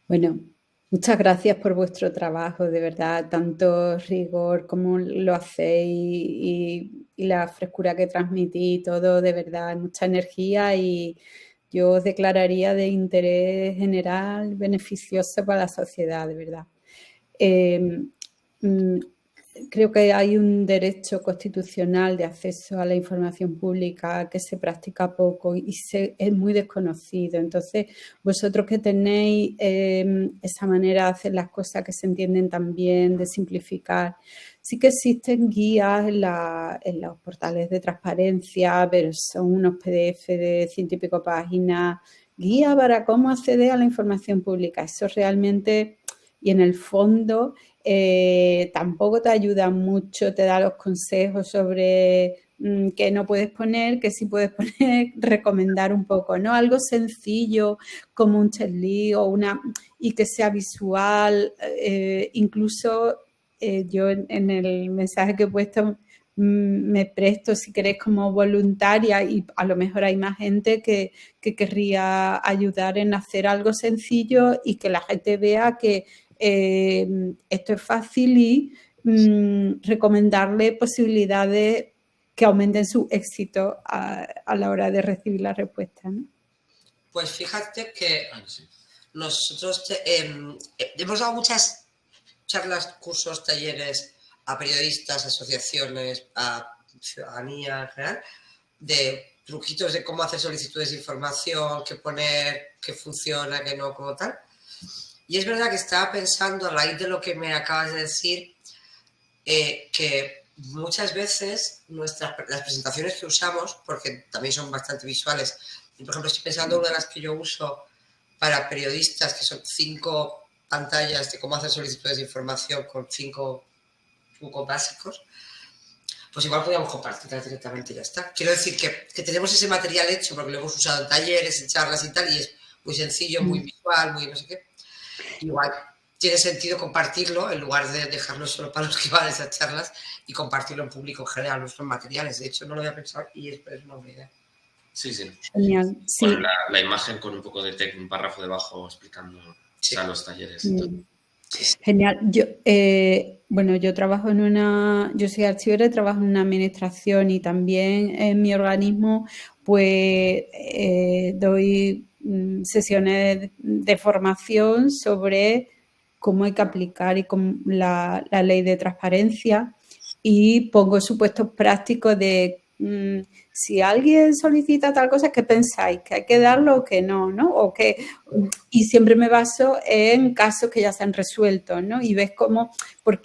Bueno, muchas gracias por vuestro trabajo, de verdad, tanto rigor como lo hacéis y la frescura que transmitís, todo, de verdad, mucha energía, y yo os declararía de interés general beneficioso para la sociedad, de verdad. Creo que hay un derecho constitucional de acceso a la información pública que se practica poco y es muy desconocido. Entonces, vosotros que tenéis esa manera de hacer las cosas que se entienden tan bien, de simplificar, sí que existen guías en los portales de transparencia, pero son unos PDF de 100 y pico páginas, guía para cómo acceder a la información pública. Eso realmente, y en el fondo... tampoco te ayuda mucho, te da los consejos sobre qué no puedes poner, qué sí puedes poner, recomendar un poco, ¿no? Algo sencillo como un checklist y que sea visual, incluso yo en el mensaje que he puesto me presto, si queréis, como voluntaria, y a lo mejor hay más gente que querría ayudar en hacer algo sencillo y que la gente vea que esto es fácil y recomendarle posibilidades que aumenten su éxito a la hora de recibir la respuesta, ¿no? Pues fíjate que nosotros hemos dado muchas charlas, cursos, talleres a periodistas, asociaciones, a ciudadanía en general, de truquitos de cómo hacer solicitudes de información, qué poner, qué funciona, qué no, como tal. Y es verdad que estaba pensando, a raíz de lo que me acabas de decir, que muchas veces las presentaciones que usamos, porque también son bastante visuales, y por ejemplo estoy pensando en una de las que yo uso para periodistas, que son 5 pantallas de cómo hacer solicitudes de información con 5 trucos básicos, pues igual podríamos compartirlas directamente y ya está. Quiero decir que tenemos ese material hecho porque lo hemos usado en talleres, en charlas y tal, y es muy sencillo, muy visual, muy no sé qué. Igual tiene sentido compartirlo en lugar de dejarlo solo para los que van a esas charlas y compartirlo en público en general, nuestros materiales. De hecho, no lo había pensado y es una buena idea. Sí. Genial, sí. Bueno, la imagen con un poco de texto, un párrafo debajo explicando los talleres. Y todo. Genial. Yo trabajo yo soy archivera, trabajo en una administración y también en mi organismo pues doy sesiones de formación sobre cómo hay que aplicar la ley de transparencia y pongo supuestos prácticos de si alguien solicita tal cosa, ¿qué pensáis? ¿Que hay que darlo o que no? ¿No? Y siempre me baso en casos que ya se han resuelto, ¿no? Y ves cómo,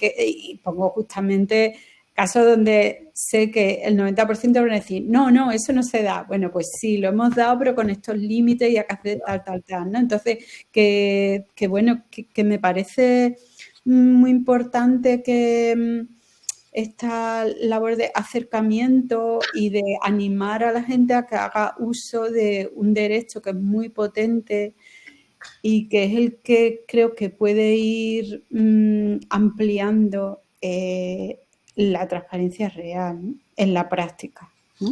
y pongo justamente casos donde sé que el 90% van a decir, no, eso no se da. Bueno, pues sí, lo hemos dado, pero con estos límites y hay que hacer tal, ¿no? Entonces, que me parece muy importante que esta labor de acercamiento y de animar a la gente a que haga uso de un derecho que es muy potente y que es el que creo que puede ir ampliando la transparencia real, ¿no? En la práctica, ¿no?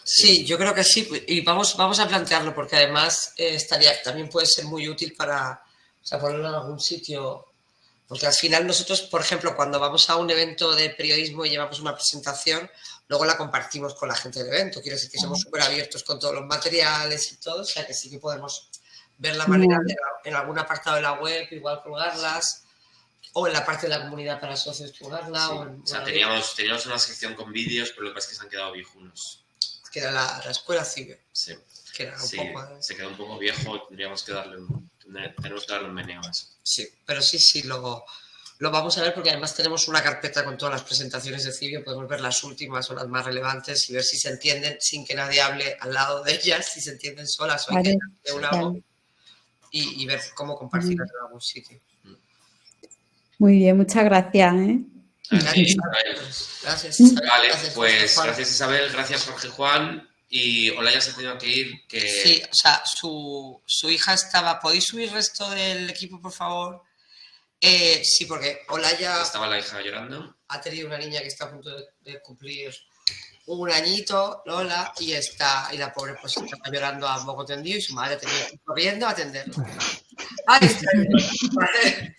Sí, yo creo que sí, y vamos a plantearlo porque además también puede ser muy útil para ponerlo en algún sitio. Porque al final nosotros, por ejemplo, cuando vamos a un evento de periodismo y llevamos una presentación, luego la compartimos con la gente del evento. Quiero decir que somos súper abiertos con todos los materiales y todo, o sea que sí que podemos ver la manera de en algún apartado de la web igual colgarlas, o en la parte de la comunidad para socios colgarla. Sí. Teníamos una sección con vídeos, pero lo que pasa es que se han quedado viejunos. Que era la escuela civil. Sí. Que era un poco, se quedó un poco viejo, tenemos que darle un meneo a eso. Sí, pero sí, lo vamos a ver porque además tenemos una carpeta con todas las presentaciones de Cibio, podemos ver las últimas o las más relevantes y ver si se entienden sin que nadie hable al lado de ellas, si se entienden solas o hay que de un lado y ver cómo compartirlas en algún sitio. Muy bien, muchas gracias. Gracias. Vale, pues gracias Isabel, gracias Jorge Juan. Y Olaya se ha tenido que ir. Sí, o sea, su hija estaba... ¿Podéis subir el resto del equipo, por favor? Sí, porque Olaya... Estaba la hija llorando. Ha tenido una niña que está a punto de cumplir un añito, Lola, y la pobre pues está llorando a moco tendido y su madre ha tenido que ir corriendo a atenderlo. ¡Ay, está bien!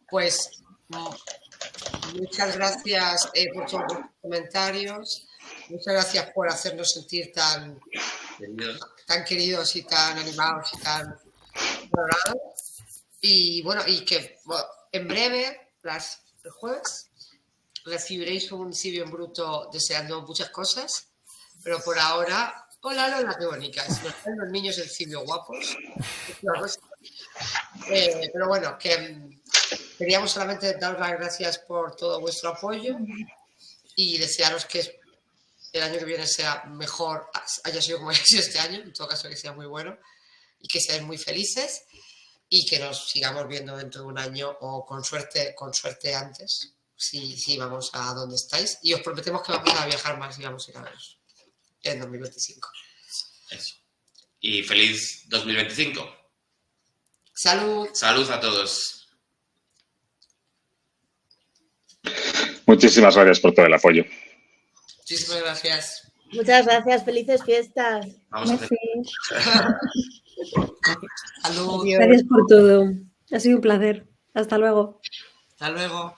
Pues... Muchas gracias por todos los comentarios. Muchas gracias por hacernos sentir tan queridos y tan animados y tan valorados. Y bueno, en breve, el jueves, recibiréis un Cibio en bruto deseando muchas cosas. Pero por ahora, hola Lola, qué bonita. Si nos ven los niños en Cibio guapos. Pero bueno, queríamos solamente daros las gracias por todo vuestro apoyo y desearos que el año que viene sea mejor, haya sido como haya sido este año, en todo caso que sea muy bueno y que seáis muy felices. y que nos sigamos viendo dentro de un año o con suerte antes, si vamos a donde estáis. Y os prometemos que vamos a viajar más y vamos a ir a veros en 2025. Eso. Y feliz 2025. Salud. Salud a todos. Muchísimas gracias por todo el apoyo. Muchísimas gracias. Muchas gracias, felices fiestas. Vamos a hacer... Salud. Gracias por todo. Ha sido un placer. Hasta luego. Hasta luego.